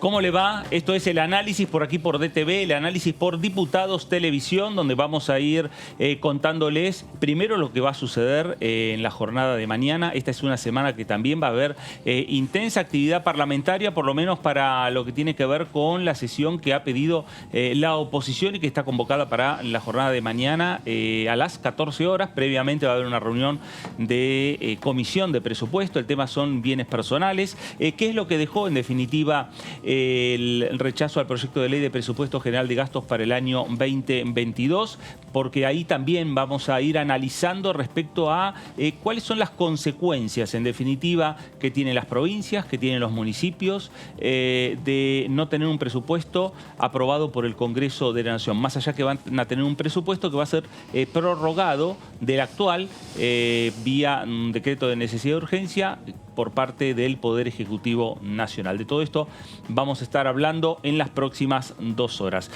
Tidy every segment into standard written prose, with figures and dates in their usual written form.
¿Cómo le va? Esto es el análisis por aquí por DTV, el análisis por Diputados Televisión, donde vamos a ir contándoles primero lo que va a suceder en la jornada de mañana. Esta es una semana que también va a haber intensa actividad parlamentaria, por lo menos para lo que tiene que ver con la sesión que ha pedido la oposición y que está convocada para la jornada de mañana a las 14 horas. Previamente va a haber una reunión de comisión de presupuesto. El tema son bienes personales. ¿Qué es lo que dejó en definitiva el rechazo al proyecto de ley de presupuesto general de gastos para el año 2022? Porque ahí también vamos a ir analizando respecto a cuáles son las consecuencias, en definitiva, que tienen las provincias, que tienen los municipios, de no tener un presupuesto aprobado por el Congreso de la Nación. Más allá que van a tener un presupuesto que va a ser prorrogado del actual vía un decreto de necesidad de urgencia por parte del Poder Ejecutivo Nacional. De todo esto vamos a estar hablando en las próximas 2 horas.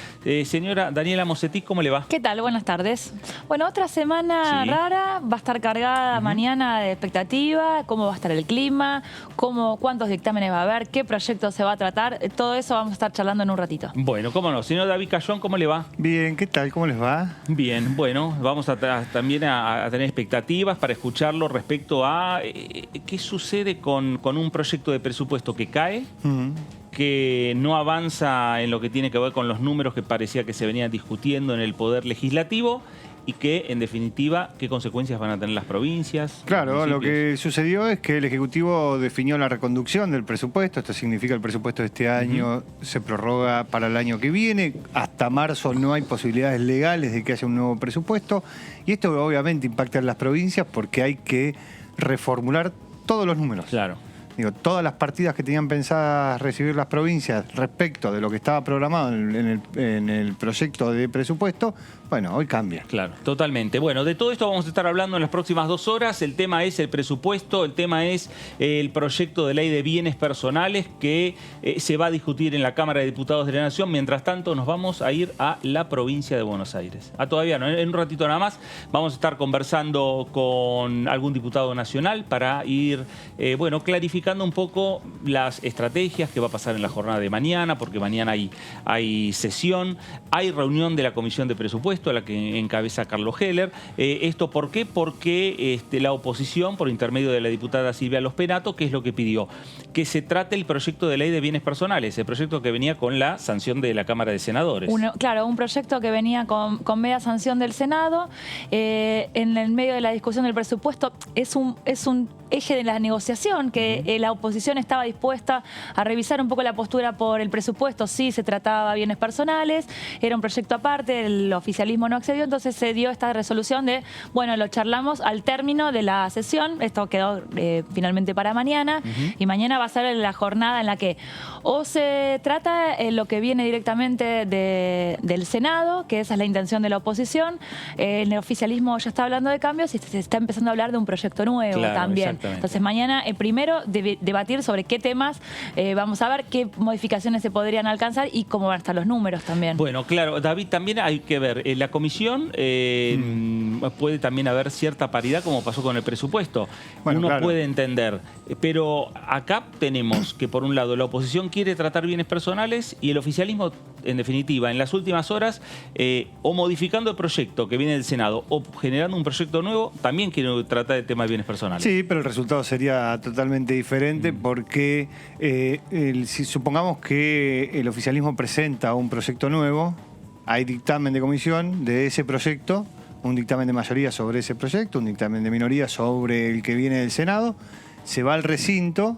Señora Daniela Mosetti, ¿cómo le va? ¿Qué tal? Buenas tardes. Bueno, otra semana rara, va a estar cargada mañana de expectativa, cómo va a estar el clima, cuántos dictámenes va a haber, qué proyecto se va a tratar, todo eso vamos a estar charlando en un ratito. Bueno, cómo no. Señor David Cayón, ¿cómo le va? Bien, ¿qué tal? ¿Cómo les va? Bien, bueno, vamos también a tener expectativas para escucharlo respecto a qué sucede con un proyecto de presupuesto que cae, que no avanza en lo que tiene que ver con los números que parecía que se venían discutiendo en el Poder Legislativo y que, en definitiva, qué consecuencias van a tener las provincias. Claro, lo que sucedió es que el Ejecutivo definió la reconducción del presupuesto. Esto significa que el presupuesto de este año se prorroga para el año que viene. Hasta marzo no hay posibilidades legales de que haya un nuevo presupuesto. Y esto obviamente impacta en las provincias porque hay que reformular todos los números. Claro. Digo, todas las partidas que tenían pensadas recibir las provincias respecto de lo que estaba programado en el proyecto de presupuesto, bueno, hoy cambia. Claro, totalmente. Bueno, de todo esto vamos a estar hablando en las próximas 2 horas. El tema es el presupuesto, el tema es el proyecto de ley de bienes personales que se va a discutir en la Cámara de Diputados de la Nación. Mientras tanto, nos vamos a ir a la provincia de Buenos Aires. Todavía no, en un ratito nada más vamos a estar conversando con algún diputado nacional para ir, bueno, clarificando un poco las estrategias que va a pasar en la jornada de mañana, porque mañana hay sesión, hay reunión de la Comisión de Presupuesto, a la que encabeza Carlos Heller. ¿Esto por qué? Porque la oposición, por intermedio de la diputada Silvia Lospenato, ¿qué es lo que pidió? Que se trate el proyecto de ley de bienes personales, el proyecto que venía con la sanción de la Cámara de Senadores. Claro, un proyecto que venía con media sanción del Senado. En el medio de la discusión del presupuesto es un eje de la negociación que la oposición estaba dispuesta a revisar un poco la postura por el presupuesto. Sí, se trataba de bienes personales, era un proyecto aparte, el oficialismo no accedió, entonces se dio esta resolución de, bueno, lo charlamos al término de la sesión. Esto quedó finalmente para mañana y mañana va a ser la jornada en la que o se trata lo que viene directamente del Senado, que esa es la intención de la oposición. El oficialismo ya está hablando de cambios y se está empezando a hablar de un proyecto nuevo también. Entonces mañana primero debatir sobre qué temas vamos a ver, qué modificaciones se podrían alcanzar y cómo van a estar los números también. Bueno, claro, David, también hay que ver, la comisión puede también haber cierta paridad como pasó con el presupuesto. Bueno, uno claro, puede entender, pero acá tenemos que por un lado la oposición quiere tratar bienes personales y el oficialismo, en definitiva, en las últimas horas, o modificando el proyecto que viene del Senado o generando un proyecto nuevo, también quiere tratar el tema de bienes personales. Sí, pero el resultado sería totalmente diferente porque si supongamos que el oficialismo presenta un proyecto nuevo, hay dictamen de comisión de ese proyecto, un dictamen de mayoría sobre ese proyecto, un dictamen de minoría sobre el que viene del Senado, se va al recinto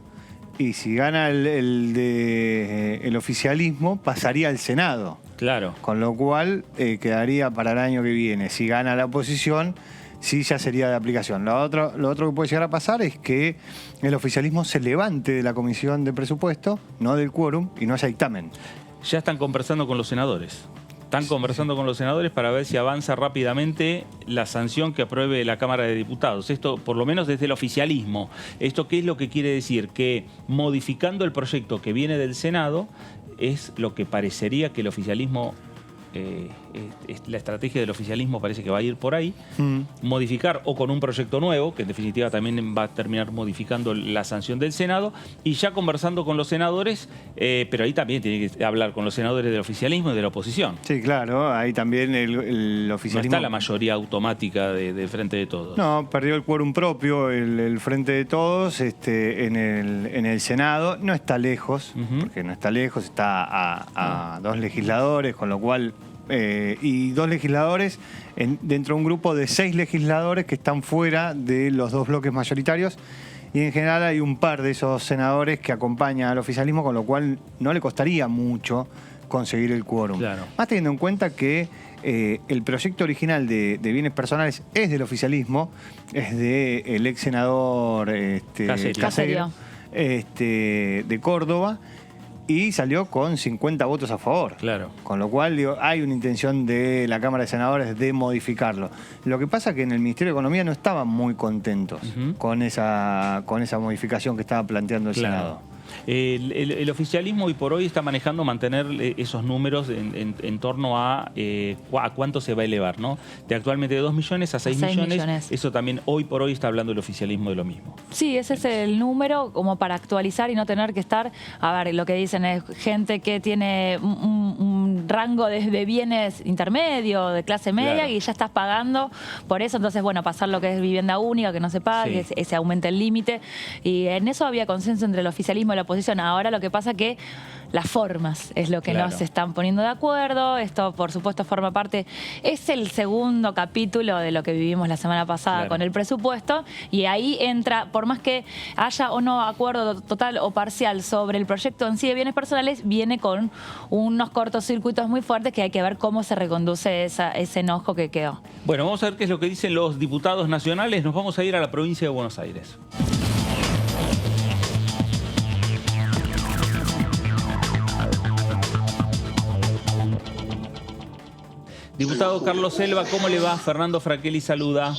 y si gana el oficialismo pasaría al Senado. Claro. Con lo cual quedaría para el año que viene. Si gana la oposición, sí ya sería de aplicación. Lo otro que puede llegar a pasar es que el oficialismo se levante de la comisión de presupuesto, no del quórum, y no haya dictamen. Ya están conversando con los senadores. Están conversando con los senadores para ver si avanza rápidamente la sanción que apruebe la Cámara de Diputados. Esto, por lo menos desde el oficialismo. ¿Esto qué es lo que quiere decir? Que modificando el proyecto que viene del Senado es lo que parecería que el oficialismo la estrategia del oficialismo parece que va a ir por ahí, modificar o con un proyecto nuevo, que en definitiva también va a terminar modificando la sanción del Senado, y ya conversando con los senadores, pero ahí también tiene que hablar con los senadores del oficialismo y de la oposición. Sí, claro, ahí también el oficialismo... No está la mayoría automática de Frente de Todos. No, perdió el quórum propio el Frente de Todos en el Senado. No está lejos, porque no está lejos, está a 2 legisladores, con lo cual... y 2 legisladores dentro de un grupo de 6 legisladores que están fuera de los 2 bloques mayoritarios. Y en general hay un par de esos senadores que acompañan al oficialismo, con lo cual no le costaría mucho conseguir el quórum. Claro. Más teniendo en cuenta que el proyecto original de bienes personales es del oficialismo, es del ex senador Caserio. De Córdoba, y salió con 50 votos a favor. Claro. Con lo cual, digo, hay una intención de la Cámara de Senadores de modificarlo. Lo que pasa es que en el Ministerio de Economía no estaban muy contentos con esa modificación que estaba planteando el Senado. El oficialismo hoy por hoy está manejando mantener esos números en torno a cuánto se va a elevar, ¿no? De actualmente de 2 millones a 6 millones. Eso también hoy por hoy está hablando el oficialismo de lo mismo. Sí, ese es el número como para actualizar y no tener que estar... A ver, lo que dicen es gente que tiene un rango de bienes intermedio, de clase media, claro, y ya estás pagando por eso. Entonces, bueno, pasar lo que es vivienda única, que no se pague, sí, que se aumente el límite. Y en eso había consenso entre el oficialismo y la oposición. Ahora lo que pasa que las formas es lo que claro, no se están poniendo de acuerdo. Esto, por supuesto, forma parte... Es el segundo capítulo de lo que vivimos la semana pasada, claro, con el presupuesto. Y ahí entra, por más que haya o no acuerdo total o parcial sobre el proyecto en sí de bienes personales, viene con unos cortocircuitos muy fuertes que hay que ver cómo se reconduce ese enojo que quedó. Bueno, vamos a ver qué es lo que dicen los diputados nacionales. Nos vamos a ir a la provincia de Buenos Aires. Diputado Carlos Selva, ¿cómo le va? Fernando Fraquelli saluda.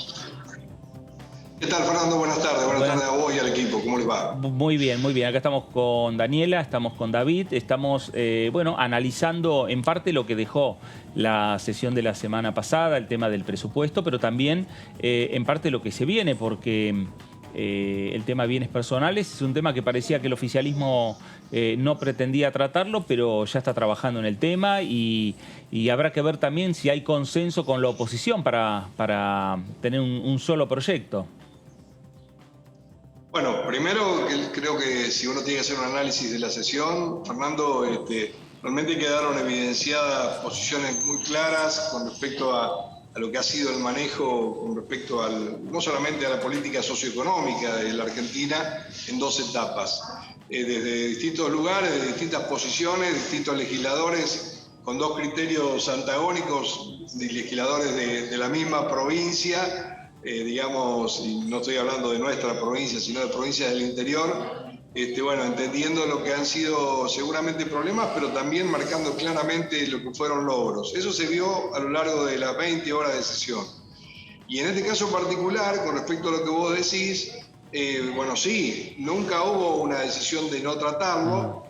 ¿Qué tal, Fernando? Buenas tardes. Buenas tardes a vos y al equipo. ¿Cómo les va? Muy bien, muy bien. Acá estamos con Daniela, estamos con David, estamos analizando en parte lo que dejó la sesión de la semana pasada, el tema del presupuesto, pero también en parte lo que se viene, porque el tema de bienes personales es un tema que parecía que el oficialismo no pretendía tratarlo, pero ya está trabajando en el tema y habrá que ver también si hay consenso con la oposición para tener un solo proyecto. Bueno, primero creo que si uno tiene que hacer un análisis de la sesión, Fernando, realmente quedaron evidenciadas posiciones muy claras con respecto a lo que ha sido el manejo con respecto no solamente a la política socioeconómica de la Argentina en 2 etapas. Desde distintos lugares, de distintas posiciones, distintos legisladores con 2 criterios antagónicos, legisladores de la misma provincia, digamos, y no estoy hablando de nuestra provincia, sino de provincias del interior, entendiendo lo que han sido seguramente problemas, pero también marcando claramente lo que fueron logros. Eso se vio a lo largo de las 20 horas de sesión. Y en este caso particular, con respecto a lo que vos decís, sí, nunca hubo una decisión de no tratarlo,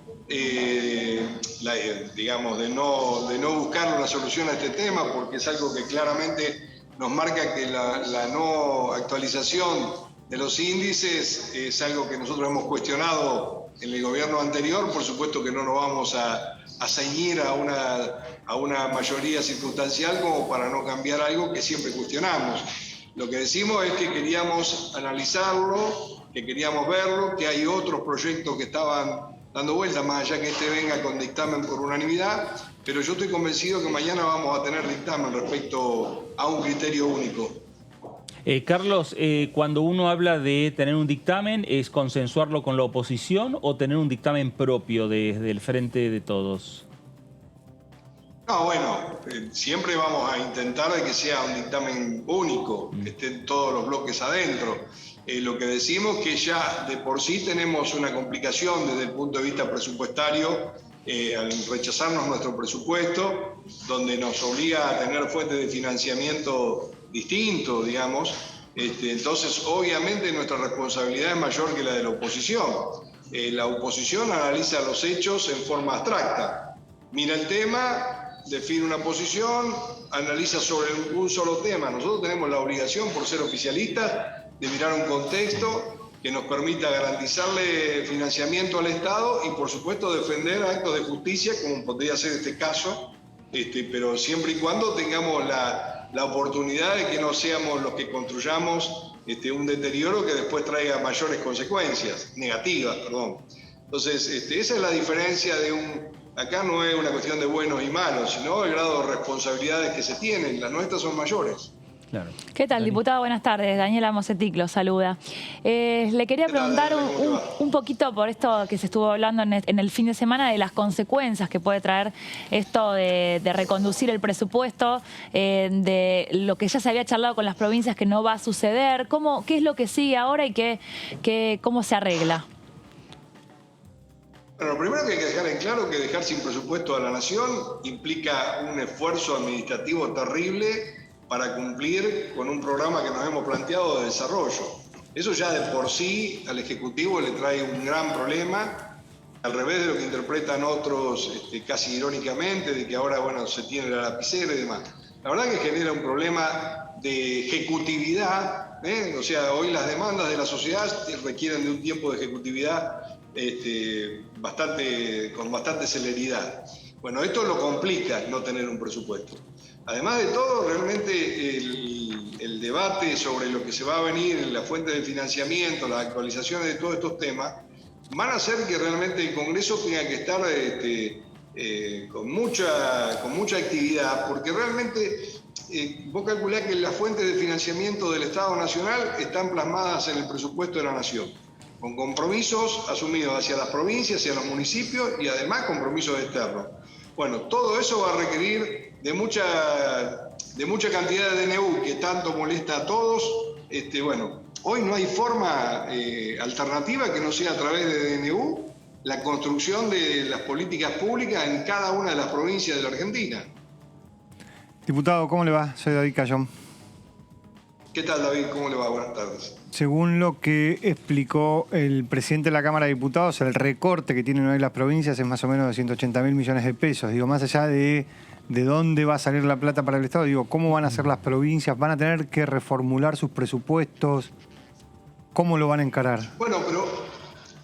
digamos, de no buscar una solución a este tema, porque es algo que claramente nos marca que la no actualización de los índices es algo que nosotros hemos cuestionado en el gobierno anterior. Por supuesto que no nos vamos a ceñir a una mayoría circunstancial como para no cambiar algo que siempre cuestionamos. Lo que decimos es que queríamos analizarlo, que queríamos verlo, que hay otros proyectos que estaban dando vueltas, más allá que venga con dictamen por unanimidad, pero yo estoy convencido que mañana vamos a tener dictamen respecto a un criterio único. Carlos, cuando uno habla de tener un dictamen, ¿es consensuarlo con la oposición o tener un dictamen propio desde el Frente de Todos? No, siempre vamos a intentar de que sea un dictamen único, que estén todos los bloques adentro. Lo que decimos que ya de por sí tenemos una complicación desde el punto de vista presupuestario al rechazarnos nuestro presupuesto, donde nos obliga a tener fuentes de financiamiento distintos, digamos. Entonces, obviamente, nuestra responsabilidad es mayor que la de la oposición. La oposición analiza los hechos en forma abstracta. Mira el tema, define una posición, analiza sobre un solo tema. Nosotros tenemos la obligación, por ser oficialistas, de mirar un contexto que nos permita garantizarle financiamiento al Estado y, por supuesto, defender actos de justicia, como podría ser este caso, pero siempre y cuando tengamos la oportunidad de que no seamos los que construyamos un deterioro que después traiga mayores consecuencias, negativas, perdón. Entonces, esa es la diferencia acá no es una cuestión de buenos y malos, sino el grado de responsabilidades que se tienen. Las nuestras son mayores. Claro. ¿Qué tal, diputado? Buenas tardes. Daniela Mosetic lo saluda. Le quería preguntar un poquito por esto que se estuvo hablando en el fin de semana de las consecuencias que puede traer esto de reconducir el presupuesto, de lo que ya se había charlado con las provincias que no va a suceder. ¿Qué es lo que sigue ahora y cómo se arregla? Bueno, lo primero que hay que dejar en claro es que dejar sin presupuesto a la Nación implica un esfuerzo administrativo terrible para cumplir con un programa que nos hemos planteado de desarrollo. Eso ya de por sí al Ejecutivo le trae un gran problema, al revés de lo que interpretan otros casi irónicamente, de que ahora se tiene la lapicera y demás. La verdad que genera un problema de ejecutividad, o sea, hoy las demandas de la sociedad requieren de un tiempo de ejecutividad con bastante celeridad. Bueno, esto lo complica no tener un presupuesto. Además de todo, realmente el debate sobre lo que se va a venir, la fuente de financiamiento, las actualizaciones de todos estos temas, van a hacer que realmente el Congreso tenga que estar con mucha actividad, porque realmente vos calculás que las fuentes de financiamiento del Estado Nacional están plasmadas en el presupuesto de la Nación, con compromisos asumidos hacia las provincias, hacia los municipios y además compromisos externos. Bueno, todo eso va a requerir de mucha cantidad de DNU que tanto molesta a todos. Hoy no hay forma alternativa que no sea a través de DNU la construcción de las políticas públicas en cada una de las provincias de la Argentina. Diputado, ¿cómo le va? Soy David Cayón. ¿Qué tal, David? ¿Cómo le va? Buenas tardes. Según lo que explicó el presidente de la Cámara de Diputados, el recorte que tienen hoy las provincias es más o menos de 180.000 millones de pesos. Digo, más allá de dónde va a salir la plata para el Estado, digo, ¿cómo van a ser las provincias? ¿Van a tener que reformular sus presupuestos? ¿Cómo lo van a encarar? Bueno, pero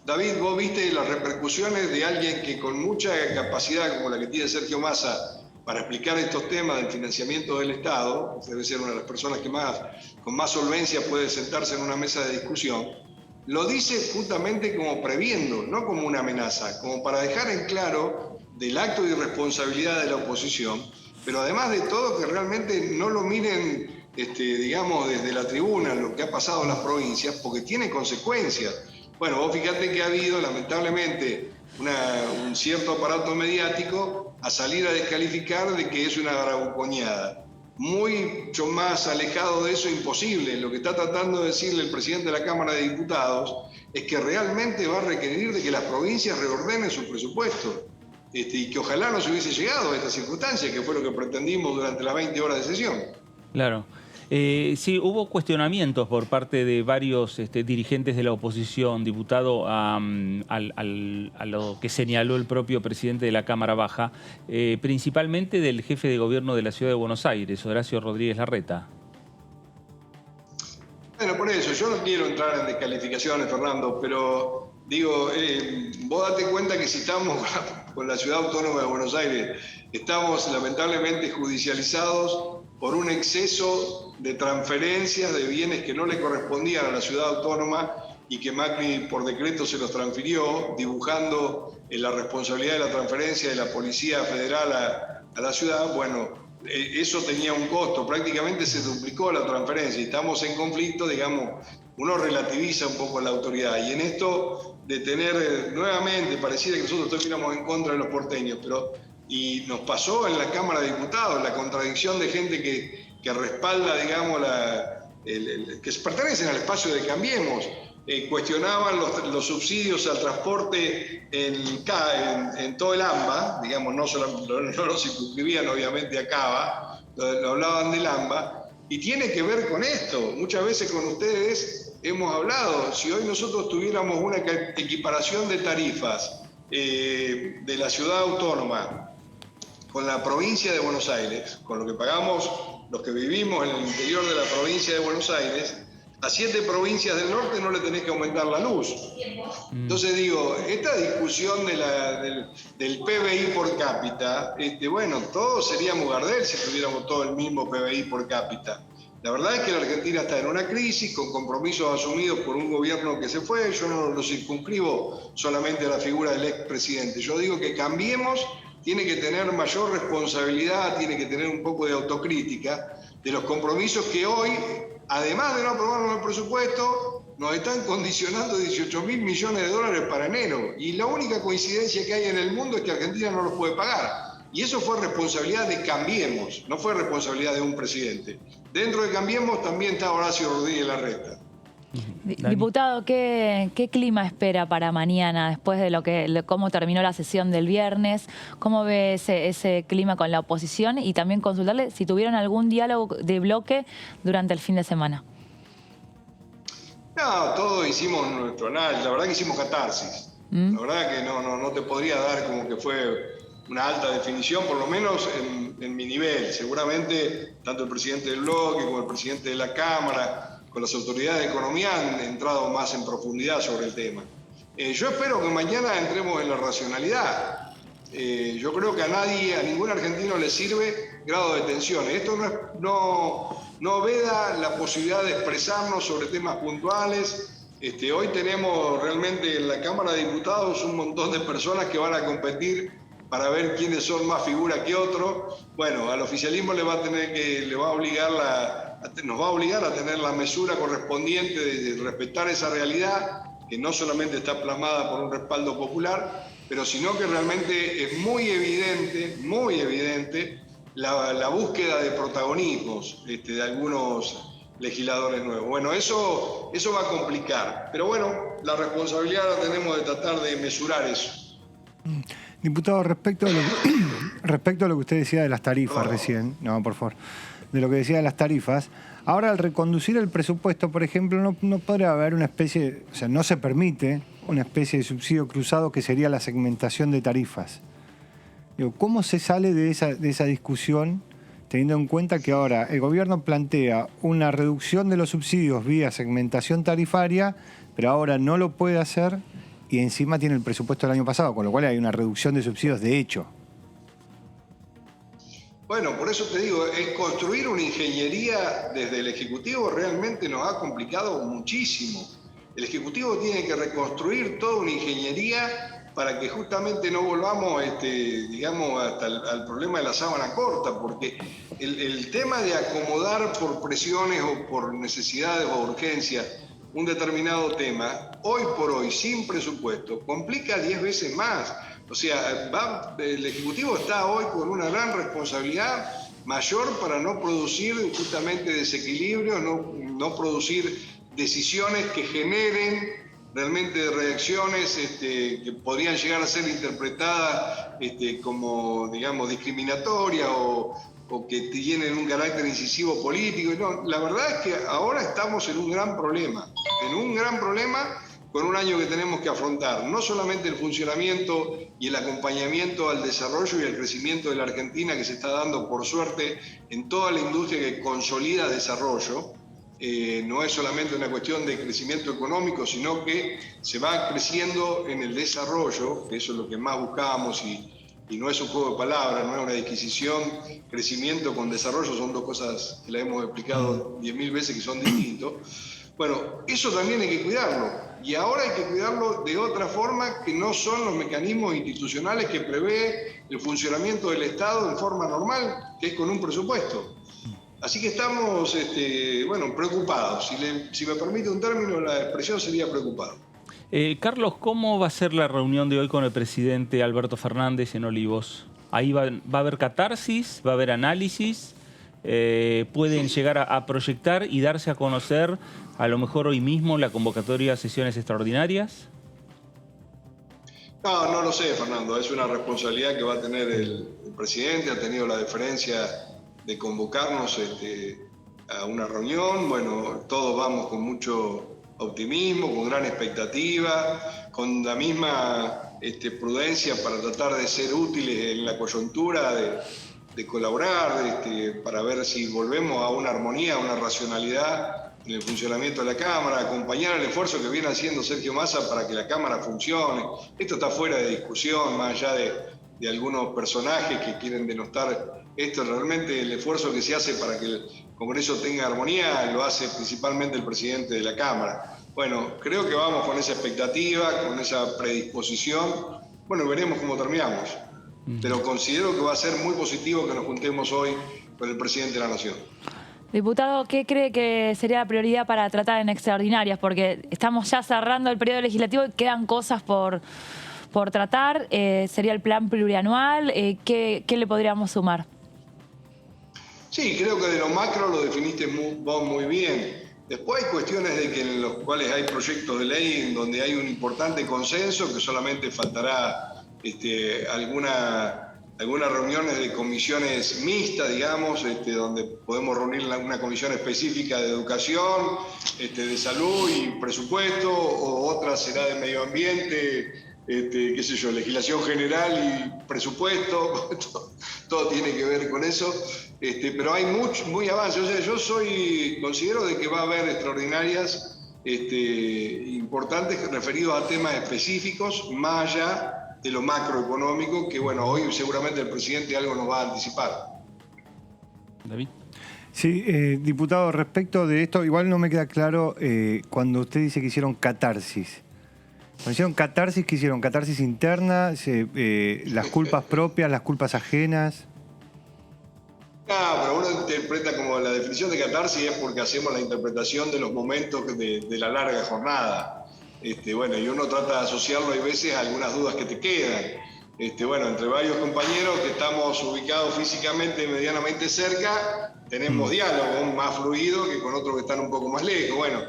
David, vos viste las repercusiones de alguien que con mucha capacidad, como la que tiene Sergio Massa, para explicar estos temas del financiamiento del Estado, debe ser una de las personas que con más solvencia puede sentarse en una mesa de discusión, lo dice justamente como previendo, no como una amenaza, como para dejar en claro del acto de irresponsabilidad de la oposición, pero además de todo que realmente no lo miren, digamos, desde la tribuna lo que ha pasado en las provincias, porque tiene consecuencias. Bueno, vos fíjate que ha habido, lamentablemente, un cierto aparato mediático a salir a descalificar de que es una bravuconeada. Mucho más alejado de eso, imposible. Lo que está tratando de decirle el presidente de la Cámara de Diputados es que realmente va a requerir de que las provincias reordenen su presupuesto. Y que ojalá no se hubiese llegado a esta circunstancia, que fue lo que pretendimos durante las 20 horas de sesión. Claro. Sí, hubo cuestionamientos por parte de varios dirigentes de la oposición, diputado, a lo que señaló el propio presidente de la Cámara Baja, principalmente del jefe de gobierno de la Ciudad de Buenos Aires, Horacio Rodríguez Larreta. Bueno, por eso, yo no quiero entrar en descalificaciones, Fernando, pero digo, vos date cuenta que si estamos con la Ciudad Autónoma de Buenos Aires, estamos lamentablemente judicializados por un exceso de transferencias de bienes que no le correspondían a la ciudad autónoma y que Macri por decreto se los transfirió, dibujando la responsabilidad de la transferencia de la Policía Federal a la ciudad. Bueno, eso tenía un costo, prácticamente se duplicó la transferencia y estamos en conflicto, digamos, uno relativiza un poco la autoridad. Y en esto de tener nuevamente, pareciera que nosotros estuviéramos en contra de los porteños, y nos pasó en la Cámara de Diputados la contradicción de gente que respalda, digamos, que pertenecen al espacio de Cambiemos, cuestionaban los subsidios al transporte en todo el AMBA, digamos, no lo circunscribían obviamente a Cava, lo hablaban del AMBA, y tiene que ver con esto. Muchas veces con ustedes hemos hablado, si hoy nosotros tuviéramos una equiparación de tarifas de la ciudad autónoma con la provincia de Buenos Aires, con lo que pagamos los que vivimos en el interior de la provincia de Buenos Aires, a 7 provincias del norte no le tenés que aumentar la luz. Entonces digo, esta discusión del PBI por cápita, bueno, todos seríamos Gardel si tuviéramos todo el mismo PBI por cápita. La verdad es que la Argentina está en una crisis con compromisos asumidos por un gobierno que se fue. Yo no lo circunscribo solamente a la figura del expresidente. Yo digo que Cambiemos tiene que tener mayor responsabilidad, tiene que tener un poco de autocrítica de los compromisos que hoy, además de no aprobarnos el presupuesto, nos están condicionando 18.000 millones de dólares para enero. Y la única coincidencia que hay en el mundo es que Argentina no los puede pagar. Y eso fue responsabilidad de Cambiemos, no fue responsabilidad de un presidente. Dentro de Cambiemos también está Horacio Rodríguez Larreta. Diputado, ¿qué clima espera para mañana después de cómo terminó la sesión del viernes? ¿Cómo ve ese clima con la oposición? Y también consultarle si tuvieron algún diálogo de bloque durante el fin de semana. No, todos hicimos nuestro análisis, la verdad que hicimos catarsis. La verdad que no te podría dar como que fue una alta definición, por lo menos en mi nivel. Seguramente tanto el presidente del bloque como el presidente de la Cámara, con las autoridades de economía han entrado más en profundidad sobre el tema. Yo espero que mañana entremos en la racionalidad. Yo creo que a ningún argentino le sirve grado de tensión. Esto no veda la posibilidad de expresarnos sobre temas puntuales. Hoy tenemos realmente en la Cámara de Diputados un montón de personas que van a competir para ver quiénes son más figuras que otros. Bueno, al oficialismo nos va a obligar a tener la mesura correspondiente de respetar esa realidad, que no solamente está plasmada por un respaldo popular, pero sino que realmente es muy evidente la búsqueda de protagonismos de algunos legisladores nuevos. Bueno, eso va a complicar, pero bueno, la responsabilidad la tenemos de tratar de mesurar eso. Diputado, respecto a lo que usted decía de las tarifas recién, no, por favor, de lo que decía de las tarifas, ahora al reconducir el presupuesto, por ejemplo, no podría haber una especie, o sea, no se permite una especie de subsidio cruzado que sería la segmentación de tarifas. Digo, ¿cómo se sale de esa discusión teniendo en cuenta que ahora el gobierno plantea una reducción de los subsidios vía segmentación tarifaria, pero ahora no lo puede hacer y encima tiene el presupuesto del año pasado, con lo cual hay una reducción de subsidios de hecho? Bueno, por eso te digo, construir una ingeniería desde el Ejecutivo realmente nos ha complicado muchísimo. El Ejecutivo tiene que reconstruir toda una ingeniería para que justamente no volvamos, digamos, hasta al problema de la sábana corta, porque el tema de acomodar por presiones o por necesidades o urgencias un determinado tema, hoy por hoy, sin presupuesto, complica 10 veces más. O sea, el Ejecutivo está hoy con una gran responsabilidad mayor para no producir justamente desequilibrios, no producir decisiones que generen realmente reacciones que podrían llegar a ser interpretadas como, digamos, discriminatorias o que tienen un carácter incisivo político. No, la verdad es que ahora estamos en un gran problema con un año que tenemos que afrontar, no solamente el funcionamiento y el acompañamiento al desarrollo y al crecimiento de la Argentina que se está dando, por suerte, en toda la industria que consolida desarrollo. No es solamente una cuestión de crecimiento económico, sino que se va creciendo en el desarrollo, que eso es lo que más buscábamos y no es un juego de palabras, no es una disquisición. Crecimiento con desarrollo son dos cosas que la hemos explicado 10.000 veces que son distintos. Bueno, eso también hay que cuidarlo, y ahora hay que cuidarlo de otra forma que no son los mecanismos institucionales que prevé el funcionamiento del Estado en forma normal, que es con un presupuesto. Así que estamos, preocupados. Si me permite un término, la expresión sería preocupado. Carlos, ¿cómo va a ser la reunión de hoy con el presidente Alberto Fernández en Olivos? Ahí va a haber catarsis, va a haber análisis, pueden llegar a proyectar y darse a conocer a lo mejor hoy mismo la convocatoria a sesiones extraordinarias. No lo sé, Fernando. Es una responsabilidad que va a tener el presidente. Ha tenido la deferencia de convocarnos a una reunión. Bueno, todos vamos con mucho optimismo, con gran expectativa, con la misma prudencia para tratar de ser útiles en la coyuntura, de colaborar, para ver si volvemos a una armonía, a una racionalidad en el funcionamiento de la Cámara, acompañar el esfuerzo que viene haciendo Sergio Massa para que la Cámara funcione. Esto está fuera de discusión, más allá de algunos personajes que quieren denostar esto. Realmente el esfuerzo que se hace para que el Congreso tenga armonía lo hace principalmente el presidente de la Cámara. Bueno, creo que vamos con esa expectativa, con esa predisposición. Bueno, veremos cómo terminamos. Pero considero que va a ser muy positivo que nos juntemos hoy con el presidente de la Nación. Diputado, ¿qué cree que sería la prioridad para tratar en extraordinarias? Porque estamos ya cerrando el periodo legislativo y quedan cosas por tratar. ¿Sería el plan plurianual? ¿Qué le podríamos sumar? Sí, creo que de lo macro lo definiste vos muy bien. Después hay cuestiones en los cuales hay proyectos de ley en donde hay un importante consenso, que solamente faltará algunas reuniones de comisiones mixtas, digamos, donde podemos reunir una comisión específica de educación, de salud y presupuesto, o otra será de medio ambiente, qué sé yo, legislación general y presupuesto. Todo tiene que ver con eso, pero hay muy avance. O sea, considero de que va a haber extraordinarias importantes referidos a temas específicos, más allá de lo macroeconómico, que bueno, hoy seguramente el presidente algo nos va a anticipar. David. Sí, diputado, respecto de esto, igual no me queda claro cuando usted dice que hicieron catarsis. Cuando hicieron catarsis, ¿qué hicieron? ¿Catarsis interna? ¿Las culpas propias, las culpas ajenas? Pero uno interpreta como la definición de catarsis es porque hacemos la interpretación de los momentos de la larga jornada. Bueno, y uno trata de asociarlo, hay veces, a algunas dudas que te quedan. Bueno, entre varios compañeros que estamos ubicados físicamente medianamente cerca, tenemos diálogo más fluido que con otros que están un poco más lejos. Bueno,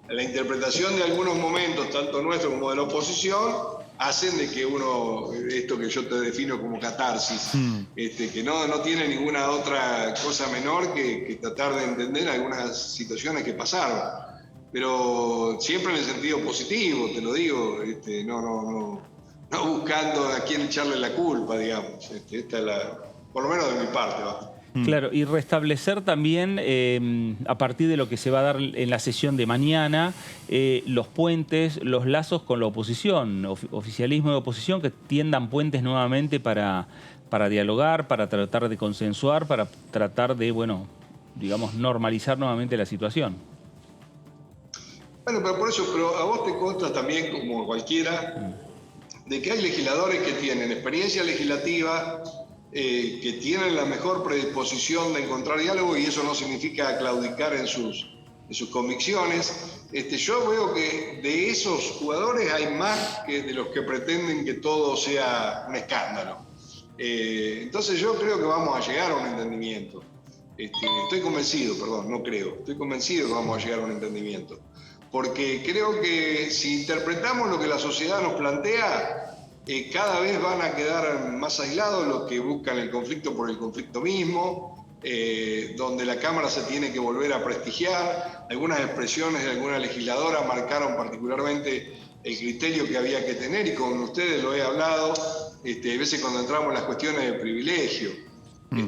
la interpretación de algunos momentos, tanto nuestro como de la oposición, hacen de que uno, esto que yo te defino como catarsis, que no tiene ninguna otra cosa menor que tratar de entender algunas situaciones que pasaron. Pero siempre en el sentido positivo, te lo digo, no buscando a quién echarle la culpa, digamos. Esta es por lo menos de mi parte, ¿va? Claro, y restablecer también, a partir de lo que se va a dar en la sesión de mañana, los puentes, los lazos con la oposición, oficialismo y oposición, que tiendan puentes nuevamente para dialogar, para tratar de consensuar, para tratar de, bueno, digamos, normalizar nuevamente la situación. Bueno, pero a vos te consta también, como cualquiera, de que hay legisladores que tienen experiencia legislativa, que tienen la mejor predisposición de encontrar diálogo, y eso no significa claudicar en sus convicciones. Yo veo que de esos jugadores hay más que de los que pretenden que todo sea un escándalo. Entonces yo creo que vamos a llegar a un entendimiento. Estoy convencido que vamos a llegar a un entendimiento. Porque creo que si interpretamos lo que la sociedad nos plantea, cada vez van a quedar más aislados los que buscan el conflicto por el conflicto mismo, donde la Cámara se tiene que volver a prestigiar. Algunas expresiones de alguna legisladora marcaron particularmente el criterio que había que tener, y con ustedes lo he hablado, a veces cuando entramos en las cuestiones de privilegio.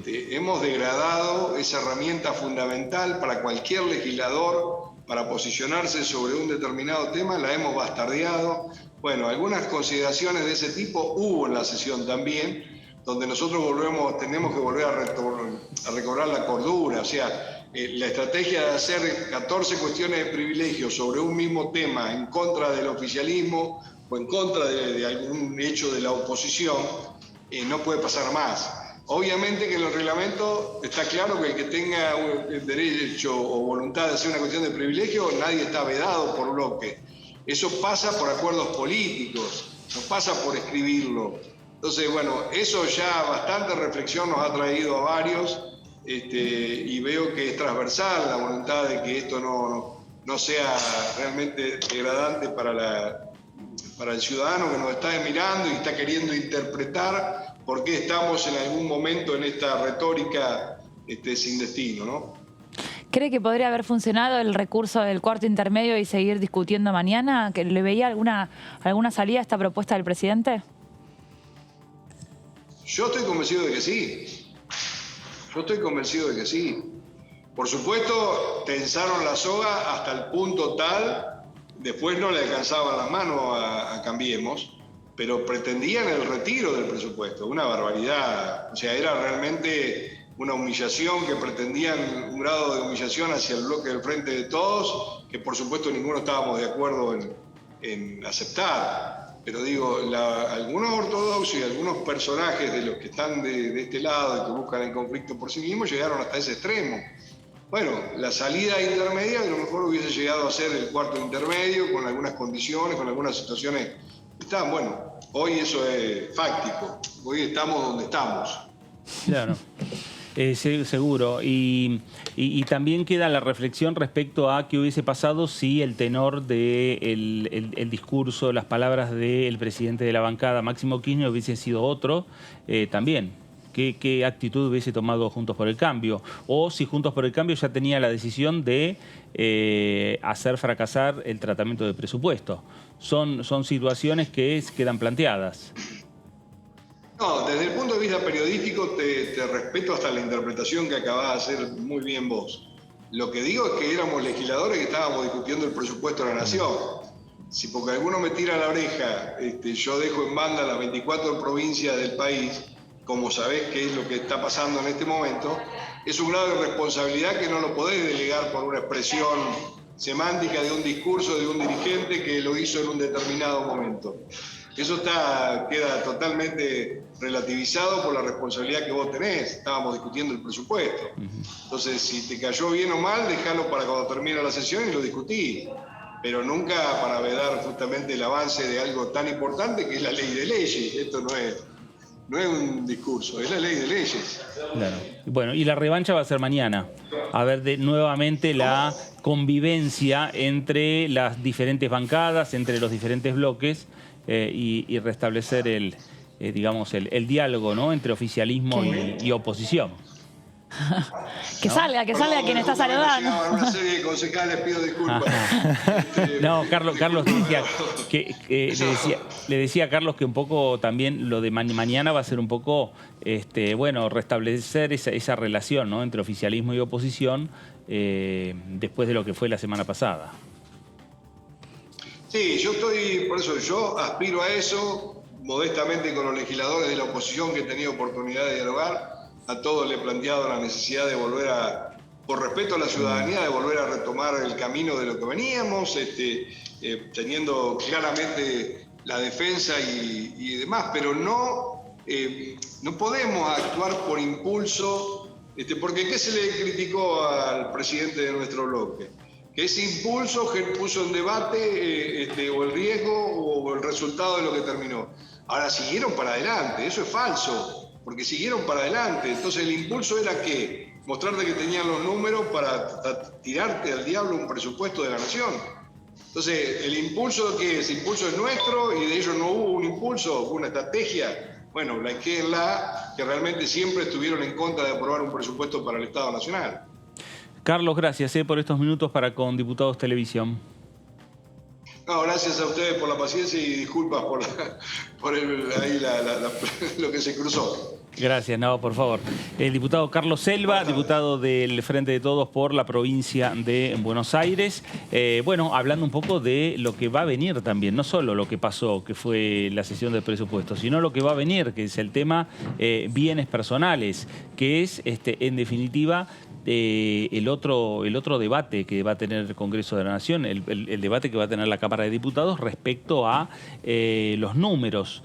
Hemos degradado esa herramienta fundamental para cualquier legislador para posicionarse sobre un determinado tema, la hemos bastardeado. Bueno, algunas consideraciones de ese tipo hubo en la sesión también, donde nosotros tenemos que volver a recobrar la cordura. O sea, la estrategia de hacer 14 cuestiones de privilegio sobre un mismo tema en contra del oficialismo o en contra de algún hecho de la oposición, no puede pasar más. Obviamente que en el reglamento está claro que el que tenga el derecho o voluntad de hacer una cuestión de privilegio, nadie está vedado por bloque. Eso pasa por acuerdos políticos, no pasa por escribirlo. Entonces, bueno, eso ya bastante reflexión nos ha traído a varios, y veo que es transversal la voluntad de que esto no sea realmente degradante para el ciudadano que nos está mirando y está queriendo interpretar por qué estamos en algún momento en esta retórica sin destino, ¿no? ¿Cree que podría haber funcionado el recurso del cuarto intermedio y seguir discutiendo mañana? ¿Que le veía alguna salida a esta propuesta del presidente? Yo estoy convencido de que sí. Yo estoy convencido de que sí. Por supuesto, tensaron la soga hasta el punto tal, después no le alcanzaban las manos a Cambiemos, pero pretendían el retiro del presupuesto, una barbaridad. O sea, era realmente una humillación, que pretendían un grado de humillación hacia el bloque del Frente de Todos, que por supuesto ninguno estábamos de acuerdo en aceptar. Pero digo, algunos ortodoxos y algunos personajes de los que están de este lado y que buscan el conflicto por sí mismos llegaron hasta ese extremo. Bueno, la salida intermedia a lo mejor hubiese llegado a ser el cuarto intermedio, con algunas condiciones, con algunas situaciones que estaban, bueno, hoy eso es fáctico, hoy estamos donde estamos. Claro. Seguro. Y también queda la reflexión respecto a qué hubiese pasado si el tenor del el discurso, las palabras del presidente de la bancada, Máximo Kirchner, hubiese sido otro también. ¿Qué actitud hubiese tomado Juntos por el Cambio? O si Juntos por el Cambio ya tenía la decisión de hacer fracasar el tratamiento de presupuesto. Son situaciones que quedan planteadas. No, desde el punto de vista periodístico te respeto hasta la interpretación que acabás de hacer muy bien vos. Lo que digo es que éramos legisladores que estábamos discutiendo el presupuesto de la nación. Si porque alguno me tira la oreja, yo dejo en banda las 24 provincias del país, como sabés qué es lo que está pasando en este momento, es un grado de responsabilidad que no lo podés delegar por una expresión semántica de un discurso de un dirigente que lo hizo en un determinado momento. Eso queda totalmente relativizado por la responsabilidad que vos tenés. Estábamos discutiendo el presupuesto. Entonces, si te cayó bien o mal, déjalo para cuando termine la sesión y lo discutí. Pero nunca para vedar justamente el avance de algo tan importante que es la ley de leyes. Esto no es un discurso, es la ley de leyes. Claro. Bueno, y la revancha va a ser mañana. A ver nuevamente la convivencia entre las diferentes bancadas, entre los diferentes bloques, y restablecer el diálogo, ¿no?, entre oficialismo y oposición. Que salga quien está saludando. Una serie de concejales, pido disculpas. No, Carlos decía le decía a Carlos que un poco también lo de mañana va a ser un poco, restablecer esa relación, ¿no?, entre oficialismo y oposición después de lo que fue la semana pasada. Sí, por eso yo aspiro a eso, modestamente con los legisladores de la oposición que he tenido oportunidad de dialogar. A todos le he planteado la necesidad de volver por respeto a la ciudadanía, de volver a retomar el camino de lo que veníamos, teniendo claramente la defensa y demás, pero no podemos actuar por impulso, porque ¿qué se le criticó al presidente de nuestro bloque? Que ese impulso puso en debate o el riesgo o el resultado de lo que terminó. Ahora siguieron para adelante, eso es falso, porque siguieron para adelante. Entonces el impulso era ¿qué? Mostrarte que tenían los números para tirarte al diablo un presupuesto de la nación. Entonces, ¿el impulso qué es? El impulso es nuestro y de ellos no hubo un impulso, hubo una estrategia. Bueno, que realmente siempre estuvieron en contra de aprobar un presupuesto para el Estado Nacional. Carlos, gracias por estos minutos para con Diputados Televisión. No, gracias a ustedes por la paciencia y disculpas por lo que se cruzó. Gracias, no, por favor. El diputado Carlos Selva, diputado del Frente de Todos por la provincia de Buenos Aires. Hablando un poco de lo que va a venir también, no solo lo que pasó, que fue la sesión del presupuesto, sino lo que va a venir, que es el tema bienes personales, que es, en definitiva, el otro debate que va a tener el Congreso de la Nación, el debate que va a tener la Cámara de Diputados respecto a los números.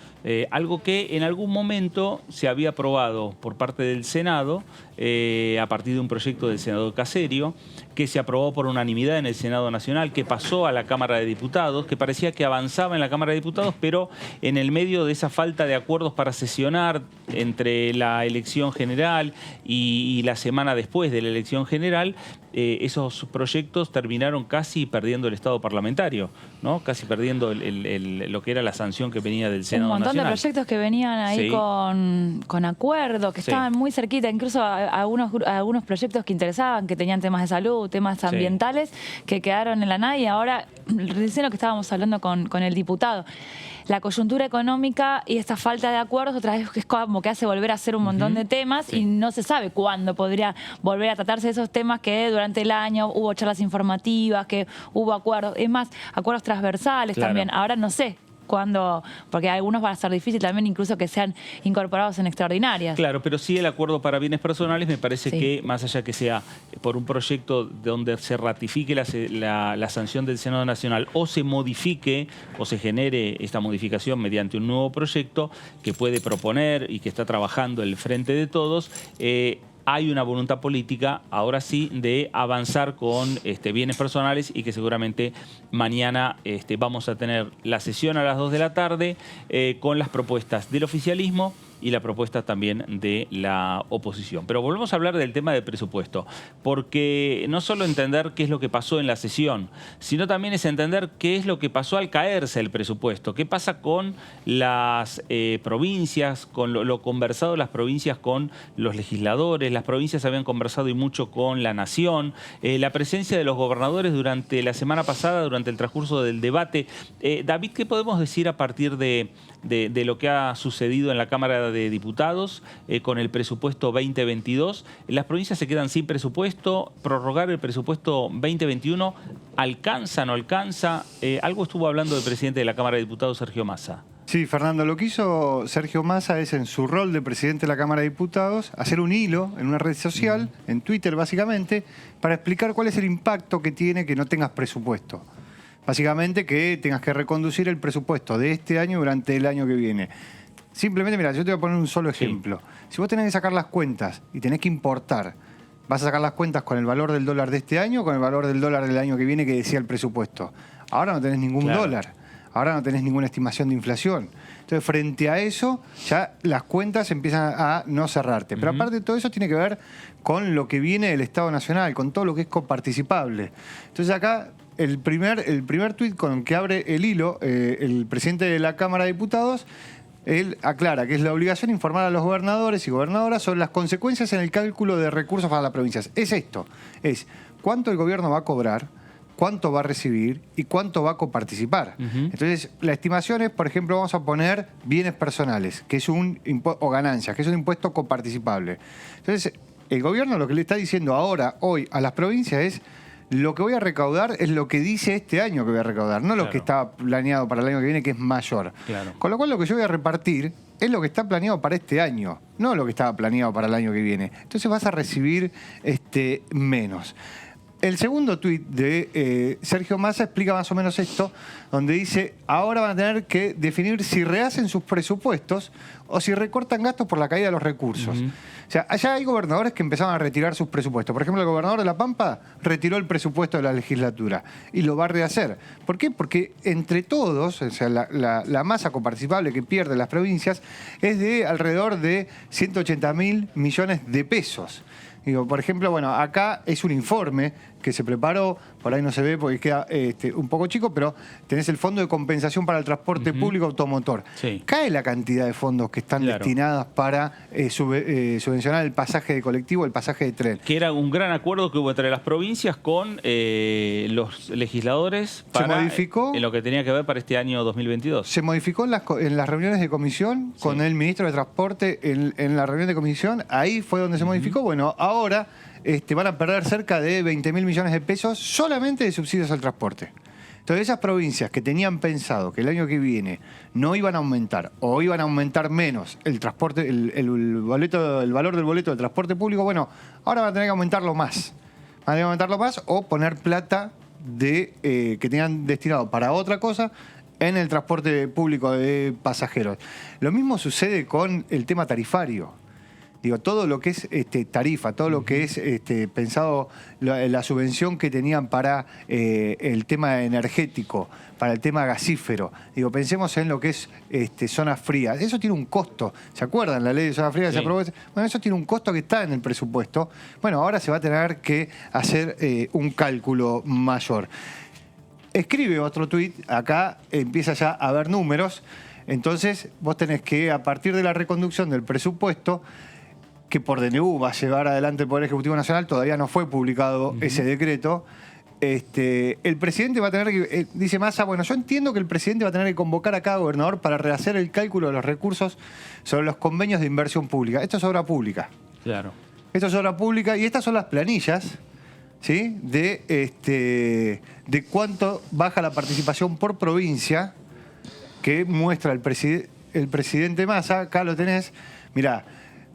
Algo que en algún momento se había aprobado por parte del Senado a partir de un proyecto del senador Caserio, que se aprobó por unanimidad en el Senado Nacional, que pasó a la Cámara de Diputados, que parecía que avanzaba en la Cámara de Diputados, pero en el medio de esa falta de acuerdos para sesionar entre la elección general y la semana después de la elección general, esos proyectos terminaron casi perdiendo el estado parlamentario, ¿no? Casi perdiendo lo que era la sanción que venía del Senado Nacional. Un montón de proyectos que venían ahí con acuerdo, que estaban muy cerquita, incluso algunos proyectos que interesaban, que tenían temas de salud, temas ambientales, que quedaron en la nada y ahora, recién lo que estábamos hablando con el diputado, la coyuntura económica y esta falta de acuerdos otra vez es como que hace volver a hacer un montón de temas y no se sabe cuándo podría volver a tratarse esos temas que durante el año hubo charlas informativas, que hubo acuerdos, es más, acuerdos transversales también. Ahora no sé cuándo, porque algunos van a ser difíciles también incluso que sean incorporados en extraordinarias. Claro, pero sí el acuerdo para bienes personales me parece que más allá que sea por un proyecto donde se ratifique la sanción del Senado Nacional o se modifique o se genere esta modificación mediante un nuevo proyecto que puede proponer y que está trabajando el Frente de Todos, hay una voluntad política, ahora sí, de avanzar con bienes personales y que seguramente mañana vamos a tener la sesión a las 2 de la tarde con las propuestas del oficialismo y la propuesta también de la oposición. Pero volvemos a hablar del tema del presupuesto, porque no solo entender qué es lo que pasó en la sesión, sino también es entender qué es lo que pasó al caerse el presupuesto, qué pasa con las provincias, con lo conversado las provincias con los legisladores, las provincias habían conversado y mucho con la Nación, la presencia de los gobernadores durante la semana pasada, durante el transcurso del debate. David, ¿qué podemos decir a partir de lo que ha sucedido en la Cámara de Diputados con el presupuesto 2022? Las provincias se quedan sin presupuesto, prorrogar el presupuesto 2021, ¿alcanza, no alcanza? Algo estuvo hablando el presidente de la Cámara de Diputados, Sergio Massa. Sí, Fernando, lo que hizo Sergio Massa es, en su rol de presidente de la Cámara de Diputados, hacer un hilo en una red social, en Twitter básicamente, para explicar cuál es el impacto que tiene que no tengas presupuesto. Básicamente que tengas que reconducir el presupuesto de este año durante el año que viene. Simplemente, mira, yo te voy a poner un solo ejemplo. Si vos tenés que sacar las cuentas y tenés que importar, vas a sacar las cuentas con el valor del dólar de este año o con el valor del dólar del año que viene que decía el presupuesto. Ahora no tenés ningún dólar. Ahora no tenés ninguna estimación de inflación. Entonces, frente a eso, ya las cuentas empiezan a no cerrarte. Pero aparte de todo eso, tiene que ver con lo que viene del Estado Nacional, con todo lo que es coparticipable. Entonces, acá, el primer tuit con el que abre el hilo, el presidente de la Cámara de Diputados, él aclara que es la obligación informar a los gobernadores y gobernadoras sobre las consecuencias en el cálculo de recursos para las provincias. Es esto, es cuánto el gobierno va a cobrar, cuánto va a recibir y cuánto va a coparticipar. Entonces, la estimación es, por ejemplo, vamos a poner bienes personales, que es o ganancias, que es un impuesto coparticipable. Entonces, el gobierno lo que le está diciendo ahora, hoy, a las provincias es: lo que voy a recaudar es lo que dice este año que voy a recaudar, no lo que estaba planeado para el año que viene, que es mayor. Con lo cual, lo que yo voy a repartir es lo que está planeado para este año, no lo que estaba planeado para el año que viene. Entonces vas a recibir menos. El segundo tuit de Sergio Massa explica más o menos esto, donde dice: ahora van a tener que definir si rehacen sus presupuestos o si recortan gastos por la caída de los recursos. O sea, allá hay gobernadores que empezaban a retirar sus presupuestos. Por ejemplo, el gobernador de La Pampa retiró el presupuesto de la legislatura y lo va a rehacer. ¿Por qué? Porque entre todos, o sea, la masa coparticipable que pierden las provincias es de alrededor de 180.000 millones de pesos. Digo, por ejemplo, bueno, acá es un informe que se preparó, por ahí no se ve porque queda un poco chico, pero tenés el Fondo de Compensación para el Transporte Público Automotor. Cae la cantidad de fondos que están destinados para subvencionar el pasaje de colectivo, el pasaje de tren. Que era un gran acuerdo que hubo entre las provincias con los legisladores para, en lo que tenía que ver para este año 2022. Se modificó en las reuniones de comisión con el ministro de Transporte, en la reunión de comisión, ahí fue donde se modificó. Bueno, ahora van a perder cerca de 20.000 millones de pesos solamente de subsidios al transporte. Entonces, esas provincias que tenían pensado que el año que viene no iban a aumentar o iban a aumentar menos el transporte, el valor del boleto del transporte público, bueno, ahora van a tener que aumentarlo más. Van a tener que aumentarlo más o poner plata que tenían destinado para otra cosa en el transporte público de pasajeros. Lo mismo sucede con el tema tarifario. Digo, todo lo que es tarifa, todo lo que es pensado, la subvención que tenían para el tema energético, para el tema gasífero. Digo, pensemos en lo que es zonas frías. Eso tiene un costo. ¿Se acuerdan? La ley de zonas frías que se aprobó. Bueno, eso tiene un costo que está en el presupuesto. Bueno, ahora se va a tener que hacer un cálculo mayor. Escribe otro tuit, acá empieza ya a ver números. Entonces, vos tenés que, a partir de la reconducción del presupuesto, que por DNU va a llevar adelante el Poder Ejecutivo Nacional, todavía no fue publicado ese decreto, el presidente va a tener que, dice Massa, bueno, yo entiendo que el presidente va a tener que convocar a cada gobernador para rehacer el cálculo de los recursos sobre los convenios de inversión pública. Esto es obra pública. Claro. Esto es obra pública y estas son las planillas, ¿sí? De cuánto baja la participación por provincia que muestra el presidente Massa. Acá lo tenés. Mirá,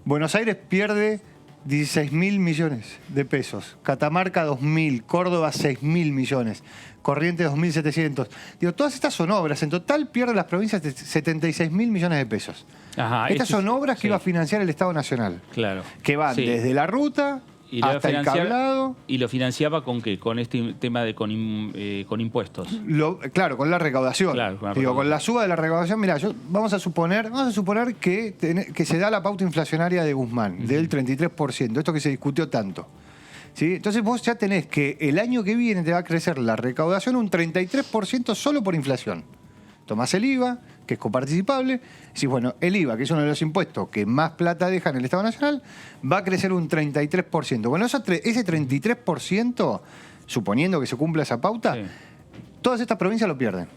Buenos Aires pierde 16.000 millones de pesos. Catamarca 2.000, Córdoba 6.000 millones, Corrientes 2.700. Digo, todas estas son obras. En total pierden las provincias 76.000 millones de pesos. Ajá, estas son obras que iba a financiar el Estado Nacional. Claro. Que van desde la ruta y lo hasta el cablado. ¿Y lo financiaba con qué? Con este tema de con impuestos. Claro, con la recaudación. Claro, con la suba de la recaudación, mira, vamos a suponer que se da la pauta inflacionaria de Guzmán, del 33%, esto que se discutió tanto. ¿Sí? Entonces vos ya tenés que el año que viene te va a crecer la recaudación un 33% solo por inflación. Tomás el IVA, que es coparticipable, decís, bueno, el IVA, que es uno de los impuestos que más plata deja en el Estado Nacional, va a crecer un 33%. Bueno, ese 33%, suponiendo que se cumpla esa pauta, todas estas provincias lo pierden.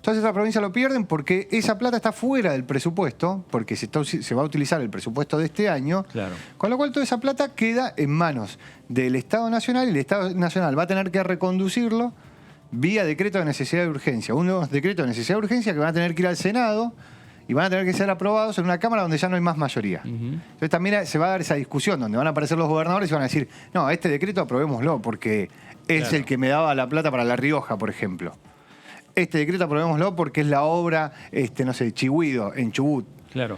Todas estas provincias lo pierden porque esa plata está fuera del presupuesto, porque se va a utilizar el presupuesto de este año, con lo cual toda esa plata queda en manos del Estado Nacional y el Estado Nacional va a tener que reconducirlo vía decreto de necesidad de urgencia. Unos decretos de necesidad de urgencia que van a tener que ir al Senado y van a tener que ser aprobados en una Cámara donde ya no hay más mayoría. Entonces también se va a dar esa discusión donde van a aparecer los gobernadores y van a decir, no, este decreto aprobémoslo porque es el que me daba la plata para La Rioja, por ejemplo. Este decreto aprobémoslo porque es la obra, no sé, Chihuido, en Chubut. Claro.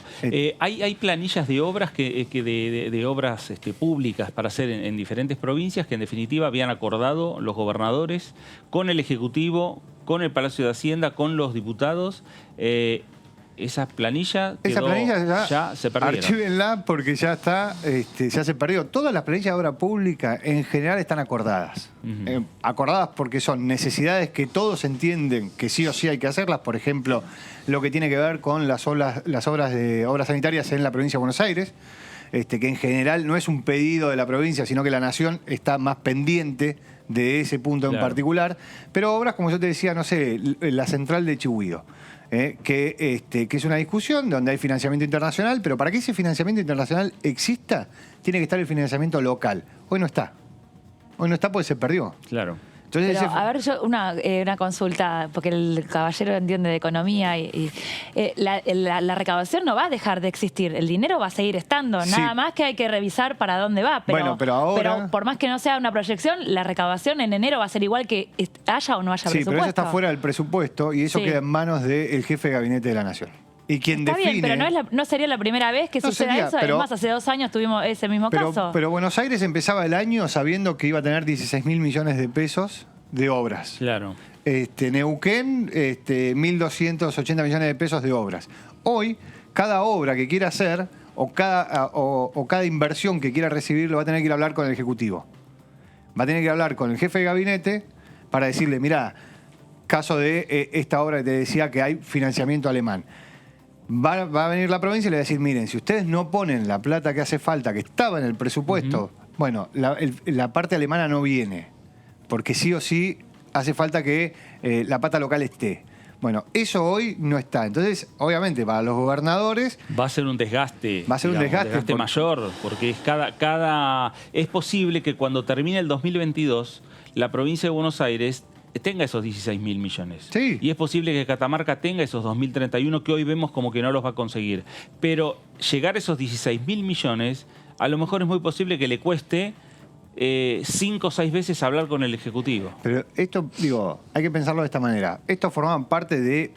Hay planillas de obras de obras públicas para hacer en diferentes provincias que en definitiva habían acordado los gobernadores con el Ejecutivo, con el Palacio de Hacienda, con los diputados. Esa planilla ya se perdieron. Archívenla porque ya está, ya se perdió. Todas las planillas de obra pública en general están acordadas. Acordadas porque son necesidades que todos entienden que sí o sí hay que hacerlas. Por ejemplo, lo que tiene que ver con las obras sanitarias en la provincia de Buenos Aires, que en general no es un pedido de la provincia, sino que la nación está más pendiente de ese punto en particular. Pero obras, como yo te decía, no sé, la central de Chihuido. Que es una discusión donde hay financiamiento internacional, pero para que ese financiamiento internacional exista, tiene que estar el financiamiento local. Hoy no está. Hoy no está porque se perdió. Claro. Entonces, pero, a ver, yo una consulta, porque el caballero entiende de economía y la recaudación no va a dejar de existir, el dinero va a seguir estando, nada más que hay que revisar para dónde va. Pero por más que no sea una proyección, la recaudación en enero va a ser igual que haya o no haya presupuesto. Sí, pero eso está fuera del presupuesto y eso queda en manos del jefe de gabinete de la Nación. Y quien está define, bien, pero no sería la primera vez que suceda eso. Además, hace 2 años tuvimos ese mismo caso. Pero Buenos Aires empezaba el año sabiendo que iba a tener 16.000 millones de pesos de obras. Claro. Neuquén, 1.280 millones de pesos de obras. Hoy, cada obra que quiera hacer o cada inversión que quiera recibir lo va a tener que ir a hablar con el Ejecutivo. Va a tener que ir a hablar con el jefe de gabinete para decirle, mirá, caso de esta obra que te decía que hay financiamiento alemán. Va a venir la provincia y le va a decir, miren, si ustedes no ponen la plata que hace falta, que estaba en el presupuesto, bueno, la parte alemana no viene, porque sí o sí hace falta que la pata local esté. Bueno, eso hoy no está. Entonces, obviamente, para los gobernadores... Va a ser un desgaste. Va a ser un desgaste mayor, porque es posible que cuando termine el 2022, la provincia de Buenos Aires tenga esos 16.000 millones. Sí. Y es posible que Catamarca tenga esos 2.031 que hoy vemos como que no los va a conseguir. Pero llegar a esos 16.000 millones, a lo mejor es muy posible que le cueste 5 o 6 veces hablar con el Ejecutivo. Pero esto, digo, hay que pensarlo de esta manera. Estos formaban parte de...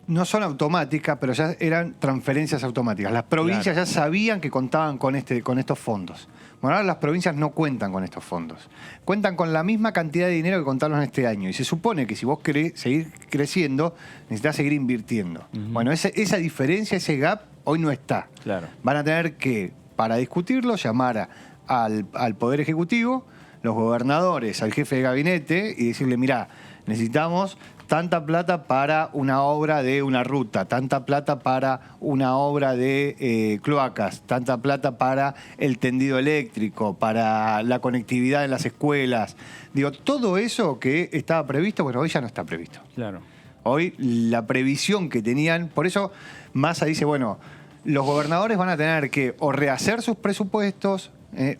No son automáticas, pero ya eran transferencias automáticas. Las provincias ya sabían que contaban con estos fondos. Bueno, ahora las provincias no cuentan con estos fondos. Cuentan con la misma cantidad de dinero que contaron este año. Y se supone que si vos querés seguir creciendo, necesitas seguir invirtiendo. Bueno, esa diferencia, ese gap, hoy no está. Claro. Van a tener que, para discutirlo, llamar al Poder Ejecutivo, los gobernadores, al jefe de gabinete y decirle, mirá, necesitamos tanta plata para una obra de una ruta, tanta plata para una obra de cloacas, tanta plata para el tendido eléctrico, para la conectividad en las escuelas. Digo, todo eso que estaba previsto, bueno, hoy ya no está previsto. Claro. Hoy la previsión que tenían, por eso Massa dice, bueno, los gobernadores van a tener que o rehacer sus presupuestos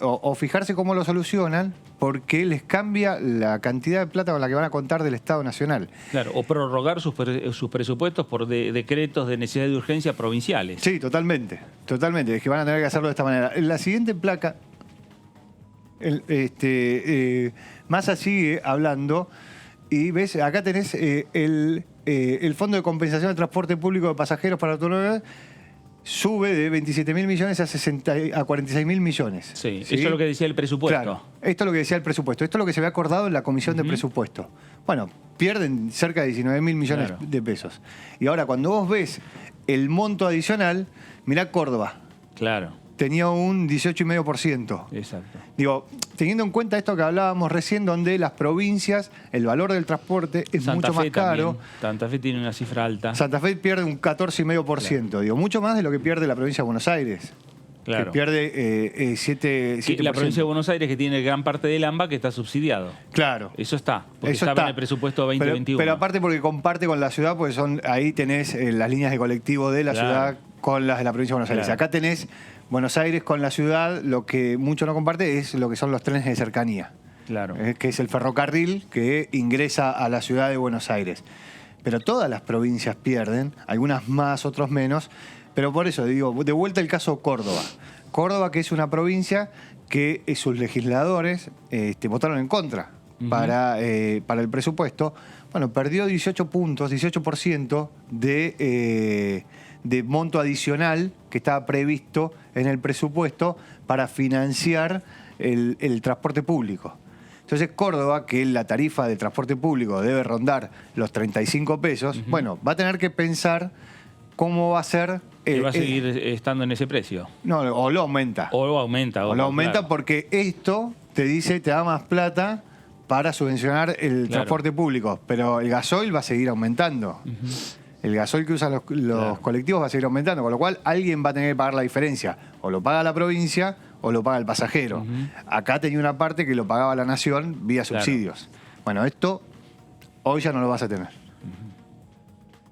o fijarse cómo lo solucionan, porque les cambia la cantidad de plata con la que van a contar del Estado Nacional. Claro, o prorrogar sus presupuestos por decretos de necesidad de urgencia provinciales. Sí, totalmente, totalmente. Es que van a tener que hacerlo de esta manera. En la siguiente placa, Massa sigue hablando y ves, acá tenés el Fondo de Compensación del Transporte Público de Pasajeros para autonomía. Sube de 27.000 millones a 46.000 millones. Sí, eso es lo que decía el presupuesto. Claro, esto es lo que decía el presupuesto. Esto es lo que se había acordado en la Comisión de Presupuesto. Bueno, pierden cerca de 19.000 millones de pesos. Y ahora, cuando vos ves el monto adicional, mirá Córdoba. Claro. Tenía un 18,5%. Exacto. Digo, teniendo en cuenta esto que hablábamos recién, donde las provincias, el valor del transporte es Santa mucho Fe más caro. También. Santa Fe tiene una cifra alta. Santa Fe pierde un 14,5%. Claro. Digo, mucho más de lo que pierde la provincia de Buenos Aires. Claro. Que pierde 7%. La provincia de Buenos Aires, que tiene gran parte del AMBA, que está subsidiado. Claro. Eso está, porque eso estaba está en el presupuesto 2021. Pero aparte porque comparte con la ciudad, porque ahí tenés las líneas de colectivo de la ciudad con las de la provincia de Buenos Aires. Acá tenés Buenos Aires con la ciudad, lo que mucho no comparte es lo que son los trenes de cercanía. Claro. Que es el ferrocarril que ingresa a la ciudad de Buenos Aires. Pero todas las provincias pierden, algunas más, otros menos. Pero por eso digo, de vuelta el caso Córdoba. Córdoba, que es una provincia que sus legisladores votaron en contra para el presupuesto. Bueno, perdió 18 puntos, 18% de monto adicional que estaba previsto en el presupuesto para financiar el transporte público. Entonces Córdoba, que la tarifa de transporte público debe rondar los 35 pesos, bueno, va a tener que pensar cómo va a ser... ¿Va a seguir estando en ese precio? No, o lo aumenta. O lo aumenta. O lo aumenta porque esto te da más plata para subvencionar el transporte público, pero el gasoil va a seguir aumentando. El gasoil que usan los colectivos va a seguir aumentando, con lo cual alguien va a tener que pagar la diferencia. O lo paga la provincia o lo paga el pasajero. Acá tenía una parte que lo pagaba la nación vía subsidios. Bueno, esto hoy ya no lo vas a tener.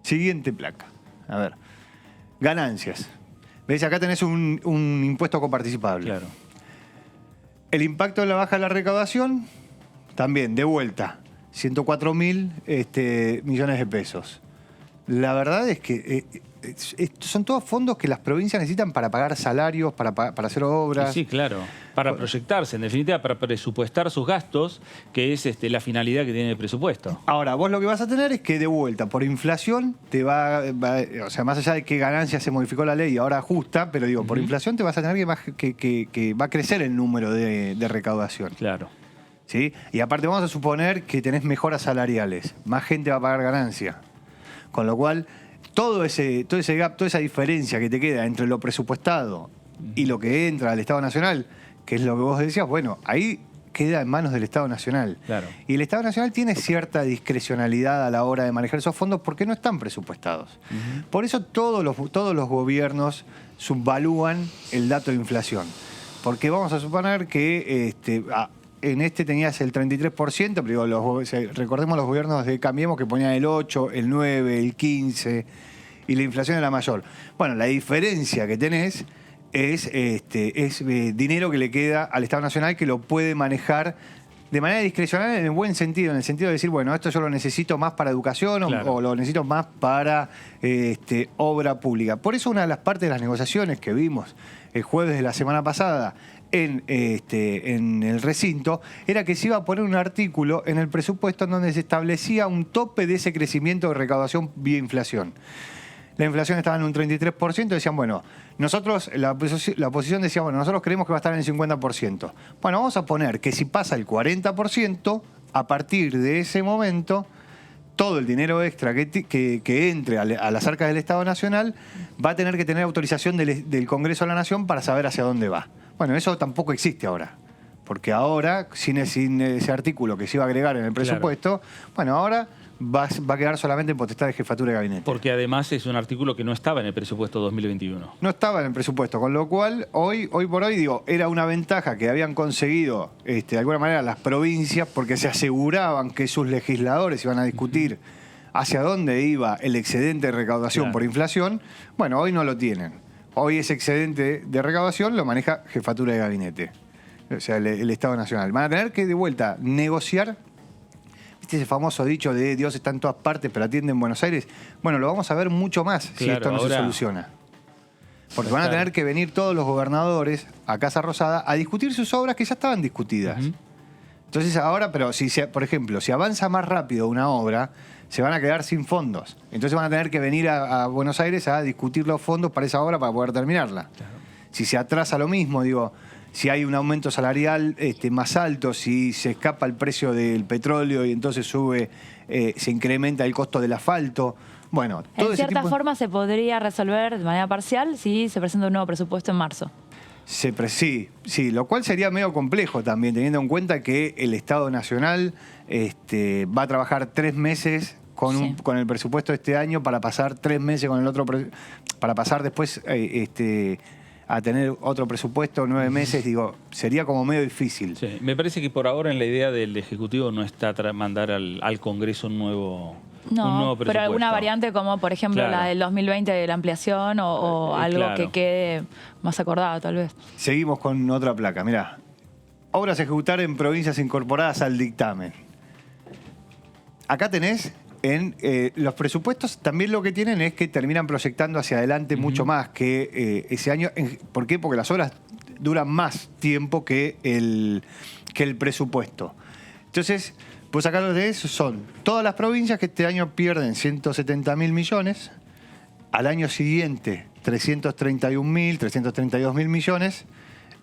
Siguiente placa. A ver. Ganancias. ¿Ves? Acá tenés un impuesto coparticipable. Claro. El impacto de la baja de la recaudación, también, de vuelta. 104.000 millones de pesos. La verdad es que son todos fondos que las provincias necesitan para pagar salarios, para hacer obras. Sí, claro. Para proyectarse, en definitiva, para presupuestar sus gastos, que es la finalidad que tiene el presupuesto. Ahora, vos lo que vas a tener es que de vuelta, por inflación, o sea, más allá de qué ganancias se modificó la ley y ahora ajusta, pero digo, por inflación te vas a tener que va a crecer el número de recaudación. Claro. ¿Sí? Y aparte vamos a suponer que tenés mejoras salariales, más gente va a pagar ganancia. Con lo cual, todo ese gap, toda esa diferencia que te queda entre lo presupuestado y lo que entra al Estado Nacional, que es lo que vos decías, bueno, ahí queda en manos del Estado Nacional. Claro. Y el Estado Nacional tiene cierta discrecionalidad a la hora de manejar esos fondos porque no están presupuestados. Por eso todos los gobiernos subvalúan el dato de inflación. Porque vamos a suponer que en tenías el 33%, pero digo, recordemos los gobiernos de Cambiemos que ponían el 8, el 9, el 15, y la inflación era mayor. Bueno, la diferencia que tenés es dinero que le queda al Estado Nacional que lo puede manejar de manera discrecional en el buen sentido, en el sentido de decir, bueno, esto yo lo necesito más para educación o lo necesito más para obra pública. Por eso una de las partes de las negociaciones que vimos el jueves de la semana pasada en el recinto era que se iba a poner un artículo en el presupuesto en donde se establecía un tope de ese crecimiento de recaudación vía inflación. La inflación estaba en un 33%, decían, bueno, nosotros, la oposición decía, bueno, nosotros creemos que va a estar en el 50%. Bueno, vamos a poner que si pasa el 40%, a partir de ese momento, todo el dinero extra que entre a las arcas del Estado Nacional va a tener que tener autorización del Congreso de la Nación para saber hacia dónde va. Bueno, eso tampoco existe ahora. Porque ahora, sin ese artículo que se iba a agregar en el presupuesto, bueno, ahora va a quedar solamente en potestad de jefatura de gabinete. Porque además es un artículo que no estaba en el presupuesto 2021. No estaba en el presupuesto, con lo cual hoy por hoy, digo, era una ventaja que habían conseguido de alguna manera las provincias porque se aseguraban que sus legisladores iban a discutir hacia dónde iba el excedente de recaudación por inflación. Bueno, hoy no lo tienen. Hoy ese excedente de recaudación lo maneja jefatura de gabinete, o sea, el Estado Nacional. Van a tener que de vuelta negociar. ¿Viste ese famoso dicho de Dios está en todas partes pero atiende en Buenos Aires? Bueno, lo vamos a ver mucho más si esto no se soluciona. Porque van a tener que venir todos los gobernadores a Casa Rosada a discutir sus obras que ya estaban discutidas. Entonces ahora, pero si por ejemplo, si avanza más rápido una obra, se van a quedar sin fondos. Entonces van a tener que venir a Buenos Aires a discutir los fondos para esa obra para poder terminarla. Claro. Si se atrasa lo mismo, digo, si hay un aumento salarial más alto, si se escapa el precio del petróleo y entonces se incrementa el costo del asfalto. Bueno, todo en cierta forma se podría resolver de manera parcial si se presenta un nuevo presupuesto en marzo. Sí, lo cual sería medio complejo también, teniendo en cuenta que el Estado Nacional va a trabajar 3 meses con el presupuesto de este año para pasar 3 meses con el otro, para pasar después a tener otro presupuesto 9 meses, digo, sería como medio difícil. Sí, me parece que por ahora en la idea del Ejecutivo no está mandar al Congreso un nuevo presupuesto. Pero alguna variante como, por ejemplo, la del 2020 de la ampliación o algo que quede más acordado, tal vez. Seguimos con otra placa, mirá. Obras a ejecutar en provincias incorporadas al dictamen. Acá tenés... En los presupuestos también lo que tienen es que terminan proyectando hacia adelante mucho más que ese año. ¿Por qué? Porque las obras duran más tiempo que el presupuesto. Entonces, pues acá lo de eso son todas las provincias que este año pierden 170.000 millones, al año siguiente 332.000 millones,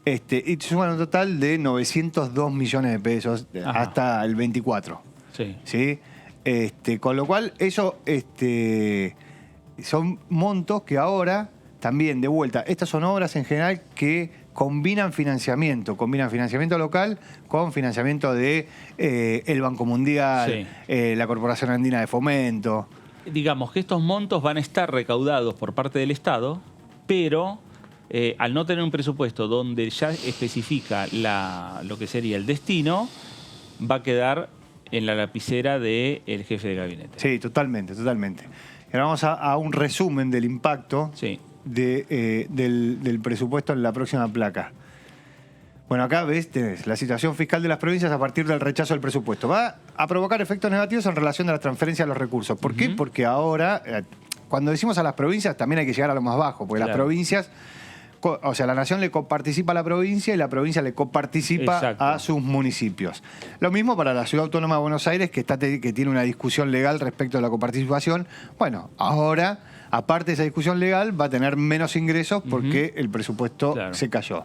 y suman un total de 902 millones de pesos hasta el 24. ¿Sí? Con lo cual, eso son montos que ahora, también de vuelta, estas son obras en general que combinan financiamiento local con financiamiento de el Banco Mundial, la Corporación Andina de Fomento. Digamos que estos montos van a estar recaudados por parte del Estado, pero al no tener un presupuesto donde ya especifica lo que sería el destino, va a quedar en la lapicera del jefe de gabinete. Sí, totalmente. Ahora vamos a un resumen del impacto del presupuesto en la próxima placa. Bueno, acá ves, tenés la situación fiscal de las provincias a partir del rechazo del presupuesto. Va a provocar efectos negativos en relación a la transferencia de los recursos. ¿Por qué? Porque ahora, cuando decimos a las provincias, también hay que llegar a lo más bajo, porque las provincias... O sea, la nación le coparticipa a la provincia y la provincia le coparticipa a sus municipios. Lo mismo para la Ciudad Autónoma de Buenos Aires, que tiene una discusión legal respecto a la coparticipación. Bueno, ahora, aparte de esa discusión legal, va a tener menos ingresos porque el presupuesto se cayó.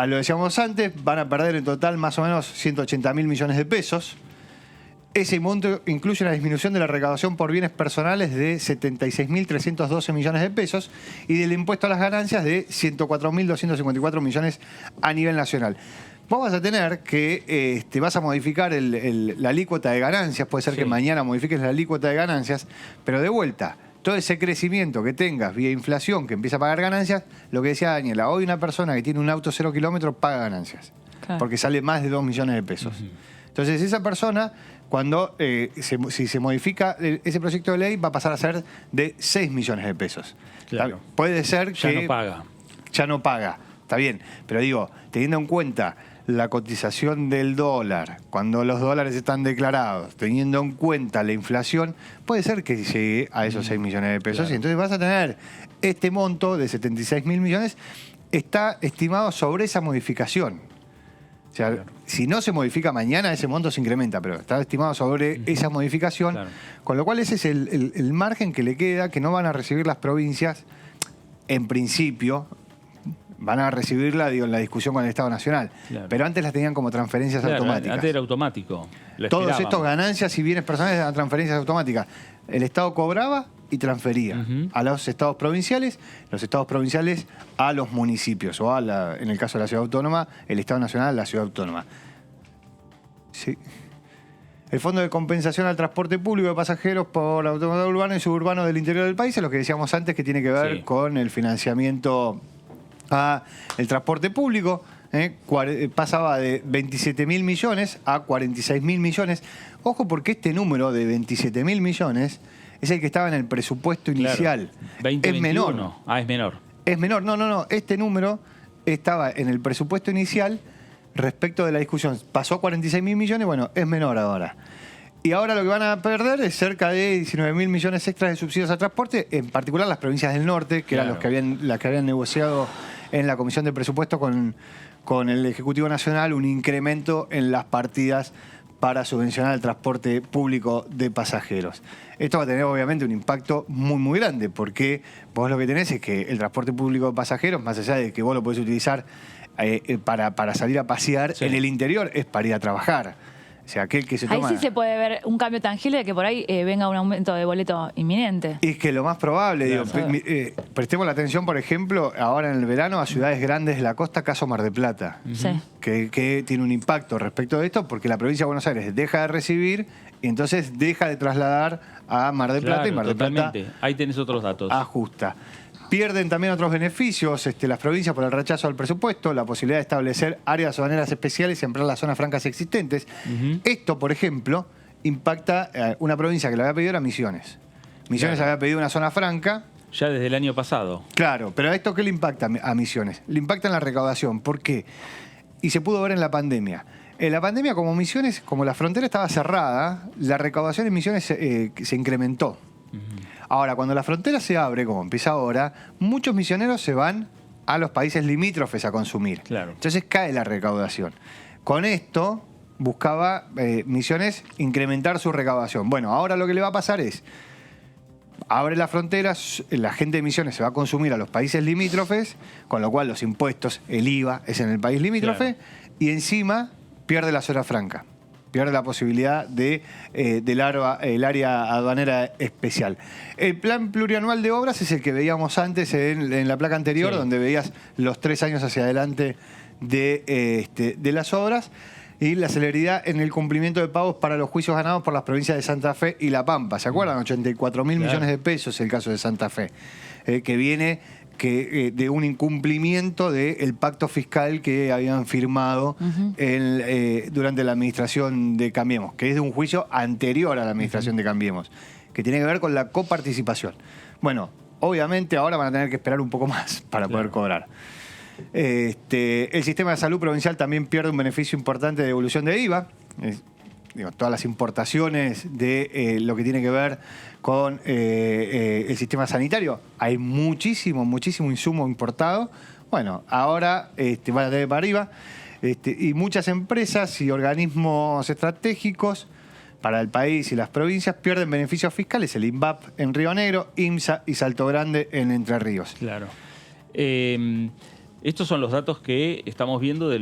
Lo decíamos antes, van a perder en total más o menos 180.000 millones de pesos. Ese monto incluye una disminución de la recaudación por bienes personales de 76.312 millones de pesos y del impuesto a las ganancias de 104.254 millones a nivel nacional. Vos vas a tener que, vas a modificar la alícuota de ganancias, puede ser que mañana modifiques la alícuota de ganancias, pero de vuelta, todo ese crecimiento que tengas vía inflación que empieza a pagar ganancias, lo que decía Daniela, hoy una persona que tiene un auto 0 kilómetros paga ganancias, porque sale más de 2 millones de pesos. Entonces esa persona... Cuando si se modifica ese proyecto de ley va a pasar a ser de 6 millones de pesos. Claro. Puede ser que... Ya no paga, está bien. Pero digo, teniendo en cuenta la cotización del dólar, cuando los dólares están declarados, teniendo en cuenta la inflación, puede ser que llegue a esos 6 millones de pesos. Y entonces vas a tener este monto de 76.000 millones, está estimado sobre esa modificación. O sea, si no se modifica mañana, ese monto se incrementa, pero está estimado sobre esa modificación, con lo cual ese es el margen que le queda, que no van a recibir las provincias, en principio, van a recibirla en la discusión con el Estado Nacional, pero antes las tenían como transferencias automáticas. Antes era automático. Todos estos ganancias y bienes personales eran transferencias automáticas. El Estado cobraba y transfería a los estados provinciales a los municipios, o en el caso de la Ciudad Autónoma, el Estado Nacional a la Ciudad Autónoma. Sí. el Fondo de Compensación al Transporte Público de Pasajeros por Automóvil Urbano y Suburbano del interior del país, es lo que decíamos antes, que tiene que ver con el financiamiento al transporte público. Pasaba de 27.000 millones a 46.000 millones. Ojo, porque este número de 27.000 millones es el que estaba en el presupuesto inicial. 2021. Es menor. Es menor. Es menor. No. Este número estaba en el presupuesto inicial respecto de la discusión. Pasó a 46.000 millones, bueno, es menor ahora. Y ahora lo que van a perder es cerca de 19.000 millones extras de subsidios al transporte, en particular las provincias del norte, que eran las que habían negociado en la Comisión de Presupuesto con el Ejecutivo Nacional un incremento en las partidas para subvencionar el transporte público de pasajeros. Esto va a tener obviamente un impacto muy, muy grande, porque vos lo que tenés es que el transporte público de pasajeros, más allá de que vos lo podés utilizar para salir a pasear, en el interior es para ir a trabajar. O sea, aquel que se toma... Ahí sí se puede ver un cambio tangible de que por ahí venga un aumento de boleto inminente. Y es que lo más probable, prestemos la atención, por ejemplo, ahora en el verano a ciudades grandes de la costa, caso Mar del Plata, que tiene un impacto respecto de esto, porque la provincia de Buenos Aires deja de recibir y entonces deja de trasladar a Mar del Plata, y Mar del Plata ahí tenés otros datos. Ajusta. Pierden también otros beneficios las provincias por el rechazo al presupuesto, la posibilidad de establecer áreas aduaneras especiales y ampliar las zonas francas existentes. Esto, por ejemplo, impacta una provincia que lo había pedido era Misiones. Misiones había pedido una zona franca. Ya desde el año pasado. Claro, pero ¿a esto qué le impacta a Misiones? Le impacta en la recaudación. ¿Por qué? Y se pudo ver en la pandemia. En la pandemia, como Misiones, como la frontera estaba cerrada, la recaudación en Misiones se incrementó. Ahora, cuando la frontera se abre, como empieza ahora, muchos misioneros se van a los países limítrofes a consumir. Claro. Entonces cae la recaudación. Con esto buscaba Misiones incrementar su recaudación. Bueno, ahora lo que le va a pasar es, abre las fronteras, la gente de Misiones se va a consumir a los países limítrofes, con lo cual los impuestos, el IVA es en el país limítrofe, y encima pierde la zona franca. Pierde la posibilidad del área aduanera especial. El plan plurianual de obras es el que veíamos antes en la placa anterior, donde veías los 3 años hacia adelante de las obras, y la celeridad en el cumplimiento de pagos para los juicios ganados por las provincias de Santa Fe y La Pampa. ¿Se acuerdan? 84.000 millones de pesos el caso de Santa Fe, que viene de un incumplimiento del pacto fiscal que habían firmado durante la administración de Cambiemos, que es de un juicio anterior a la administración de Cambiemos, que tiene que ver con la coparticipación. Bueno, obviamente ahora van a tener que esperar un poco más para poder cobrar. El sistema de salud provincial también pierde un beneficio importante de devolución de IVA. Todas las importaciones de lo que tiene que ver con el sistema sanitario. Hay muchísimo insumo importado. Bueno, ahora van a tener para arriba. Y muchas empresas y organismos estratégicos para el país y las provincias pierden beneficios fiscales. El INVAP en Río Negro, IMSA y Salto Grande en Entre Ríos. Claro. Estos son los datos que estamos viendo de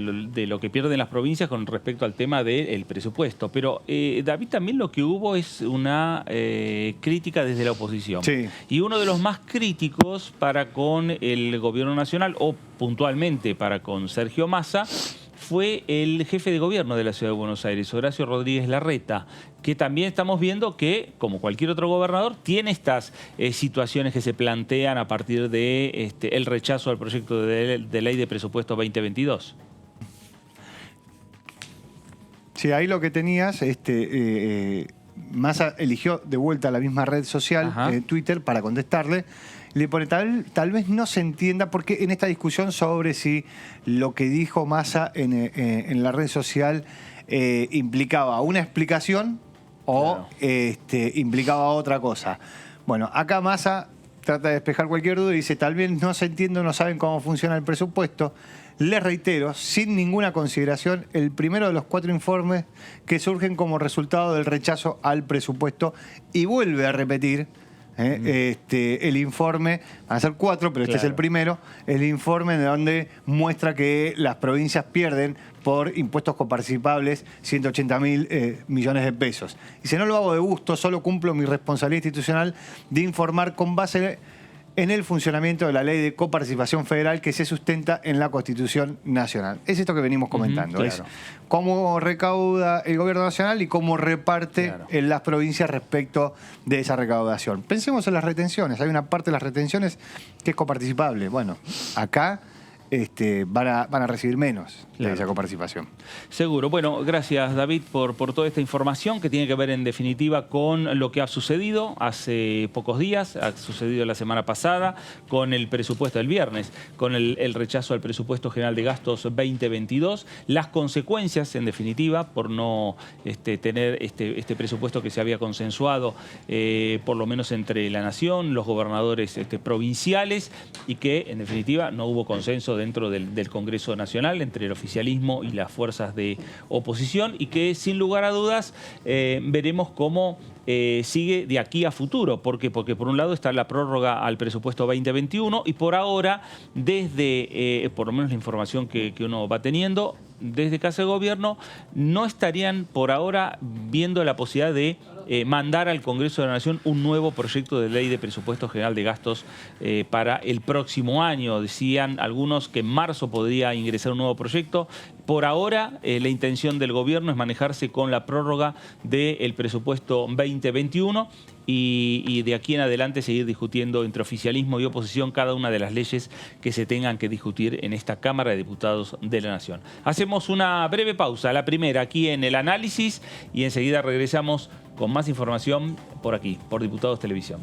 lo que pierden las provincias con respecto al tema del presupuesto. Pero, David, también lo que hubo es una crítica desde la oposición. Sí. Y uno de los más críticos para con el gobierno nacional, o puntualmente para con Sergio Massa, fue el jefe de gobierno de la Ciudad de Buenos Aires, Horacio Rodríguez Larreta, que también estamos viendo que, como cualquier otro gobernador, tiene estas situaciones que se plantean a partir de el rechazo al proyecto de ley de presupuesto 2022. Sí, ahí lo que tenías, Massa eligió de vuelta la misma red social, Twitter, para contestarle. Le pone, tal vez no se entienda, porque en esta discusión sobre si lo que dijo Massa en la red social implicaba una explicación o implicaba otra cosa. Bueno, acá Massa trata de despejar cualquier duda y dice, tal vez no se entiende, no saben cómo funciona el presupuesto. Les reitero, sin ninguna consideración, el primero de los 4 informes que surgen como resultado del rechazo al presupuesto, y vuelve a repetir el informe, van a ser 4, pero este es el primero, el informe de donde muestra que las provincias pierden por impuestos coparticipables 180.000 millones de pesos. Dice, no lo hago de gusto, solo cumplo mi responsabilidad institucional de informar con base en el funcionamiento de la ley de coparticipación federal que se sustenta en la Constitución Nacional. Es esto que venimos comentando, claro. es cómo recauda el gobierno nacional y cómo reparte en las provincias respecto de esa recaudación. Pensemos en las retenciones, hay una parte de las retenciones que es coparticipable. Bueno, acá van a recibir menos de esa coparticipación. Seguro. Bueno, gracias David por toda esta información que tiene que ver en definitiva con lo que ha sucedido hace pocos días, ha sucedido la semana pasada con el presupuesto del viernes, con el rechazo al presupuesto general de gastos 2022, las consecuencias en definitiva por no tener este presupuesto que se había consensuado por lo menos entre la nación, los gobernadores provinciales y que en definitiva no hubo consenso dentro del Congreso Nacional entre el oficialismo y las fuerzas de oposición y que sin lugar a dudas veremos cómo sigue de aquí a futuro. ¿Por qué? Porque por un lado está la prórroga al presupuesto 2021 y por ahora, desde por lo menos la información que uno va teniendo, desde Casa de Gobierno no estarían por ahora viendo la posibilidad de mandar al Congreso de la Nación un nuevo proyecto de ley de presupuesto general de gastos para el próximo año. Decían algunos que en marzo podría ingresar un nuevo proyecto. Por ahora, la intención del gobierno es manejarse con la prórroga del presupuesto 2021 y de aquí en adelante seguir discutiendo entre oficialismo y oposición cada una de las leyes que se tengan que discutir en esta Cámara de Diputados de la Nación. Hacemos una breve pausa, la primera aquí en el análisis y enseguida regresamos con más información por aquí, por Diputados Televisión.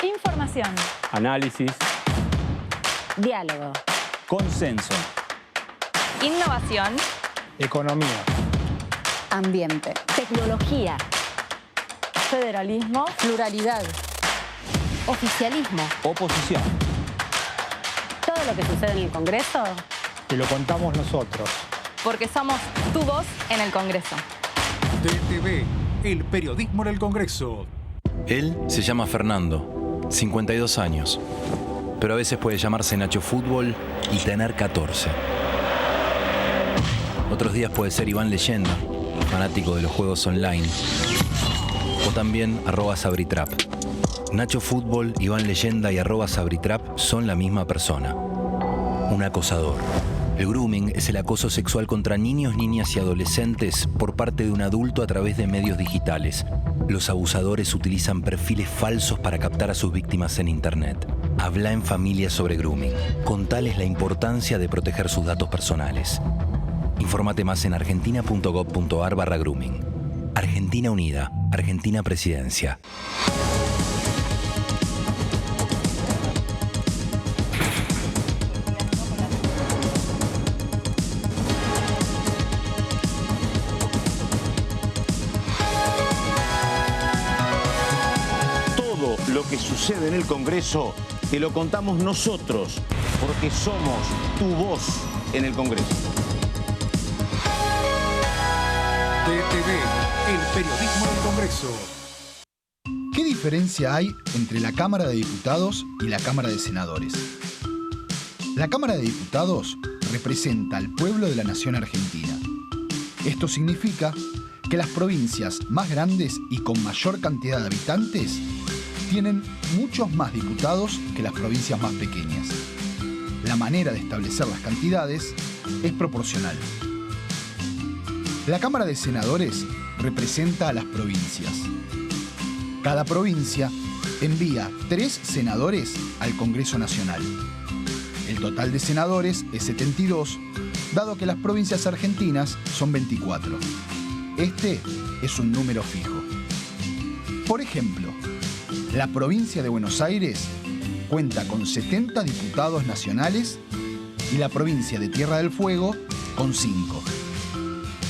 Información. Análisis. Diálogo. Consenso. Innovación. Economía. Ambiente. Tecnología. Federalismo. Pluralidad. Oficialismo. Oposición. Todo lo que sucede en el Congreso. Que lo contamos nosotros. Porque somos tu voz en el Congreso. DTV, el periodismo en el Congreso. Él se llama Fernando, 52 años, pero a veces puede llamarse Nacho Fútbol y tener 14. Otros días puede ser Iván Leyenda, fanático de los juegos online, o también @Sabritrap. Nacho Fútbol, Iván Leyenda y @Sabritrap son la misma persona, un acosador. El grooming es el acoso sexual contra niños, niñas y adolescentes por parte de un adulto a través de medios digitales. Los abusadores utilizan perfiles falsos para captar a sus víctimas en Internet. Habla en familia sobre grooming. Contales la importancia de proteger sus datos personales. Infórmate más en argentina.gov.ar/grooming. Argentina Unida. Argentina Presidencia. Lo que sucede en el Congreso te lo contamos nosotros, porque somos tu voz en el Congreso. DTV, el periodismo del Congreso. ¿Qué diferencia hay entre la Cámara de Diputados y la Cámara de Senadores? La Cámara de Diputados representa al pueblo de la nación argentina. Esto significa que las provincias más grandes y con mayor cantidad de habitantes tienen muchos más diputados que las provincias más pequeñas. La manera de establecer las cantidades es proporcional. La Cámara de Senadores representa a las provincias. Cada provincia envía 3 senadores al Congreso Nacional. El total de senadores es 72, dado que las provincias argentinas son 24. Este es un número fijo. Por ejemplo, la provincia de Buenos Aires cuenta con 70 diputados nacionales y la provincia de Tierra del Fuego con 5.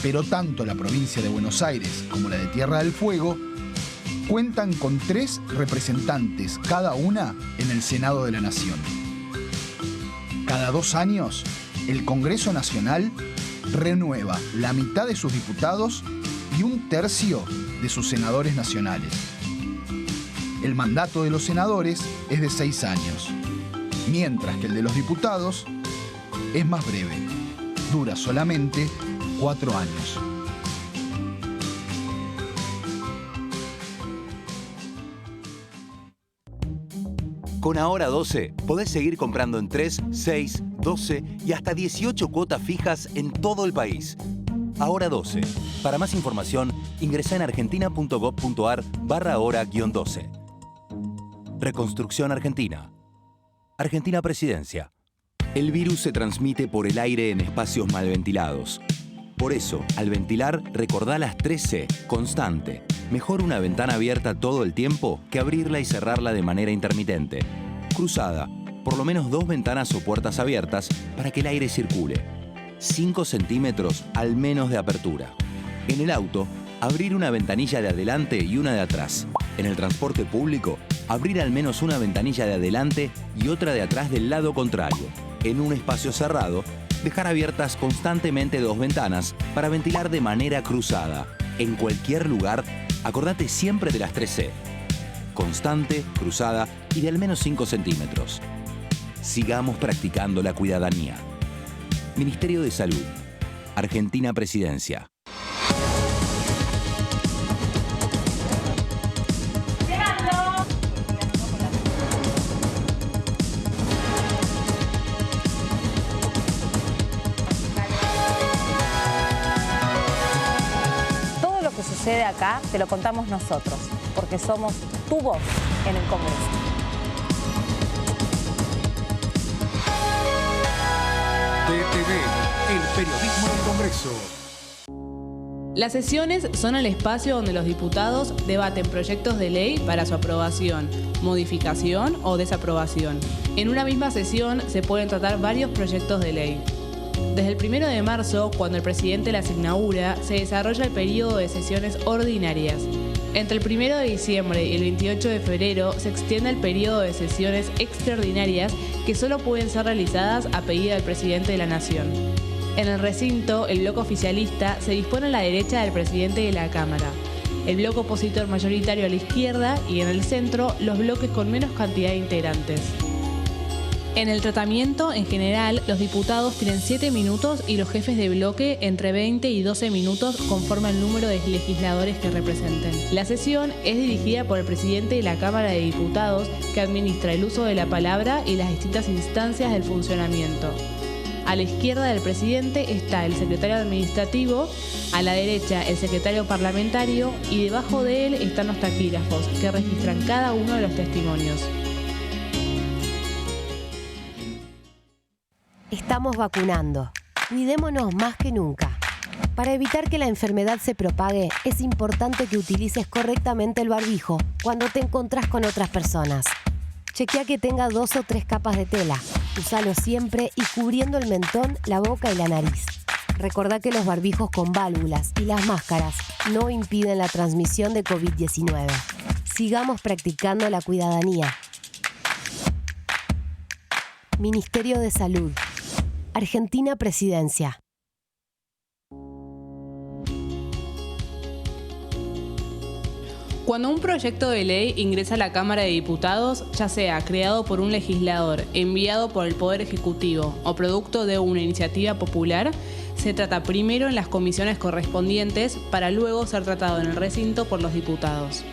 Pero tanto la provincia de Buenos Aires como la de Tierra del Fuego cuentan con 3 representantes cada una en el Senado de la Nación. Cada 2 años, el Congreso Nacional renueva la mitad de sus diputados y 1/3 de sus senadores nacionales. El mandato de los senadores es de 6 años, mientras que el de los diputados es más breve. Dura solamente 4 años. Con Ahora 12 podés seguir comprando en 3, 6, 12 y hasta 18 cuotas fijas en todo el país. Ahora 12. Para más información, ingresá en argentina.gov.ar/ahora-12. Reconstrucción Argentina. Argentina Presidencia. El virus se transmite por el aire en espacios mal ventilados. Por eso, al ventilar, recordá las 3C, constante. Mejor una ventana abierta todo el tiempo que abrirla y cerrarla de manera intermitente. Cruzada, por lo menos 2 ventanas o puertas abiertas para que el aire circule. 5 centímetros al menos de apertura. En el auto, abrir una ventanilla de adelante y una de atrás. En el transporte público, abrir al menos una ventanilla de adelante y otra de atrás del lado contrario. En un espacio cerrado, dejar abiertas constantemente 2 ventanas para ventilar de manera cruzada. En cualquier lugar, acordate siempre de las 3C. Constante, cruzada y de al menos 5 centímetros. Sigamos practicando la cuidadanía. Ministerio de Salud. Argentina Presidencia. Sucede acá, te lo contamos nosotros, porque somos tu voz en el Congreso. DTV, el periodismo del Congreso. Las sesiones son el espacio donde los diputados debaten proyectos de ley para su aprobación, modificación o desaprobación. En una misma sesión se pueden tratar varios proyectos de ley. Desde el 1 de marzo, cuando el presidente las inaugura, se desarrolla el periodo de sesiones ordinarias. Entre el 1 de diciembre y el 28 de febrero se extiende el periodo de sesiones extraordinarias que solo pueden ser realizadas a pedido del presidente de la Nación. En el recinto, el bloque oficialista se dispone a la derecha del presidente de la Cámara, el bloque opositor mayoritario a la izquierda y en el centro los bloques con menos cantidad de integrantes. En el tratamiento, en general, los diputados tienen 7 minutos y los jefes de bloque entre 20 y 12 minutos conforme al número de legisladores que representen. La sesión es dirigida por el presidente de la Cámara de Diputados, que administra el uso de la palabra y las distintas instancias del funcionamiento. A la izquierda del presidente está el secretario administrativo, a la derecha el secretario parlamentario y debajo de él están los taquígrafos, que registran cada uno de los testimonios. Estamos vacunando. Cuidémonos más que nunca. Para evitar que la enfermedad se propague, es importante que utilices correctamente el barbijo cuando te encontrás con otras personas. Chequea que tenga 2 o 3 capas de tela. Úsalo siempre y cubriendo el mentón, la boca y la nariz. Recordá que los barbijos con válvulas y las máscaras no impiden la transmisión de COVID-19. Sigamos practicando la cuidadanía. Ministerio de Salud. Argentina Presidencia. Cuando un proyecto de ley ingresa a la Cámara de Diputados, ya sea creado por un legislador, enviado por el Poder Ejecutivo o producto de una iniciativa popular, se trata primero en las comisiones correspondientes para luego ser tratado en el recinto por los diputados.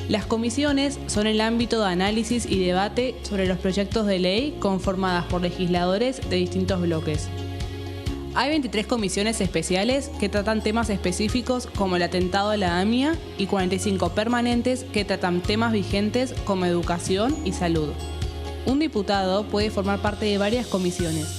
Las comisiones son el ámbito de análisis y debate sobre los proyectos de ley conformadas por legisladores de distintos bloques. Hay 23 comisiones especiales que tratan temas específicos como el atentado a la AMIA y 45 permanentes que tratan temas vigentes como educación y salud. Un diputado puede formar parte de varias comisiones.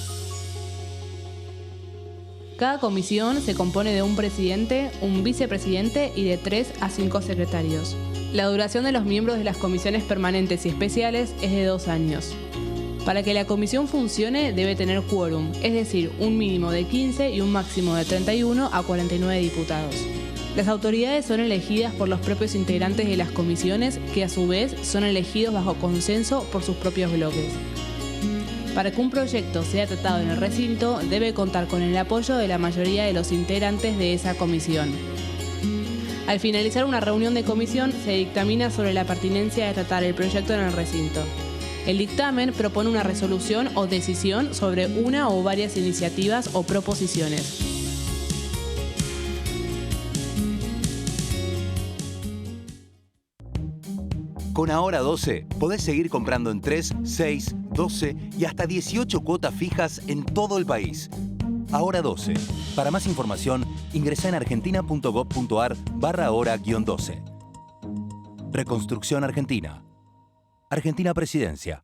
Cada comisión se compone de un presidente, un vicepresidente y de 3 a 5 secretarios. La duración de los miembros de las comisiones permanentes y especiales es de 2 años. Para que la comisión funcione debe tener quórum, es decir, un mínimo de 15 y un máximo de 31 a 49 diputados. Las autoridades son elegidas por los propios integrantes de las comisiones, que a su vez son elegidos bajo consenso por sus propios bloques. Para que un proyecto sea tratado en el recinto, debe contar con el apoyo de la mayoría de los integrantes de esa comisión. Al finalizar una reunión de comisión, se dictamina sobre la pertinencia de tratar el proyecto en el recinto. El dictamen propone una resolución o decisión sobre una o varias iniciativas o proposiciones. Con Ahora 12 podés seguir comprando en 3, 6, 12 y hasta 18 cuotas fijas en todo el país. Ahora 12. Para más información, ingresá en argentina.gov.ar/ahora-12. Reconstrucción Argentina. Argentina Presidencia.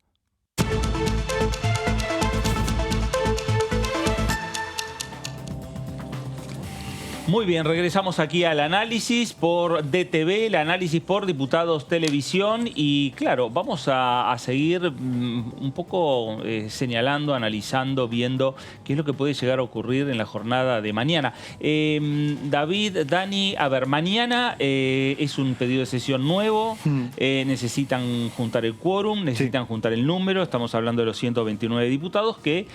Muy bien, regresamos aquí al análisis por DTV, el análisis por Diputados Televisión y claro, vamos a seguir un poco señalando, analizando, viendo qué es lo que puede llegar a ocurrir en la jornada de mañana. David, Dani, a ver, mañana es un pedido de sesión nuevo, necesitan juntar el quórum, necesitan juntar el número, estamos hablando de los 129 diputados que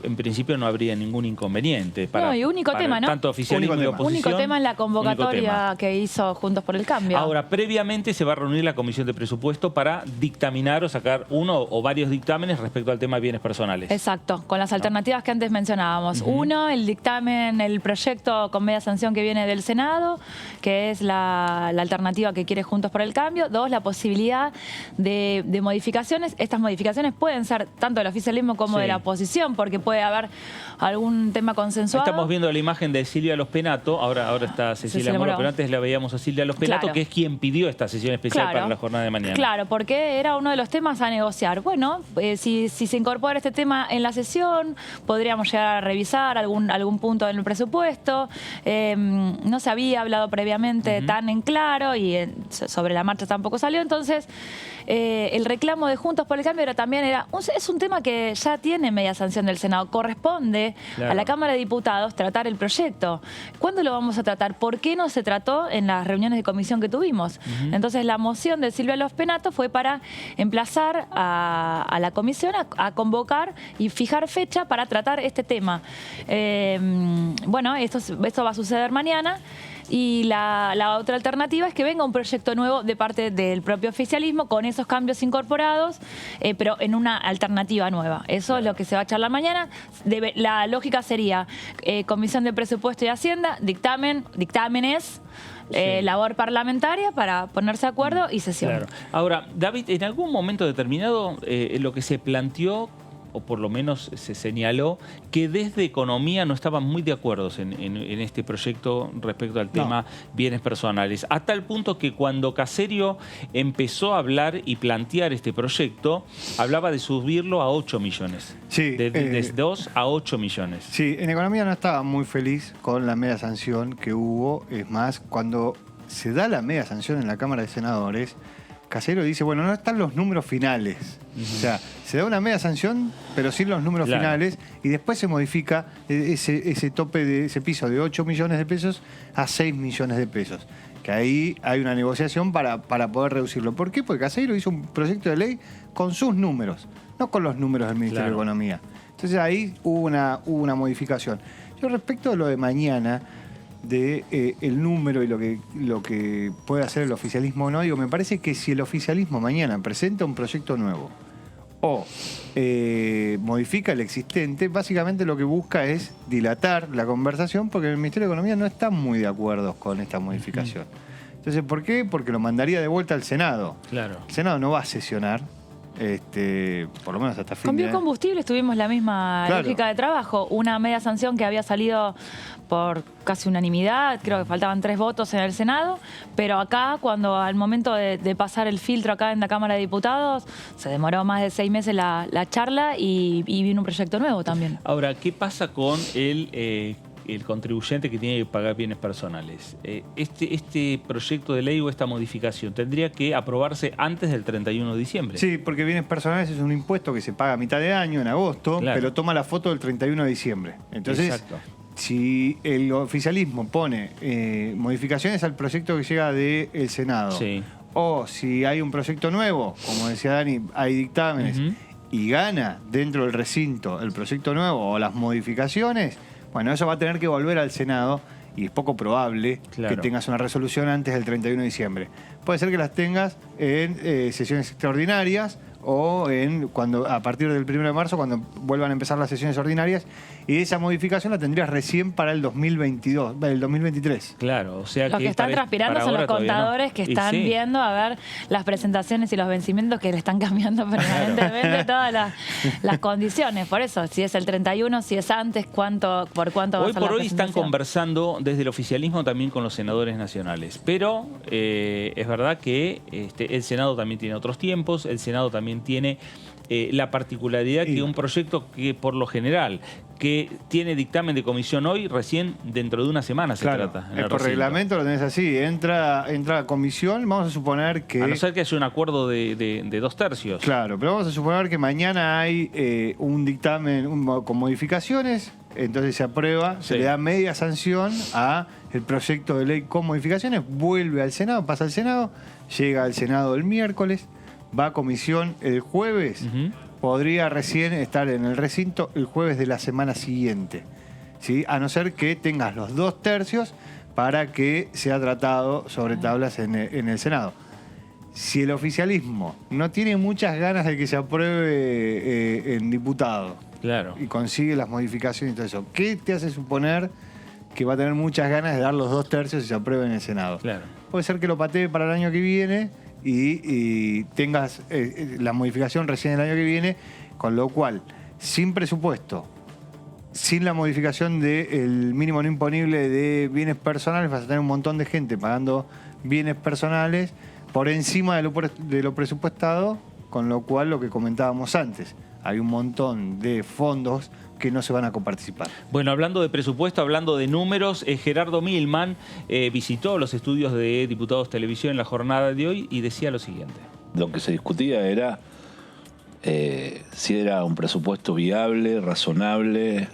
en principio no habría ningún inconveniente. No, y único tema, ¿no? Tanto oficialismo y oposición. Único tema en la convocatoria que hizo Juntos por el Cambio. Ahora, previamente se va a reunir la Comisión de Presupuesto para dictaminar o sacar uno o varios dictámenes respecto al tema de bienes personales. Exacto, con las alternativas que antes mencionábamos. Uno, el dictamen, el proyecto con media sanción que viene del Senado, que es la alternativa que quiere Juntos por el Cambio. Dos, la posibilidad de modificaciones. Estas modificaciones pueden ser tanto del oficialismo como de la oposición, porque puede haber algún tema consensuado. Estamos viendo la imagen de Silvia Lospenato, ahora está Cecilia Moro, pero antes la veíamos a Silvia Lospenato, que es quien pidió esta sesión especial para la jornada de mañana. Claro, porque era uno de los temas a negociar. Bueno, si se incorpora este tema en la sesión, podríamos llegar a revisar algún punto en el presupuesto. No se había hablado previamente tan en claro y sobre la marcha tampoco salió. Entonces, el reclamo de Juntos por el Cambio es un tema que ya tiene media sanción del Senado. Corresponde a la Cámara de Diputados tratar el proyecto. ¿Cuándo lo vamos a tratar? ¿Por qué no se trató en las reuniones de comisión que tuvimos? Entonces la moción de Silvia Lospenato fue para emplazar a la comisión a convocar y fijar fecha para tratar este tema. Bueno, esto va a suceder mañana. Y la otra alternativa es que venga un proyecto nuevo de parte del propio oficialismo con esos cambios incorporados, pero en una alternativa nueva. Eso es lo que se va a charlar mañana. La lógica sería Comisión de Presupuesto y Hacienda, dictámenes, labor parlamentaria para ponerse de acuerdo y sesión. Claro. Ahora, David, en algún momento determinado lo que se planteó, o por lo menos se señaló, que desde Economía no estaban muy de acuerdo en este proyecto respecto al tema bienes personales. A tal punto que cuando Caserio empezó a hablar y plantear este proyecto, hablaba de subirlo a 8 millones. Sí, de 2 a 8 millones. Sí, en Economía no estaba muy feliz con la media sanción que hubo. Es más, cuando se da la media sanción en la Cámara de Senadores, Caserio dice, bueno, no están los números finales. O sea, se da una media sanción, pero sin los números finales, y después se modifica ese tope de ese piso de 8 millones de pesos a 6 millones de pesos. Que ahí hay una negociación para poder reducirlo. ¿Por qué? Porque Caserio hizo un proyecto de ley con sus números, no con los números del Ministerio de Economía. Entonces ahí hubo una modificación. Yo respecto a lo de mañana, el número y lo que puede hacer el oficialismo o no, digo, me parece que si el oficialismo mañana presenta un proyecto nuevo o modifica el existente, básicamente lo que busca es dilatar la conversación porque el Ministerio de Economía no está muy de acuerdo con esta modificación. Entonces, ¿por qué? Porque lo mandaría de vuelta al Senado. Claro. El Senado no va a sesionar. Por lo menos hasta fin Con de año. Biocombustibles tuvimos la misma lógica de trabajo. Una media sanción que había salido por casi unanimidad, creo que faltaban 3 votos en el Senado, pero acá, cuando al momento de pasar el filtro acá en la Cámara de Diputados, se demoró más de 6 meses la charla y vino un proyecto nuevo también. Ahora, ¿qué pasa con el contribuyente que tiene que pagar bienes personales? Este proyecto de ley o esta modificación tendría que aprobarse antes del 31 de diciembre. Sí, porque bienes personales es un impuesto que se paga a mitad de año, en agosto, pero toma la foto del 31 de diciembre. Entonces, si el oficialismo pone modificaciones al proyecto que llega del Senado, o si hay un proyecto nuevo, como decía Dani, hay dictámenes, y gana dentro del recinto el proyecto nuevo o las modificaciones, bueno, eso va a tener que volver al Senado y es poco probable Claro. que tengas una resolución antes del 31 de diciembre. Puede ser que las tengas en sesiones extraordinarias o cuando a partir del 1 de marzo, cuando vuelvan a empezar las sesiones ordinarias, y esa modificación la tendrías recién para el 2023. Claro, o sea Los que están transpirando son los contadores que están viendo a ver las presentaciones y los vencimientos que le están cambiando permanentemente todas las condiciones. Por eso, si es el 31, si es antes, por cuánto va a ser la presentación. Hoy por hoy están conversando desde el oficialismo también con los senadores nacionales. Pero es verdad que el Senado también tiene otros tiempos, el Senado también tiene la particularidad que un proyecto que por lo general que tiene dictamen de comisión hoy, recién dentro de una semana se trata. Por reglamento lo tenés así, entra a comisión, vamos a suponer que... A no ser que haya un acuerdo de 2/3. Claro, pero vamos a suponer que mañana hay un dictamen con modificaciones, entonces se aprueba, se le da media sanción a el proyecto de ley con modificaciones, vuelve al Senado, pasa al Senado, llega al Senado el miércoles, va a comisión el jueves, podría recién estar en el recinto el jueves de la semana siguiente, ¿sí? A no ser que tengas los 2/3 para que sea tratado sobre tablas en el Senado. Si el oficialismo no tiene muchas ganas de que se apruebe en diputado, claro, y consigue las modificaciones y todo eso, ¿qué te hace suponer que va a tener muchas ganas de dar los 2/3 y se apruebe en el Senado? Claro. Puede ser que lo patee para el año que viene y tengas la modificación recién el año que viene, con lo cual, sin presupuesto, sin la modificación del mínimo no imponible de bienes personales, vas a tener un montón de gente pagando bienes personales por encima de lo presupuestado, con lo cual lo que comentábamos antes, hay un montón de fondos que no se van a coparticipar. Bueno, hablando de presupuesto, hablando de números, Gerardo Milman visitó los estudios de Diputados Televisión en la jornada de hoy y decía lo siguiente. Lo que se discutía era si era un presupuesto viable, razonable,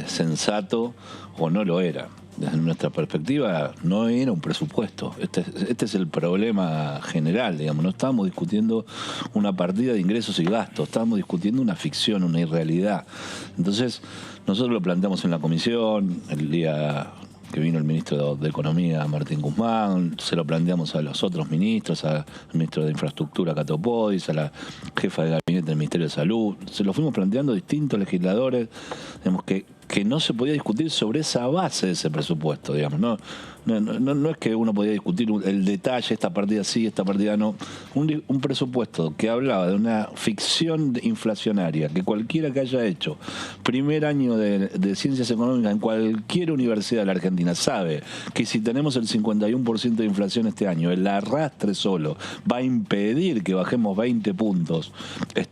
sensato o no lo era. Desde nuestra perspectiva, no era un presupuesto. Este es el problema general, digamos. No estábamos discutiendo una partida de ingresos y gastos, estábamos discutiendo una ficción, una irrealidad. Entonces, nosotros lo planteamos en la comisión, el día que vino el ministro de Economía, Martín Guzmán, se lo planteamos a los otros ministros, al ministro de Infraestructura, Cato Podis, a la jefa de gabinete del Ministerio de Salud. Se lo fuimos planteando a distintos legisladores, digamos, que no se podía discutir sobre esa base de ese presupuesto, digamos. No es que uno podía discutir el detalle, esta partida sí, esta partida no. Un presupuesto que hablaba de una ficción inflacionaria que cualquiera que haya hecho primer año de ciencias económicas en cualquier universidad de la Argentina sabe que si tenemos el 51% de inflación este año, el arrastre solo va a impedir que bajemos 20 puntos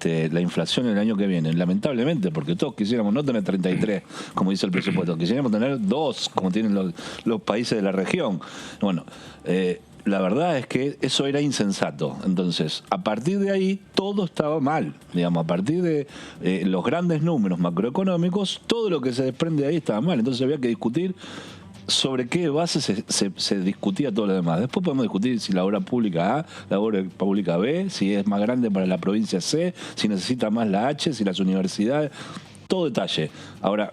la inflación el año que viene, lamentablemente, porque todos quisiéramos no tener 33, como dice el presupuesto, quisiéramos tener 2, como tienen los países de la región. Bueno, la verdad es que eso era insensato. Entonces, a partir de ahí, todo estaba mal. Digamos, a partir de los grandes números macroeconómicos, todo lo que se desprende de ahí estaba mal. Entonces había que discutir sobre qué base se discutía todo lo demás. Después podemos discutir si la obra pública A, la obra pública B, si es más grande para la provincia C, si necesita más la H, si las universidades, todo detalle. Ahora,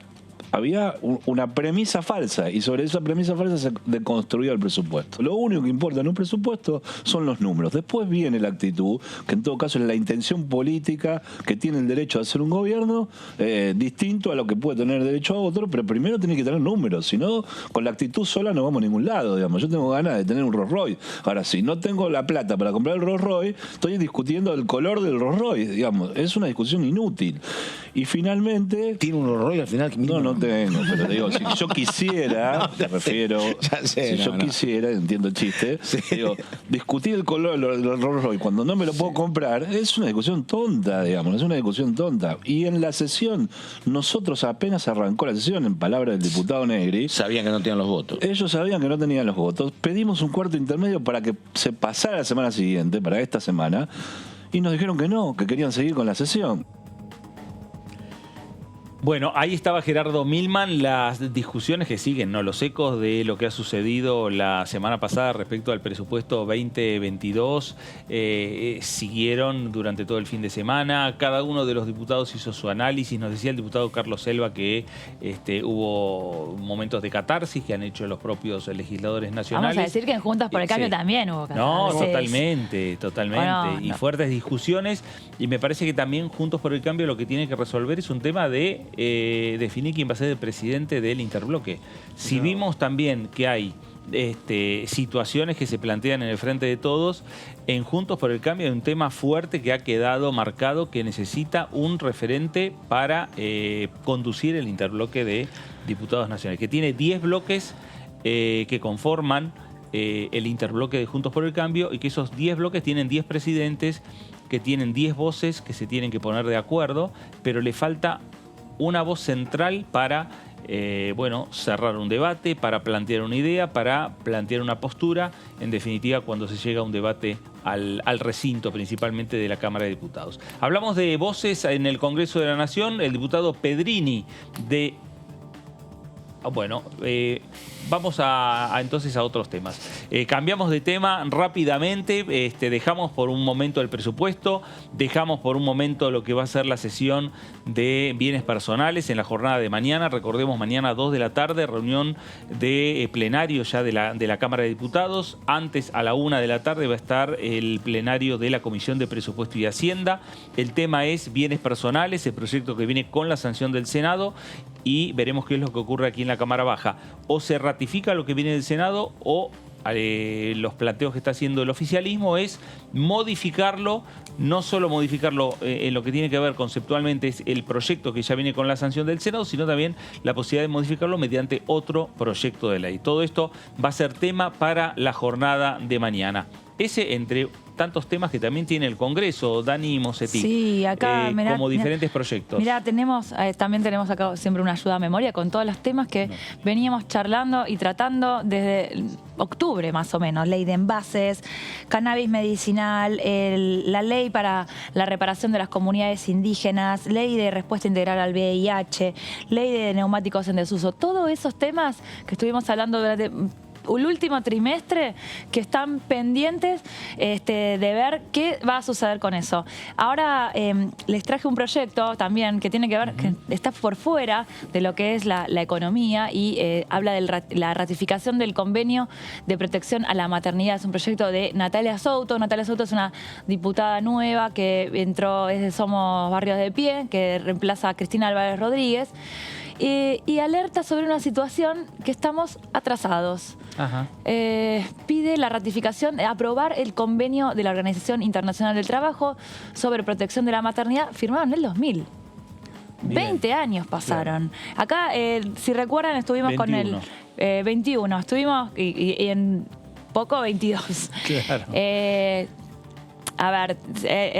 había una premisa falsa y sobre esa premisa falsa se deconstruía el presupuesto. Lo único que importa en un presupuesto son los números. Después viene la actitud, que en todo caso es la intención política que tiene el derecho a hacer un gobierno distinto a lo que puede tener derecho a otro, pero primero tiene que tener números, si no, con la actitud sola no vamos a ningún lado, digamos. Yo tengo ganas de tener un Rolls Royce. Ahora, si no tengo la plata para comprar el Rolls Royce, estoy discutiendo el color del Rolls Royce, digamos. Es una discusión inútil. Y finalmente... ¿Tiene un Rolls Royce al final? No tengo, pero te digo, si yo quisiera, me refiero, si yo quisiera, entiendo el chiste, digo, discutir el color del Rolls Royce cuando no me lo puedo comprar es una discusión tonta, digamos, es una discusión tonta. Y en la sesión, nosotros apenas arrancó la sesión, en palabras del diputado Negri, sabían que no tenían los votos. Ellos sabían que no tenían los votos, pedimos un cuarto intermedio para que se pasara la semana siguiente, para esta semana, y nos dijeron que no, que querían seguir con la sesión. Bueno, ahí estaba Gerardo Milman, las discusiones que siguen, ¿no? Los ecos de lo que ha sucedido la semana pasada respecto al presupuesto 2022 siguieron durante todo el fin de semana. Cada uno de los diputados hizo su análisis. Nos decía el diputado Carlos Selva que hubo momentos de catarsis que han hecho los propios legisladores nacionales. Vamos a decir que en Juntas por el Cambio también hubo catarsis. No, totalmente. Bueno, y fuertes discusiones. Y me parece que también Juntos por el Cambio lo que tiene que resolver es un tema de definir quién va a ser el presidente del interbloque. Si vimos también que hay situaciones que se plantean en el frente de todos, en Juntos por el Cambio hay un tema fuerte que ha quedado marcado que necesita un referente para conducir el interbloque de diputados nacionales, que tiene 10 bloques que conforman el interbloque de Juntos por el Cambio y que esos 10 bloques tienen 10 presidentes que tienen 10 voces que se tienen que poner de acuerdo, pero le falta una voz central para cerrar un debate, para plantear una idea, para plantear una postura, en definitiva cuando se llega a un debate al recinto principalmente de la Cámara de Diputados. Hablamos de voces en el Congreso de la Nación, el diputado Pedrini de... Vamos entonces a otros temas. Cambiamos de tema rápidamente, dejamos por un momento el presupuesto, dejamos por un momento lo que va a ser la sesión de bienes personales en la jornada de mañana. Recordemos, mañana 2 de la tarde, reunión de plenario ya de la Cámara de Diputados. Antes, a la 1 de la tarde, va a estar el plenario de la Comisión de Presupuesto y Hacienda. El tema es bienes personales, el proyecto que viene con la sanción del Senado, y veremos qué es lo que ocurre aquí en la Cámara Baja. O se ratifica lo que viene del Senado o los planteos que está haciendo el oficialismo es modificarlo, no solo modificarlo en lo que tiene que ver conceptualmente es el proyecto que ya viene con la sanción del Senado, sino también la posibilidad de modificarlo mediante otro proyecto de ley. Todo esto va a ser tema para la jornada de mañana. Ese entre tantos temas que también tiene el Congreso, Dani Mosetti. Sí, acá como diferentes proyectos. Mirá, también tenemos acá siempre una ayuda a memoria con todos los temas que veníamos charlando y tratando desde octubre más o menos. Ley de envases, cannabis medicinal, la ley para la reparación de las comunidades indígenas, ley de respuesta integral al VIH, ley de neumáticos en desuso. Todos esos temas que estuvimos hablando durante el último trimestre que están pendientes de ver qué va a suceder con eso. Ahora les traje un proyecto también que tiene que ver, que está por fuera de lo que es la economía y habla de la ratificación del convenio de protección a la maternidad. Es un proyecto de Natalia Souto. Natalia Souto es una diputada nueva que entró desde Somos Barrios de Pie, que reemplaza a Cristina Álvarez Rodríguez. Y alerta sobre una situación que estamos atrasados. Pide la ratificación, aprobar el convenio de la Organización Internacional del Trabajo sobre protección de la maternidad, firmado en el 2000. Bien. 20 años pasaron. Claro. Acá, si recuerdan, estuvimos 21. Con el 21, estuvimos y en poco 22. Claro. A ver,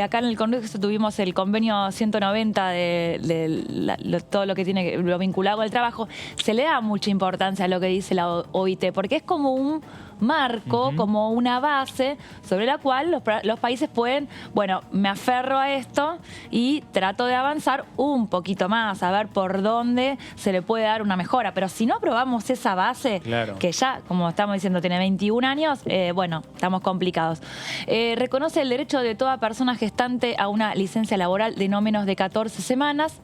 acá en el Congreso tuvimos el convenio 190 de todo lo que tiene lo vinculado al trabajo. Se le da mucha importancia a lo que dice la OIT, porque es como un marco, como una base sobre la cual los países pueden, bueno, me aferro a esto y trato de avanzar un poquito más, a ver por dónde se le puede dar una mejora. Pero si no aprobamos esa base, claro, que ya, como estamos diciendo, tiene 21 años, bueno, estamos complicados. Reconoce el derecho de toda persona gestante a una licencia laboral de no menos de 14 semanas.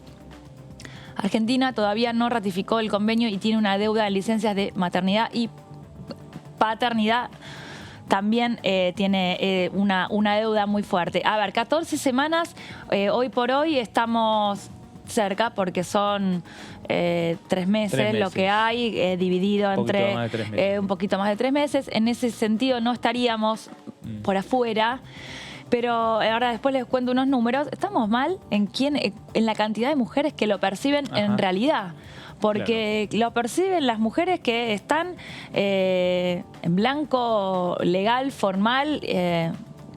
Argentina todavía no ratificó el convenio y tiene una deuda de licencias de maternidad y paternidad. También tiene una deuda muy fuerte. A ver, 14 semanas, hoy por hoy estamos cerca porque son 3 meses lo que hay, dividido entre un poquito más de 3 meses. En ese sentido no estaríamos por afuera. Pero ahora después les cuento unos números. Estamos mal en la cantidad de mujeres que lo perciben en realidad. Porque lo perciben las mujeres que están en blanco, legal, formal,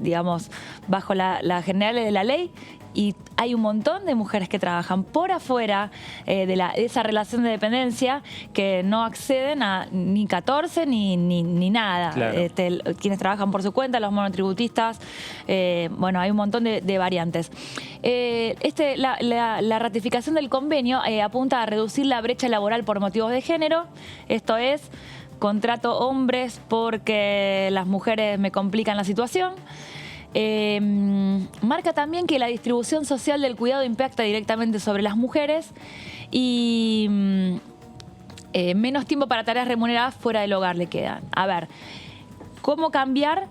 digamos, bajo las generales de la ley. y hay un montón de mujeres que trabajan por afuera de esa relación de dependencia que no acceden a ni 14 ni nada. Claro. Quienes trabajan por su cuenta, los monotributistas, bueno, hay un montón de variantes. La ratificación del convenio apunta a reducir la brecha laboral por motivos de género, esto es, contrato hombres porque las mujeres me complican la situación. Marca también que la distribución social del cuidado impacta directamente sobre las mujeres y menos tiempo para tareas remuneradas fuera del hogar le quedan. A ver, ¿cómo cambiar?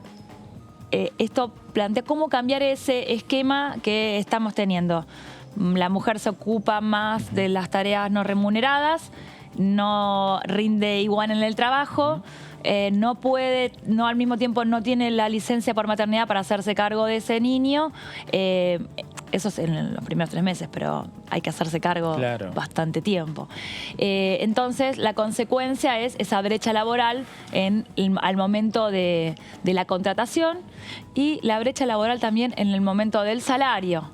Esto plantea cómo cambiar ese esquema que estamos teniendo. La mujer se ocupa más de las tareas no remuneradas, no rinde igual en el trabajo, no al mismo tiempo no tiene la licencia por maternidad para hacerse cargo de ese niño. Eso es en los primeros 3 meses, pero hay que hacerse cargo bastante tiempo. Entonces, la consecuencia es esa brecha laboral al momento de la contratación y la brecha laboral también en el momento del salario,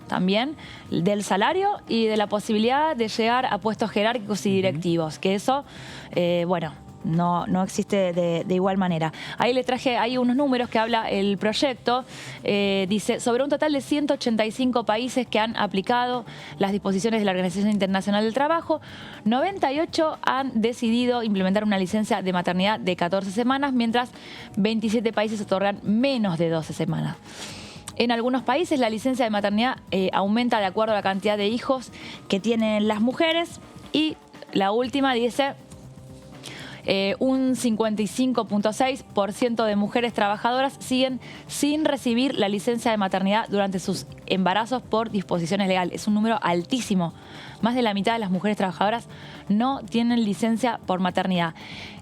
del salario y de la posibilidad de llegar a puestos jerárquicos y directivos, que eso, bueno, no existe de igual manera. Ahí les traje unos números que habla el proyecto. Dice, sobre un total de 185 países que han aplicado las disposiciones de la Organización Internacional del Trabajo, 98 han decidido implementar una licencia de maternidad de 14 semanas, mientras 27 países otorgan menos de 12 semanas. En algunos países la licencia de maternidad aumenta de acuerdo a la cantidad de hijos que tienen las mujeres y la última dice... un 55.6% de mujeres trabajadoras siguen sin recibir la licencia de maternidad durante sus embarazos por disposiciones legales. Es un número altísimo. Más de la mitad de las mujeres trabajadoras no tienen licencia por maternidad.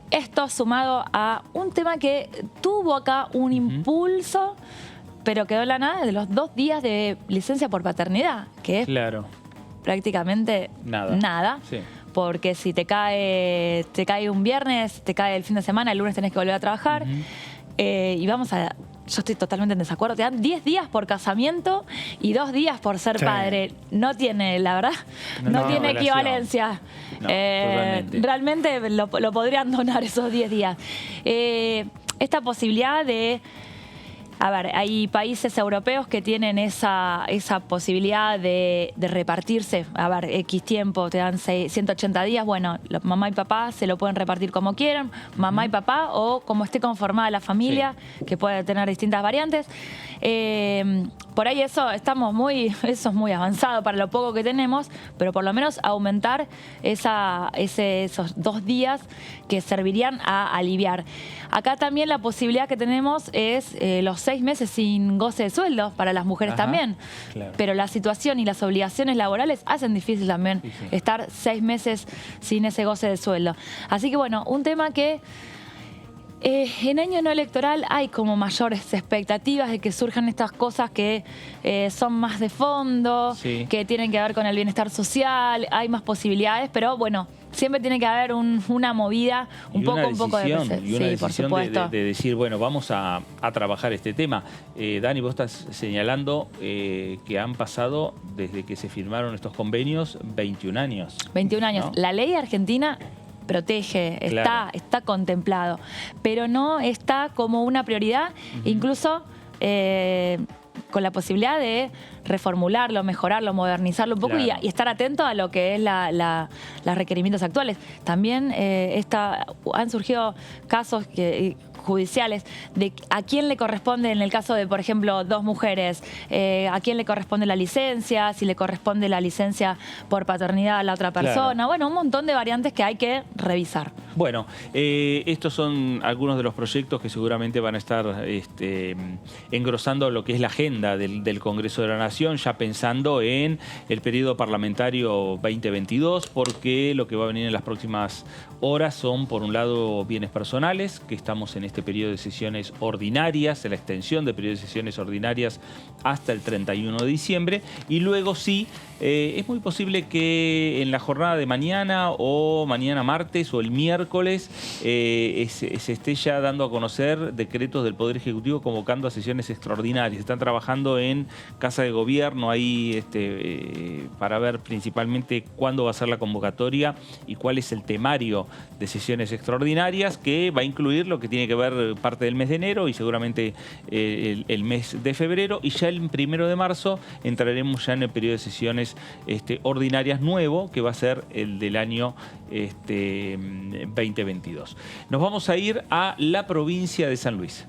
Esto sumado a un tema que tuvo acá un impulso, pero quedó en la nada, de los 2 días de licencia por paternidad, que es prácticamente nada. Sí. Porque si te cae un viernes, te cae el fin de semana, el lunes tenés que volver a trabajar. Y yo estoy totalmente en desacuerdo. Te dan 10 días por casamiento y 2 días por ser padre. No tiene, la verdad, no tiene equivalencia. Realmente lo podrían donar esos 10 días. Esta posibilidad de... A ver, hay países europeos que tienen esa posibilidad de repartirse. A ver, X tiempo, te dan 180 días. Bueno, mamá y papá se lo pueden repartir como quieran. Mamá y papá o como esté conformada la familia, que puede tener distintas variantes. Por ahí eso es muy avanzado para lo poco que tenemos, pero por lo menos aumentar esos 2 días que servirían a aliviar. Acá también la posibilidad que tenemos es los 6 meses sin goce de sueldo para las mujeres también. Claro. Pero la situación y las obligaciones laborales hacen difícil también estar 6 meses sin ese goce de sueldo. Así que bueno, un tema que en año no electoral hay como mayores expectativas de que surjan estas cosas que son más de fondo, que tienen que ver con el bienestar social, hay más posibilidades, pero bueno, siempre tiene que haber una movida, un poco de presión. Y una decisión de decir, bueno, vamos a trabajar este tema. Dani, vos estás señalando que han pasado, desde que se firmaron estos convenios, 21 años. 21 años. ¿No? La ley argentina protege, está contemplado, pero no está como una prioridad, incluso con la posibilidad de reformularlo, mejorarlo, modernizarlo un poco y estar atento a lo que es los requerimientos actuales. También han surgido casos judiciales de a quién le corresponde, en el caso de, por ejemplo, 2 mujeres, a quién le corresponde la licencia, si le corresponde la licencia por paternidad a la otra persona. Bueno, un montón de variantes que hay que revisar. Bueno, estos son algunos de los proyectos que seguramente van a estar engrosando lo que es la agenda del Congreso de la Nación, ya pensando en el periodo parlamentario 2022, porque lo que va a venir en las próximas horas son, por un lado, bienes personales, que estamos en este periodo de sesiones ordinarias, en la extensión de periodo de sesiones ordinarias hasta el 31 de diciembre, y luego es muy posible que en la jornada de mañana o mañana martes o el miércoles miércoles se esté ya dando a conocer decretos del Poder Ejecutivo convocando a sesiones extraordinarias. Están trabajando en Casa de Gobierno ahí para ver principalmente cuándo va a ser la convocatoria y cuál es el temario de sesiones extraordinarias, que va a incluir lo que tiene que ver parte del mes de enero y seguramente el mes de febrero, y ya el 1 de marzo entraremos ya en el periodo de sesiones ordinarias nuevo, que va a ser el del año 2022. Nos vamos a ir a la provincia de San Luis.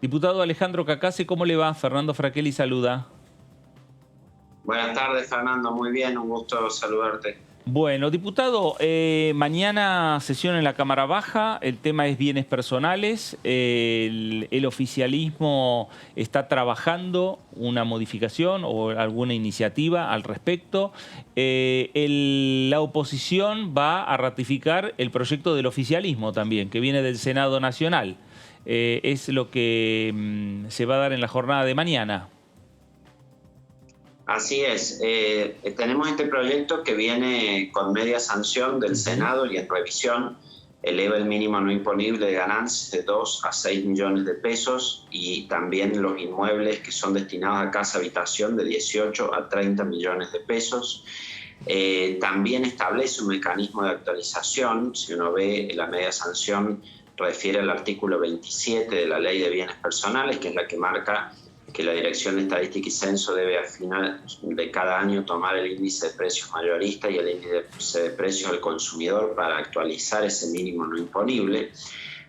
Diputado Alejandro Cacase, ¿cómo le va? Fernando Fraquelli saluda. Buenas tardes, Fernando. Muy bien, un gusto saludarte. Bueno, diputado, mañana sesión en la Cámara Baja, el tema es bienes personales, el oficialismo está trabajando una modificación o alguna iniciativa al respecto, la oposición va a ratificar el proyecto del oficialismo también, que viene del Senado Nacional, es lo que se va a dar en la jornada de mañana. Así es, tenemos este proyecto que viene con media sanción del Senado y en revisión eleva el mínimo no imponible de ganancias de 2 a 6 millones de pesos y también los inmuebles que son destinados a casa habitación de 18 a 30 millones de pesos. También establece un mecanismo de actualización. Si uno ve la media sanción refiere al artículo 27 de la Ley de Bienes Personales, que es la que marca que la Dirección de Estadística y Censo debe al final de cada año tomar el índice de precios mayorista y el índice de precios al consumidor para actualizar ese mínimo no imponible,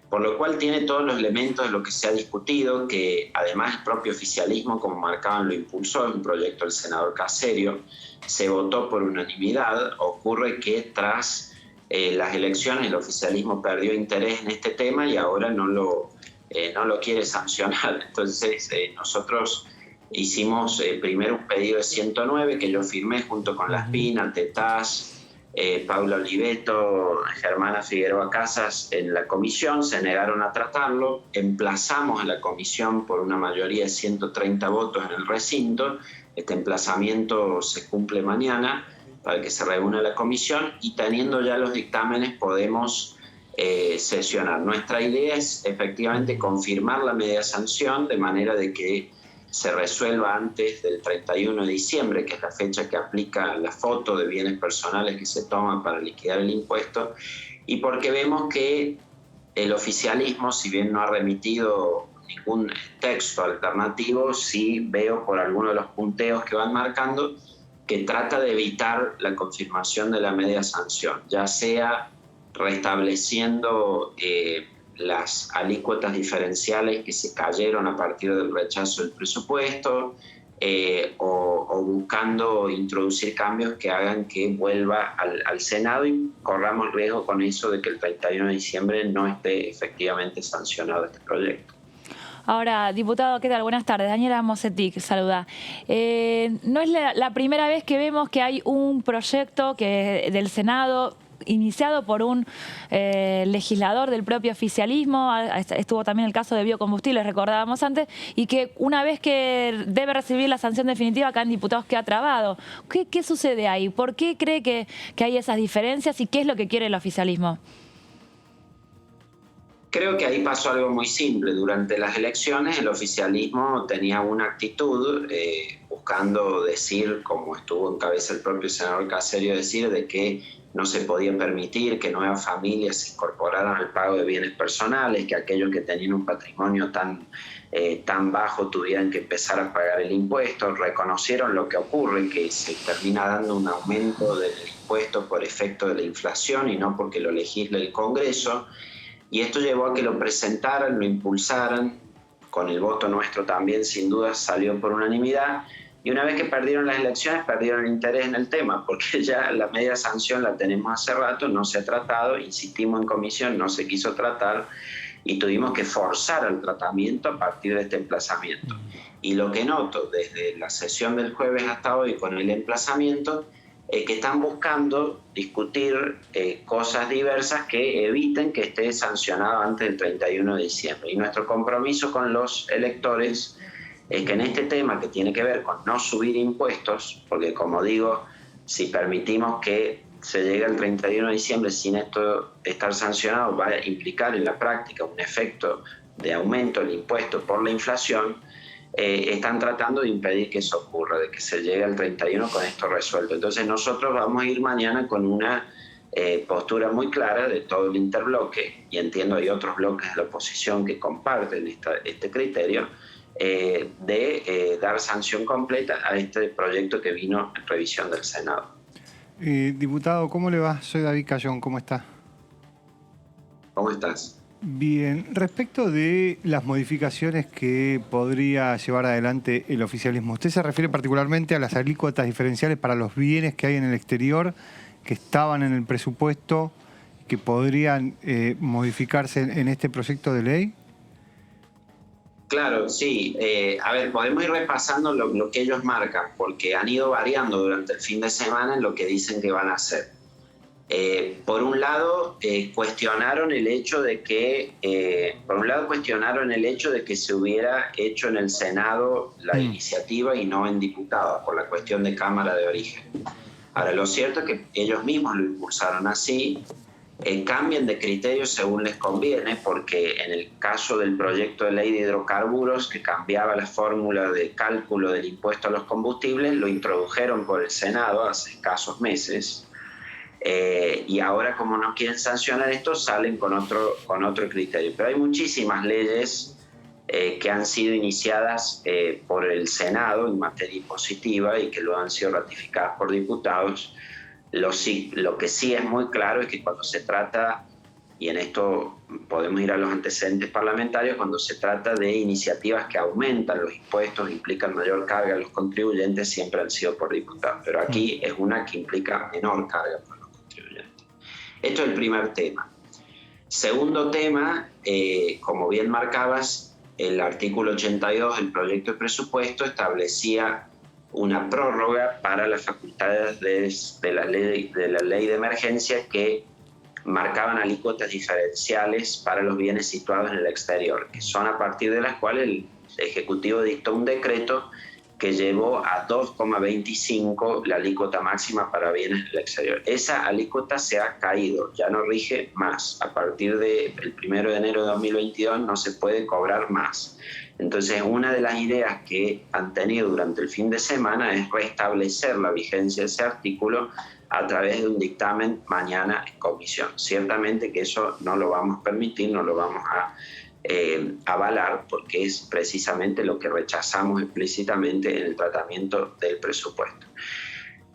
por lo cual tiene todos los elementos de lo que se ha discutido, que además el propio oficialismo, como marcaban, lo impulsó, es un proyecto del senador Caserio, se votó por unanimidad. Ocurre que tras las elecciones el oficialismo perdió interés en este tema y ahora no lo quiere sancionar. Entonces nosotros hicimos primero un pedido de 109 que yo firmé junto con Las Pinas, Tetaz, Paula Oliveto, Germana Figueroa Casas en la comisión. Se negaron a tratarlo, emplazamos a la comisión por una mayoría de 130 votos en el recinto. Este emplazamiento se cumple mañana para que se reúna la comisión y teniendo ya los dictámenes podemos sesionar. Nuestra idea es efectivamente confirmar la media sanción de manera de que se resuelva antes del 31 de diciembre, que es la fecha que aplica la foto de bienes personales que se toma para liquidar el impuesto, y porque vemos que el oficialismo, si bien no ha remitido ningún texto alternativo, sí veo por algunos de los punteos que van marcando que trata de evitar la confirmación de la media sanción, ya sea restableciendo las alícuotas diferenciales que se cayeron a partir del rechazo del presupuesto o buscando introducir cambios que hagan que vuelva al Senado y corramos riesgo con eso de que el 31 de diciembre no esté efectivamente sancionado este proyecto. Ahora, diputado, ¿qué tal? Buenas tardes. Daniela Mosetic, saluda. No es la primera vez que vemos que hay un proyecto del Senado iniciado por un legislador del propio oficialismo, estuvo también el caso de biocombustibles, recordábamos antes, y que una vez que debe recibir la sanción definitiva, acá en diputados queda trabado. ¿Qué sucede ahí? ¿Por qué cree que hay esas diferencias y qué es lo que quiere el oficialismo? Creo que ahí pasó algo muy simple. Durante las elecciones el oficialismo tenía una actitud buscando decir, como estuvo en cabeza el propio senador Caserio, decir de que no se podía permitir que nuevas familias se incorporaran al pago de bienes personales, que aquellos que tenían un patrimonio tan bajo tuvieran que empezar a pagar el impuesto. Reconocieron lo que ocurre, que se termina dando un aumento del impuesto por efecto de la inflación y no porque lo legisle el Congreso. Y esto llevó a que lo presentaran, lo impulsaran, con el voto nuestro también sin duda salió por unanimidad. Y una vez que perdieron las elecciones, perdieron interés en el tema, porque ya la media sanción la tenemos hace rato, no se ha tratado, insistimos en comisión, no se quiso tratar y tuvimos que forzar el tratamiento a partir de este emplazamiento. Y lo que noto desde la sesión del jueves hasta hoy con el emplazamiento es que están buscando discutir cosas diversas que eviten que esté sancionado antes del 31 de diciembre. Y nuestro compromiso con los electores es que en este tema que tiene que ver con no subir impuestos, porque como digo, si permitimos que se llegue al 31 de diciembre sin esto estar sancionado, va a implicar en la práctica un efecto de aumento del impuesto por la inflación. Están tratando de impedir que eso ocurra, de que se llegue al 31 con esto resuelto. Entonces nosotros vamos a ir mañana con una postura muy clara de todo el interbloque, y hay otros bloques de la oposición que comparten este criterio, de dar sanción completa a este proyecto que vino en revisión del Senado. Diputado, ¿cómo le va? Soy David Cayón, ¿cómo está? ¿Cómo estás? Bien, respecto de las modificaciones que podría llevar adelante el oficialismo, ¿usted se refiere particularmente a las alícuotas diferenciales para los bienes que hay en el exterior, que estaban en el presupuesto, que podrían modificarse en este proyecto de ley? Claro, sí. A ver, podemos ir repasando lo que ellos marcan, porque han ido variando durante el fin de semana en lo que dicen que van a hacer. Por un lado, cuestionaron el hecho de que se hubiera hecho en el Senado la iniciativa y no en diputados, por la cuestión de Cámara de Origen. Ahora, lo cierto es que ellos mismos lo impulsaron así. Cambien de criterio según les conviene, porque en el caso del proyecto de ley de hidrocarburos, que cambiaba la fórmula de cálculo del impuesto a los combustibles, lo introdujeron por el Senado hace escasos meses, y ahora, como no quieren sancionar esto, salen con otro criterio. Pero hay muchísimas leyes que han sido iniciadas por el Senado en materia impositiva y que luego han sido ratificadas por diputados. Lo que sí es muy claro es que cuando se trata, y en esto podemos ir a los antecedentes parlamentarios, cuando se trata de iniciativas que aumentan los impuestos, implican mayor carga a los contribuyentes, siempre han sido por diputados. Pero aquí es una que implica menor carga para los contribuyentes. Esto es el primer tema. Segundo tema, como bien marcabas, el artículo 82 del proyecto de presupuesto establecía una prórroga para las facultades de la ley de emergencia que marcaban alícuotas diferenciales para los bienes situados en el exterior, que son a partir de las cuales el Ejecutivo dictó un decreto que llevó a 2,25 la alícuota máxima para bienes en el exterior. Esa alícuota se ha caído, ya no rige más. A partir del 1 de enero de 2022 no se puede cobrar más. Entonces, una de las ideas que han tenido durante el fin de semana es restablecer la vigencia de ese artículo a través de un dictamen mañana en comisión. Ciertamente que eso no lo vamos a permitir, no lo vamos a avalar, porque es precisamente lo que rechazamos explícitamente en el tratamiento del presupuesto.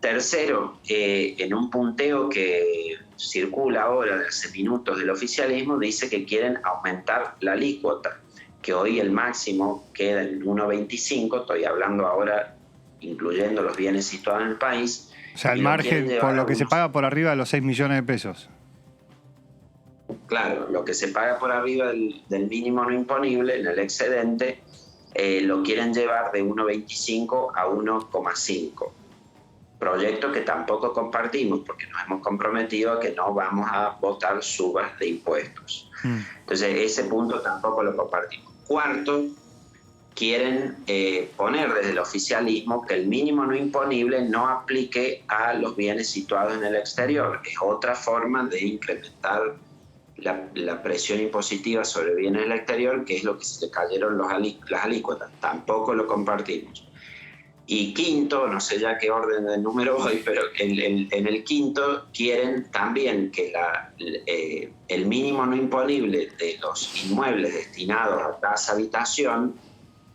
Tercero, en un punteo que circula ahora de hace minutos del oficialismo, dice que quieren aumentar la alícuota, que hoy el máximo queda en 1,25, estoy hablando ahora incluyendo los bienes situados en el país. O sea, el margen por lo que se paga por arriba de los 6 millones de pesos. Claro, lo que se paga por arriba del mínimo no imponible en el excedente, lo quieren llevar de 1,25 a 1,5. Proyecto que tampoco compartimos porque nos hemos comprometido a que no vamos a votar subas de impuestos. Entonces, ese punto tampoco lo compartimos. Cuarto, quieren poner desde el oficialismo que el mínimo no imponible no aplique a los bienes situados en el exterior. Es otra forma de incrementar la presión impositiva sobre bienes del exterior, que es lo que se le cayeron las alícuotas. Tampoco lo compartimos. Y quinto, no sé ya qué orden de número voy, pero en el quinto quieren también que el mínimo no imponible de los inmuebles destinados a casa habitación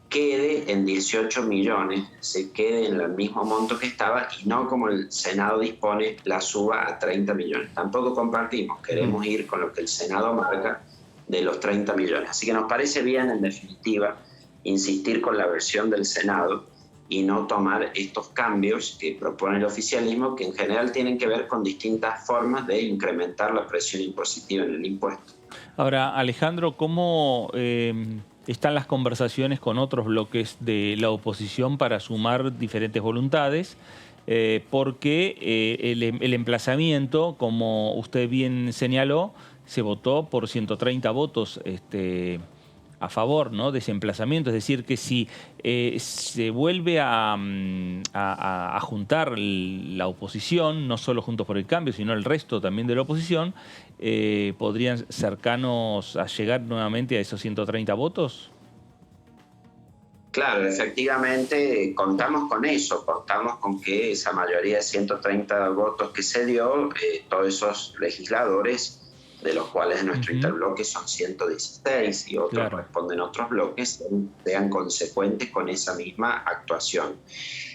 quede en 18 millones, se quede en el mismo monto que estaba y no como el Senado dispone, la suba a 30 millones. Tampoco compartimos, queremos ir con lo que el Senado marca de los 30 millones. Así que nos parece bien, en definitiva, insistir con la versión del Senado y no tomar estos cambios que propone el oficialismo, que en general tienen que ver con distintas formas de incrementar la presión impositiva en el impuesto. Ahora, Alejandro, ¿cómo están las conversaciones con otros bloques de la oposición para sumar diferentes voluntades? Porque el emplazamiento, como usted bien señaló, se votó por 130 votos a favor, ¿no?, de ese emplazamiento. Es decir, que si se vuelve a juntar la oposición, no solo Juntos por el Cambio, sino el resto también de la oposición, ¿podrían cercanos a llegar nuevamente a esos 130 votos? Claro, efectivamente contamos con eso, contamos con que esa mayoría de 130 votos que se dio, todos esos legisladores, de los cuales nuestro interbloque son 116 y otros responden a otros bloques, sean consecuentes con esa misma actuación.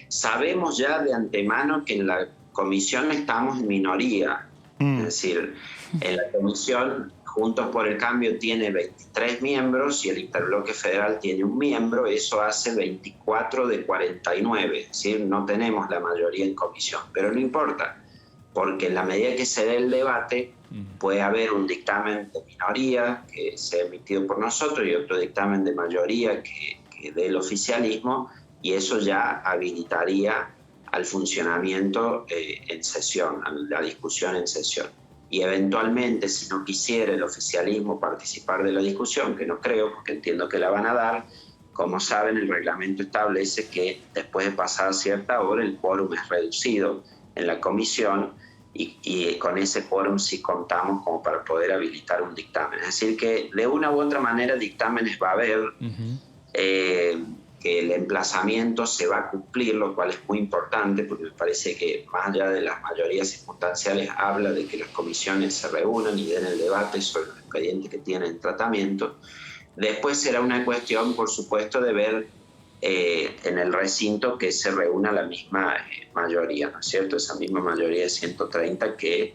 Sabemos ya de antemano que en la comisión estamos en minoría, es decir, en la comisión Juntos por el Cambio tiene 23 miembros y el Interbloque Federal tiene un miembro, eso hace 24 de 49, es decir, no tenemos la mayoría en comisión, pero no importa, porque en la medida que se dé el debate puede haber un dictamen de minoría que sea emitido por nosotros y otro dictamen de mayoría que dé el oficialismo, y eso ya habilitaría al funcionamiento en sesión, a la discusión en sesión. Y eventualmente, si no quisiera el oficialismo participar de la discusión, que no creo, porque entiendo que la van a dar, como saben, el reglamento establece que después de pasar cierta hora el quórum es reducido en la comisión y con ese quórum sí contamos como para poder habilitar un dictamen. Es decir, que de una u otra manera dictámenes va a haber, que el emplazamiento se va a cumplir, lo cual es muy importante porque me parece que más allá de las mayorías circunstanciales habla de que las comisiones se reúnan y den el debate sobre los expedientes que tienen en tratamiento. Después será una cuestión, por supuesto, de ver en el recinto que se reúna la misma mayoría, ¿no es cierto? Esa misma mayoría de 130 que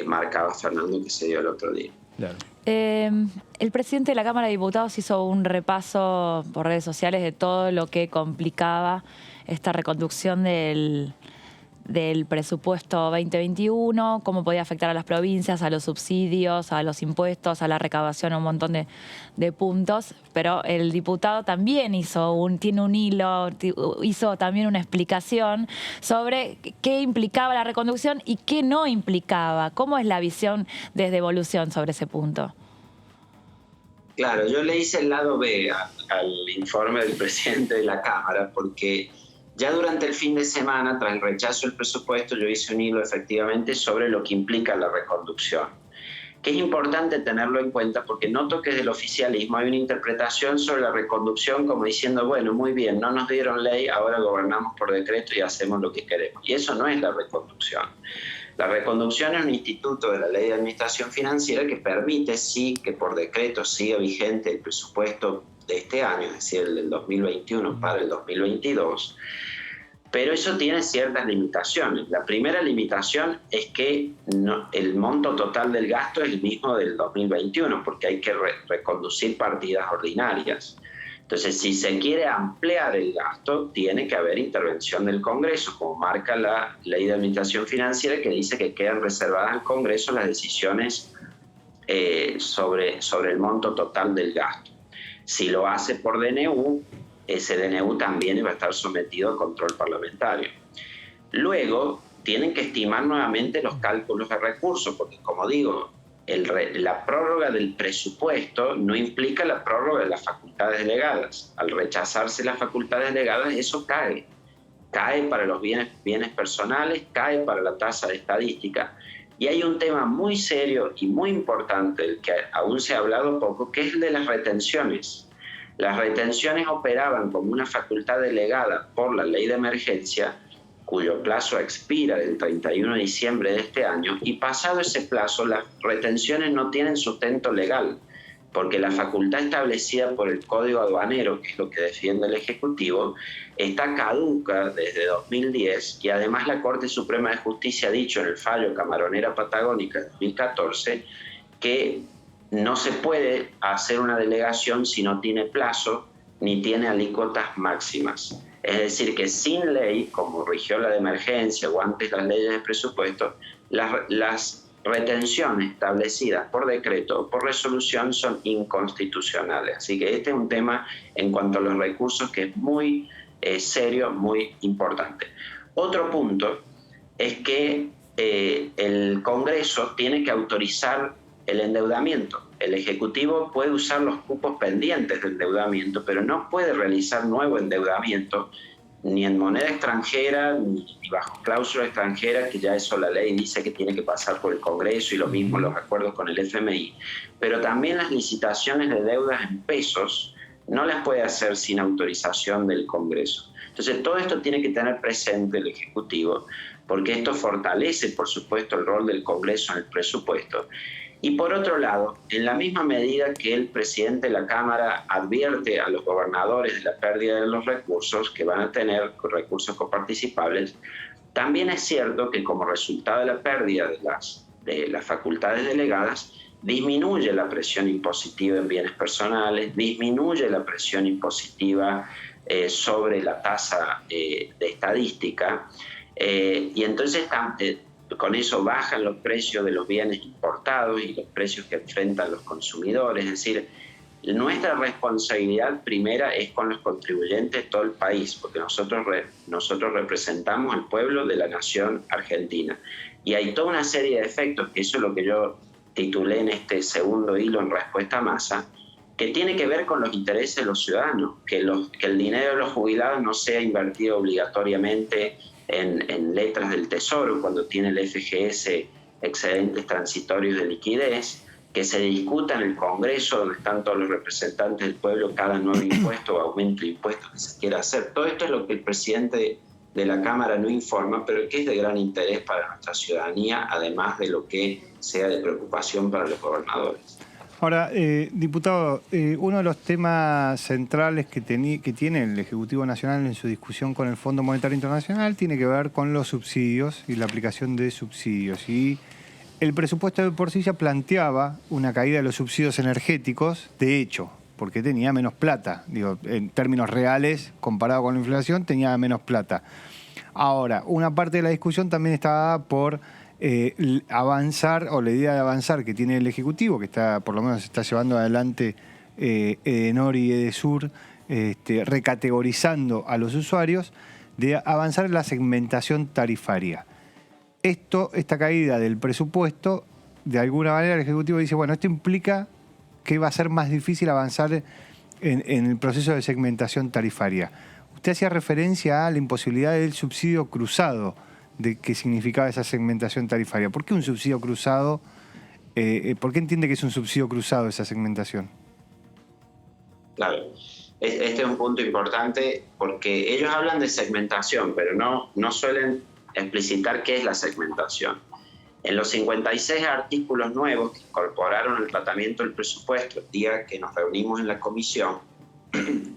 marcaba Fernando que se dio el otro día. Claro. El presidente de la Cámara de Diputados hizo un repaso por redes sociales de todo lo que complicaba esta reconducción del presupuesto 2021, cómo podía afectar a las provincias, a los subsidios, a los impuestos, a la recaudación, a un montón de puntos. Pero el diputado también tiene un hilo, hizo también una explicación sobre qué implicaba la reconducción y qué no implicaba. ¿Cómo es la visión desde Evolución sobre ese punto? Claro, yo le hice el lado B al informe del presidente de la Cámara porque ya durante el fin de semana, tras el rechazo del presupuesto, yo hice un hilo efectivamente sobre lo que implica la reconducción, que es importante tenerlo en cuenta porque noto que desde el oficialismo hay una interpretación sobre la reconducción como diciendo, bueno, muy bien, no nos dieron ley, ahora gobernamos por decreto y hacemos lo que queremos. Y eso no es la reconducción. La reconducción es un instituto de la Ley de Administración Financiera que permite, sí, que por decreto siga vigente el presupuesto de este año, es decir, el del 2021 para el 2022, pero eso tiene ciertas limitaciones. La primera limitación es que el monto total del gasto es el mismo del 2021, porque hay que reconducir partidas ordinarias. Entonces, si se quiere ampliar el gasto, tiene que haber intervención del Congreso, como marca la Ley de Administración Financiera, que dice que quedan reservadas al Congreso las decisiones sobre el monto total del gasto. Si lo hace por DNU, ese DNU también va a estar sometido a control parlamentario. Luego, tienen que estimar nuevamente los cálculos de recursos, porque como digo, la prórroga del presupuesto no implica la prórroga de las facultades delegadas. Al rechazarse las facultades delegadas, eso cae. Cae para los bienes personales, cae para la tasa de estadística. Y hay un tema muy serio y muy importante, del que aún se ha hablado poco, que es el de las retenciones. Las retenciones operaban como una facultad delegada por la ley de emergencia, cuyo plazo expira el 31 de diciembre de este año, y pasado ese plazo las retenciones no tienen sustento legal, porque la facultad establecida por el Código Aduanero, que es lo que defiende el Ejecutivo, está caduca desde 2010 y además la Corte Suprema de Justicia ha dicho en el fallo Camaronera Patagónica de 2014 que no se puede hacer una delegación si no tiene plazo ni tiene alícuotas máximas. Es decir, que sin ley, como rigió la de emergencia o antes las leyes de presupuesto, las retenciones establecidas por decreto o por resolución son inconstitucionales. Así que este es un tema en cuanto a los recursos que es muy serio, muy importante. Otro punto es que el Congreso tiene que autorizar el endeudamiento. El Ejecutivo puede usar los cupos pendientes del endeudamiento, pero no puede realizar nuevo endeudamiento ni en moneda extranjera, ni bajo cláusula extranjera, que ya eso la ley dice que tiene que pasar por el Congreso, y lo mismo los acuerdos con el FMI. Pero también las licitaciones de deudas en pesos no las puede hacer sin autorización del Congreso. Entonces, todo esto tiene que tener presente el Ejecutivo, porque esto fortalece, por supuesto, el rol del Congreso en el presupuesto. Y por otro lado, en la misma medida que el presidente de la Cámara advierte a los gobernadores de la pérdida de los recursos que van a tener, recursos coparticipables, también es cierto que como resultado de la pérdida de las facultades delegadas, disminuye la presión impositiva en bienes personales, disminuye la presión impositiva sobre la tasa de estadística, y entonces con eso bajan los precios de los bienes importados y los precios que enfrentan los consumidores. Es decir, nuestra responsabilidad primera es con los contribuyentes de todo el país, porque nosotros representamos al pueblo de la nación argentina. Y hay toda una serie de efectos, que eso es lo que yo titulé en este segundo hilo en respuesta a Massa, que tiene que ver con los intereses de los ciudadanos, que el dinero de los jubilados no sea invertido obligatoriamente en letras del Tesoro cuando tiene el FGS excedentes transitorios de liquidez, que se discuta en el Congreso, donde están todos los representantes del pueblo, cada nuevo impuesto o aumento de impuestos que se quiera hacer. Todo esto es lo que el presidente de la Cámara no informa, pero que es de gran interés para nuestra ciudadanía, además de lo que sea de preocupación para los gobernadores. Ahora, diputado, uno de los temas centrales que tiene el Ejecutivo Nacional en su discusión con el Fondo Monetario Internacional tiene que ver con los subsidios y la aplicación de subsidios. Y el presupuesto de por sí ya planteaba una caída de los subsidios energéticos, de hecho, porque tenía menos plata. Digo, en términos reales, comparado con la inflación, tenía menos plata. Ahora, una parte de la discusión también estaba por avanzar, o la idea de avanzar que tiene el Ejecutivo, que por lo menos está llevando adelante Edenor y Edesur, recategorizando a los usuarios, de avanzar en la segmentación tarifaria. Esta caída del presupuesto, de alguna manera el Ejecutivo dice, bueno, esto implica que va a ser más difícil avanzar en el proceso de segmentación tarifaria. Usted hacía referencia a la imposibilidad del subsidio cruzado, de qué significaba esa segmentación tarifaria. ¿Por qué un subsidio cruzado? ¿Por qué entiende que es un subsidio cruzado esa segmentación? Claro, este es un punto importante porque ellos hablan de segmentación, pero no suelen explicitar qué es la segmentación. En los 56 artículos nuevos que incorporaron al tratamiento del presupuesto el día que nos reunimos en la comisión,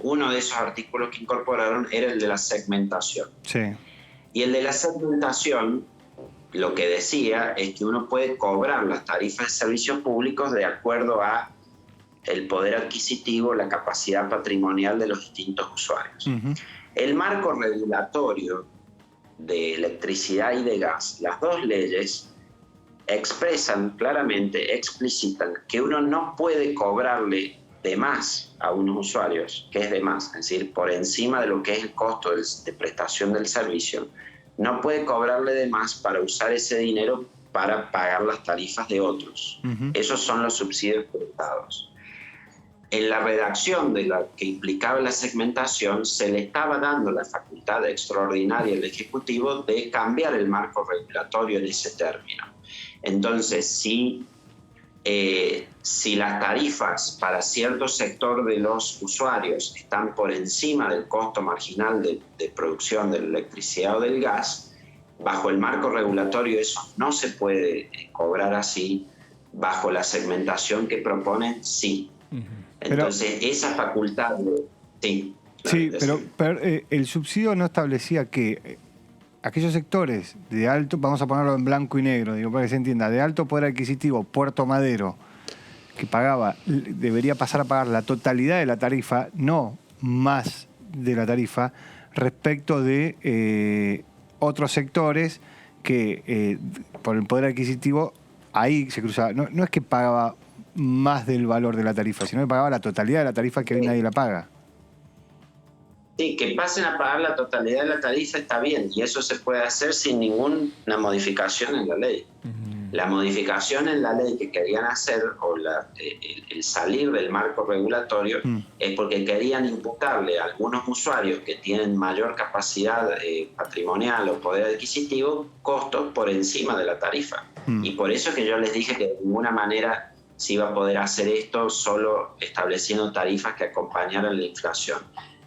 uno de esos artículos que incorporaron era el de la segmentación. Sí. Y el de la segmentación, lo que decía es que uno puede cobrar las tarifas de servicios públicos de acuerdo a el poder adquisitivo, la capacidad patrimonial de los distintos usuarios. El marco regulatorio de electricidad y de gas, las dos leyes expresan claramente, explicitan que uno no puede cobrarle de más a unos usuarios, que es de más, es decir, por encima de lo que es el costo de prestación del servicio, no puede cobrarle de más para usar ese dinero para pagar las tarifas de otros. Esos son los subsidios cruzados. En la redacción de la que implicaba la segmentación, se le estaba dando la facultad extraordinaria al Ejecutivo de cambiar el marco regulatorio en ese término. Entonces, si las tarifas para cierto sector de los usuarios están por encima del costo marginal de producción de la electricidad o del gas, bajo el marco regulatorio eso no se puede cobrar así, bajo la segmentación que proponen, sí. Entonces, esa facultad... Sí, pero el subsidio no establecía que aquellos sectores de alto, vamos a ponerlo en blanco y negro, digo, para que se entienda, de alto poder adquisitivo, Puerto Madero, que debería pasar a pagar la totalidad de la tarifa, no más de la tarifa, respecto de otros sectores que por el poder adquisitivo ahí se cruzaba. No es que pagaba más del valor de la tarifa, sino que pagaba la totalidad de la tarifa, que hoy nadie la paga. Sí, que pasen a pagar la totalidad de la tarifa está bien, y eso se puede hacer sin ninguna modificación en la ley. La modificación en la ley que querían hacer, o el salir del marco regulatorio, es porque querían imputarle a algunos usuarios que tienen mayor capacidad patrimonial o poder adquisitivo costos por encima de la tarifa. Y por eso es que yo les dije que de ninguna manera se iba a poder hacer esto solo estableciendo tarifas que acompañaran la inflación.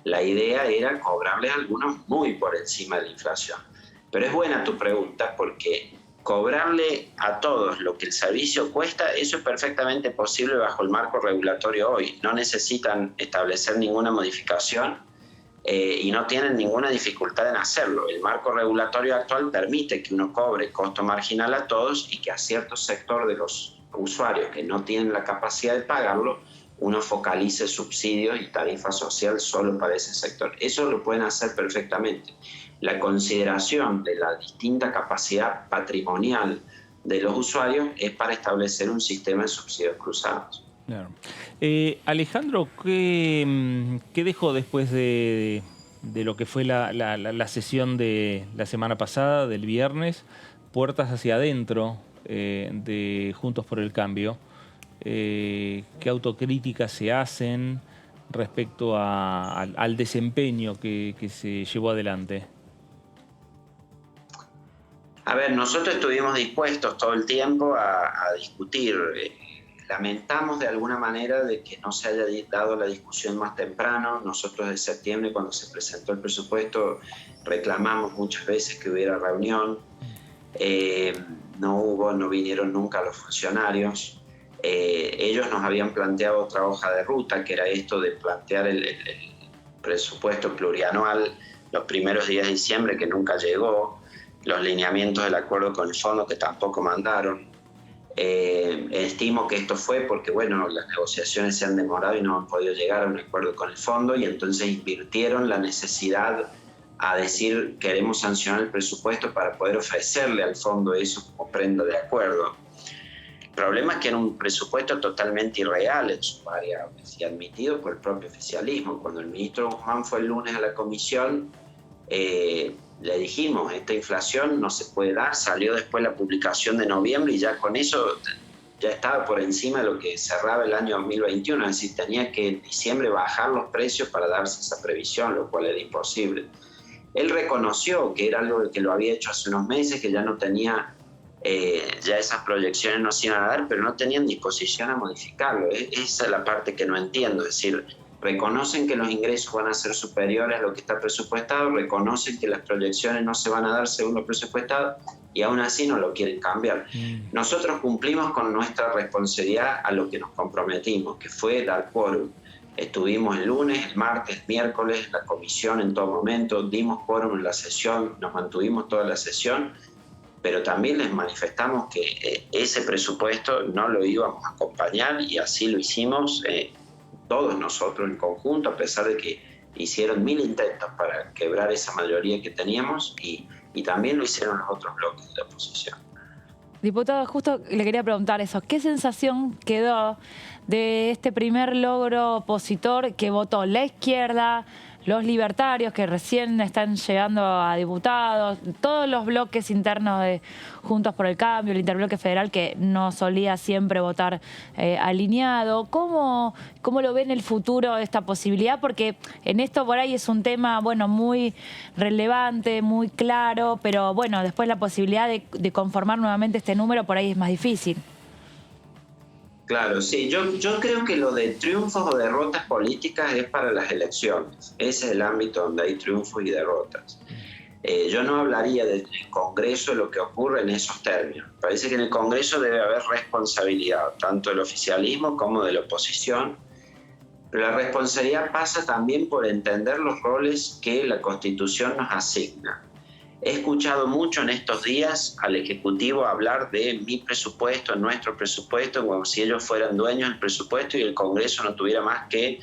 La idea era cobrarles a algunos muy por encima de la inflación. Pero es buena tu pregunta, porque cobrarle a todos lo que el servicio cuesta, eso es perfectamente posible bajo el marco regulatorio hoy. No necesitan establecer ninguna modificación y no tienen ninguna dificultad en hacerlo. El marco regulatorio actual permite que uno cobre costo marginal a todos y que a cierto sector de los usuarios que no tienen la capacidad de pagarlo, uno focalice subsidios y tarifa social solo para ese sector. Eso lo pueden hacer perfectamente. La consideración de la distinta capacidad patrimonial de los usuarios es para establecer un sistema de subsidios cruzados. Claro. Alejandro, ¿qué dejó después de lo que fue la sesión de la semana pasada, del viernes, puertas hacia adentro de Juntos por el Cambio? ¿Qué autocríticas se hacen respecto al desempeño que se llevó adelante? A ver, nosotros estuvimos dispuestos todo el tiempo a discutir. Lamentamos de alguna manera de que no se haya dado la discusión más temprano. Nosotros de septiembre, cuando se presentó el presupuesto, reclamamos muchas veces que hubiera reunión. No vinieron nunca los funcionarios. Ellos nos habían planteado otra hoja de ruta, que era esto de plantear el presupuesto plurianual los primeros días de diciembre, que nunca llegó. Los lineamientos del acuerdo con el fondo, que tampoco mandaron. Estimo que esto fue porque, bueno, las negociaciones se han demorado y no han podido llegar a un acuerdo con el fondo, y entonces invirtieron la necesidad a decir queremos sancionar el presupuesto para poder ofrecerle al fondo eso como prenda de acuerdo. El problema es que era un presupuesto totalmente irreal en sus variables y admitido por el propio oficialismo. Cuando el ministro Guzmán fue el lunes a la comisión, le dijimos, esta inflación no se puede dar. Salió después la publicación de noviembre y ya con eso ya estaba por encima de lo que cerraba el año 2021, es decir, tenía que en diciembre bajar los precios para darse esa previsión, lo cual era imposible. Él reconoció que era algo que lo había hecho hace unos meses, que ya no tenía, ya esas proyecciones no se iban a dar, pero no tenían disposición a modificarlo. Esa es la parte que no entiendo, es decir, reconocen que los ingresos van a ser superiores a lo que está presupuestado, reconocen que las proyecciones no se van a dar según lo presupuestado y aún así no lo quieren cambiar. Nosotros cumplimos con nuestra responsabilidad a lo que nos comprometimos, que fue dar quórum. Estuvimos el lunes, el martes, miércoles, la comisión en todo momento, dimos quórum en la sesión, nos mantuvimos toda la sesión, pero también les manifestamos que ese presupuesto no lo íbamos a acompañar y así lo hicimos. Todos nosotros en conjunto, a pesar de que hicieron 1000 intentos para quebrar esa mayoría que teníamos y también lo hicieron los otros bloques de la oposición. Diputado, justo le quería preguntar eso. ¿Qué sensación quedó de este primer logro opositor que votó la izquierda, los libertarios que recién están llegando a diputados, todos los bloques internos de Juntos por el Cambio, el interbloque federal que no solía siempre votar alineado? ¿Cómo lo ve en el futuro esta posibilidad? Porque en esto por ahí es un tema, bueno, muy relevante, muy claro, pero bueno, después la posibilidad de conformar nuevamente este número por ahí es más difícil. Claro, sí. Yo creo que lo de triunfos o derrotas políticas es para las elecciones. Ese es el ámbito donde hay triunfos y derrotas. Yo no hablaría del Congreso de lo que ocurre en esos términos. Parece que en el Congreso debe haber responsabilidad, tanto del oficialismo como de la oposición. Pero la responsabilidad pasa también por entender los roles que la Constitución nos asigna. He escuchado mucho en estos días al Ejecutivo hablar de mi presupuesto, nuestro presupuesto, como si ellos fueran dueños del presupuesto y el Congreso no tuviera más que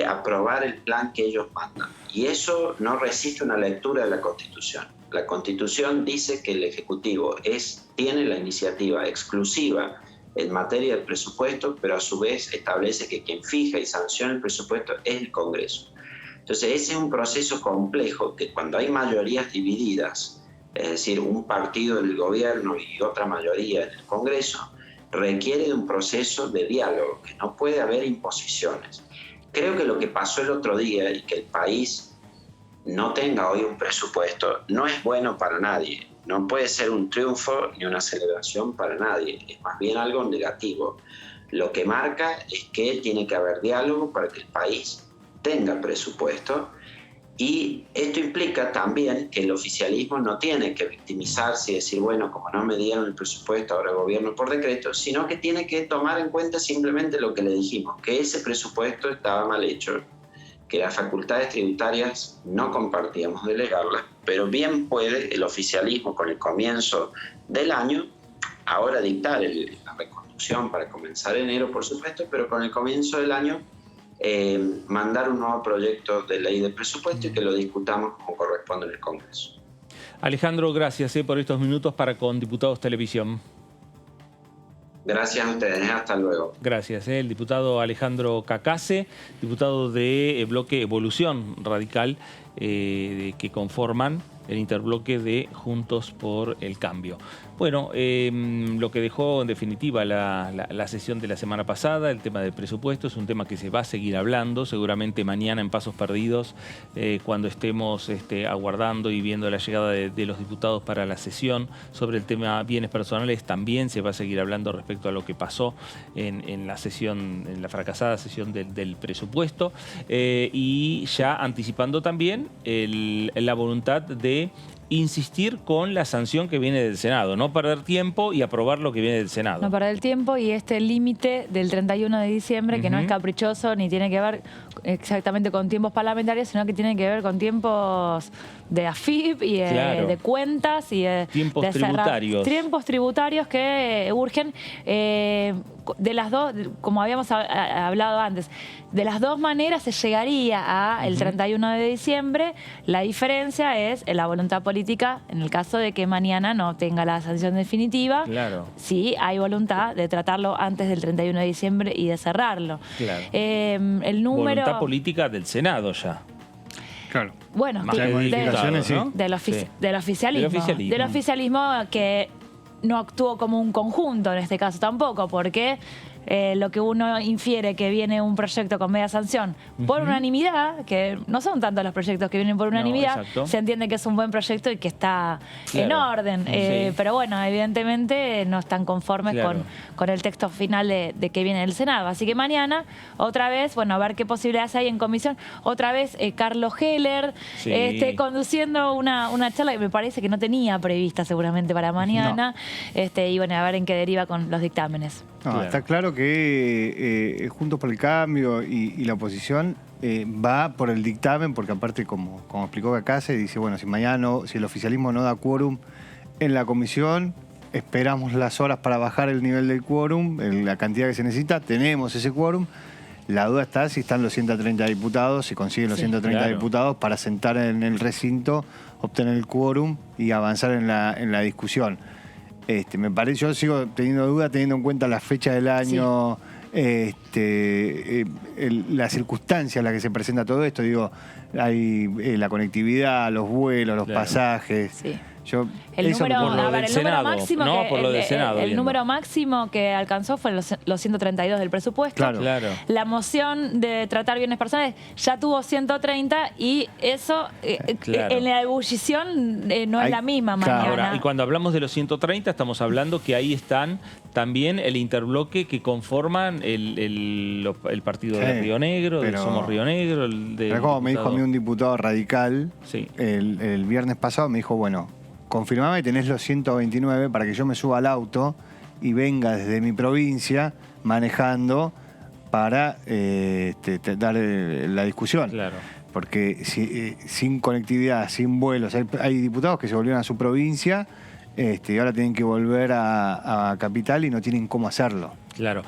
aprobar el plan que ellos mandan. Y eso no resiste una lectura de la Constitución. La Constitución dice que el Ejecutivo tiene la iniciativa exclusiva en materia del presupuesto, pero a su vez establece que quien fija y sanciona el presupuesto es el Congreso. Entonces ese es un proceso complejo que cuando hay mayorías divididas es decir, un partido del gobierno y otra mayoría en el Congreso, requiere de un proceso de diálogo, que no puede haber imposiciones. Creo que lo que pasó el otro día y que el país no tenga hoy un presupuesto no es bueno para nadie. No puede ser un triunfo ni una celebración para nadie, es más bien algo negativo. Lo que marca es que tiene que haber diálogo para que el país tenga presupuesto, y esto implica también que el oficialismo no tiene que victimizarse y decir, bueno, como no me dieron el presupuesto, ahora gobierno por decreto, sino que tiene que tomar en cuenta simplemente lo que le dijimos, que ese presupuesto estaba mal hecho, que las facultades tributarias no compartíamos delegarlas, pero bien puede el oficialismo con el comienzo del año ahora dictar la reconducción para comenzar enero, por supuesto, pero con el comienzo del año mandar un nuevo proyecto de ley de presupuesto y que lo discutamos como corresponde en el Congreso. Alejandro, gracias por estos minutos para Con Diputados Televisión. Gracias a ustedes, hasta luego. Gracias. El diputado Alejandro Cacase, diputado de Bloque Evolución Radical, que conforman el interbloque de Juntos por el Cambio. Bueno, lo que dejó en definitiva la sesión de la semana pasada, el tema del presupuesto, es un tema que se va a seguir hablando, seguramente mañana en Pasos Perdidos, cuando estemos aguardando y viendo la llegada de los diputados para la sesión sobre el tema bienes personales, también se va a seguir hablando respecto a lo que pasó en la sesión, en la fracasada sesión del presupuesto, y ya anticipando también la voluntad de insistir con la sanción que viene del Senado, no perder tiempo y aprobar lo que viene del Senado. No perder el tiempo y este límite del 31 de diciembre, que no es caprichoso ni tiene que ver exactamente con tiempos parlamentarios, sino que tiene que ver con tiempos de AFIP y de cuentas y tiempos tributarios. Tiempos tributarios que urgen de las dos, como habíamos hablado antes, de las dos maneras se llegaría al 31 de diciembre. La diferencia es la voluntad política en el caso de que mañana no tenga la sanción definitiva. Claro. Sí, hay voluntad de tratarlo antes del 31 de diciembre y de cerrarlo. Claro. El número... Voluntad política del Senado ya. Claro. Bueno, del oficialismo que no actuó como un conjunto en este caso tampoco, porque lo que uno infiere que viene un proyecto con media sanción por unanimidad, que no son tantos los proyectos que vienen por unanimidad, se entiende que es un buen proyecto y que está en orden. Pero bueno, evidentemente no están conformes con el texto final de que viene del Senado. Así que mañana, otra vez, bueno, a ver qué posibilidades hay en comisión. Otra vez, Carlos Heller conduciendo una charla que me parece que no tenía prevista seguramente para mañana. Y bueno, a ver en qué deriva con los dictámenes. No, está claro que Juntos por el Cambio y la oposición va por el dictamen, porque aparte, como explicó Cacase, dice, bueno, si el oficialismo no da quórum en la comisión, esperamos las horas para bajar el nivel del quórum, la cantidad que se necesita, tenemos ese quórum. La duda está si están los 130 diputados, si consiguen los 130 diputados para sentar en el recinto, obtener el quórum y avanzar en la discusión. Me parece, yo sigo teniendo duda teniendo en cuenta la fecha del año, la circunstancia en la que se presenta todo esto. Digo, hay la conectividad, los vuelos, los pasajes. El número máximo que alcanzó fue los 132 del presupuesto. La moción de tratar bienes personales ya tuvo 130 y eso en la ebullición no es la misma mañana. Ahora, y cuando hablamos de los 130 estamos hablando que ahí están también el interbloque que conforman el partido de Río Negro, de Somos Río Negro. Como me dijo a mí un diputado radical el viernes pasado, me dijo, bueno, confirmame que tenés los 129 para que yo me suba al auto y venga desde mi provincia manejando para dar la discusión. Porque sin conectividad, sin vuelos, hay diputados que se volvieron a su provincia y ahora tienen que volver a Capital y no tienen cómo hacerlo. Claro.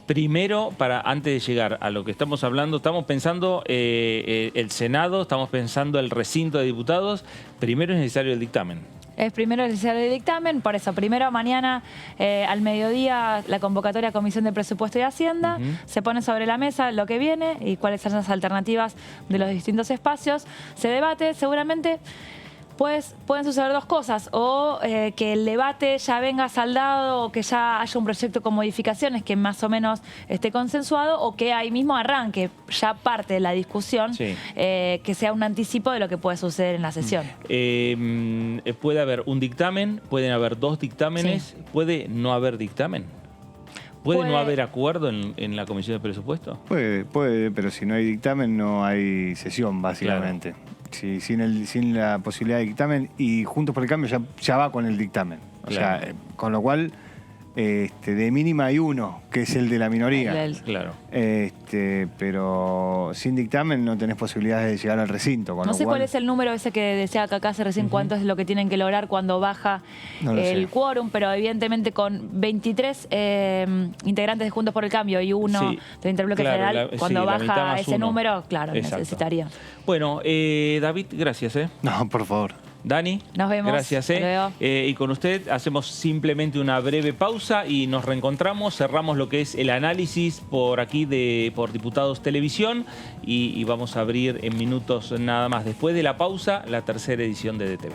Primero, antes de llegar a lo que estamos hablando, estamos pensando el Senado, estamos pensando el recinto de diputados. Primero es necesario el dictamen. Es primero necesario el dictamen, por eso primero mañana al mediodía la convocatoria a Comisión de Presupuesto y Hacienda, se pone sobre la mesa lo que viene y cuáles son las alternativas de los distintos espacios, se debate seguramente. Pueden suceder dos cosas, o que el debate ya venga saldado, o que ya haya un proyecto con modificaciones que más o menos esté consensuado, o que ahí mismo arranque ya parte de la discusión, que sea un anticipo de lo que puede suceder en la sesión. Puede haber un dictamen, pueden haber dos dictámenes, puede no haber dictamen. ¿Puede no haber acuerdo en la Comisión de Presupuesto? Puede, pero si no hay dictamen no hay sesión, básicamente. Sí, sin la posibilidad de dictamen, y Juntos por el Cambio ya va con el dictamen. O sea, con lo cual, de mínima hay uno, que es el de la minoría. Claro. Pero sin dictamen no tenés posibilidades de llegar al recinto. No sé cuál es el número ese que decía acá hace recién, cuánto es lo que tienen que lograr cuando baja el quórum, pero evidentemente con 23 integrantes de Juntos por el Cambio y uno del Interbloque Federal, cuando baja ese número, claro, necesitaría. Bueno, David, gracias. No, por favor. Dani, nos vemos. Gracias. Y con usted hacemos simplemente una breve pausa y nos reencontramos. Cerramos lo que es el análisis por aquí por Diputados Televisión y vamos a abrir en minutos nada más. Después de la pausa, la tercera edición de DTV.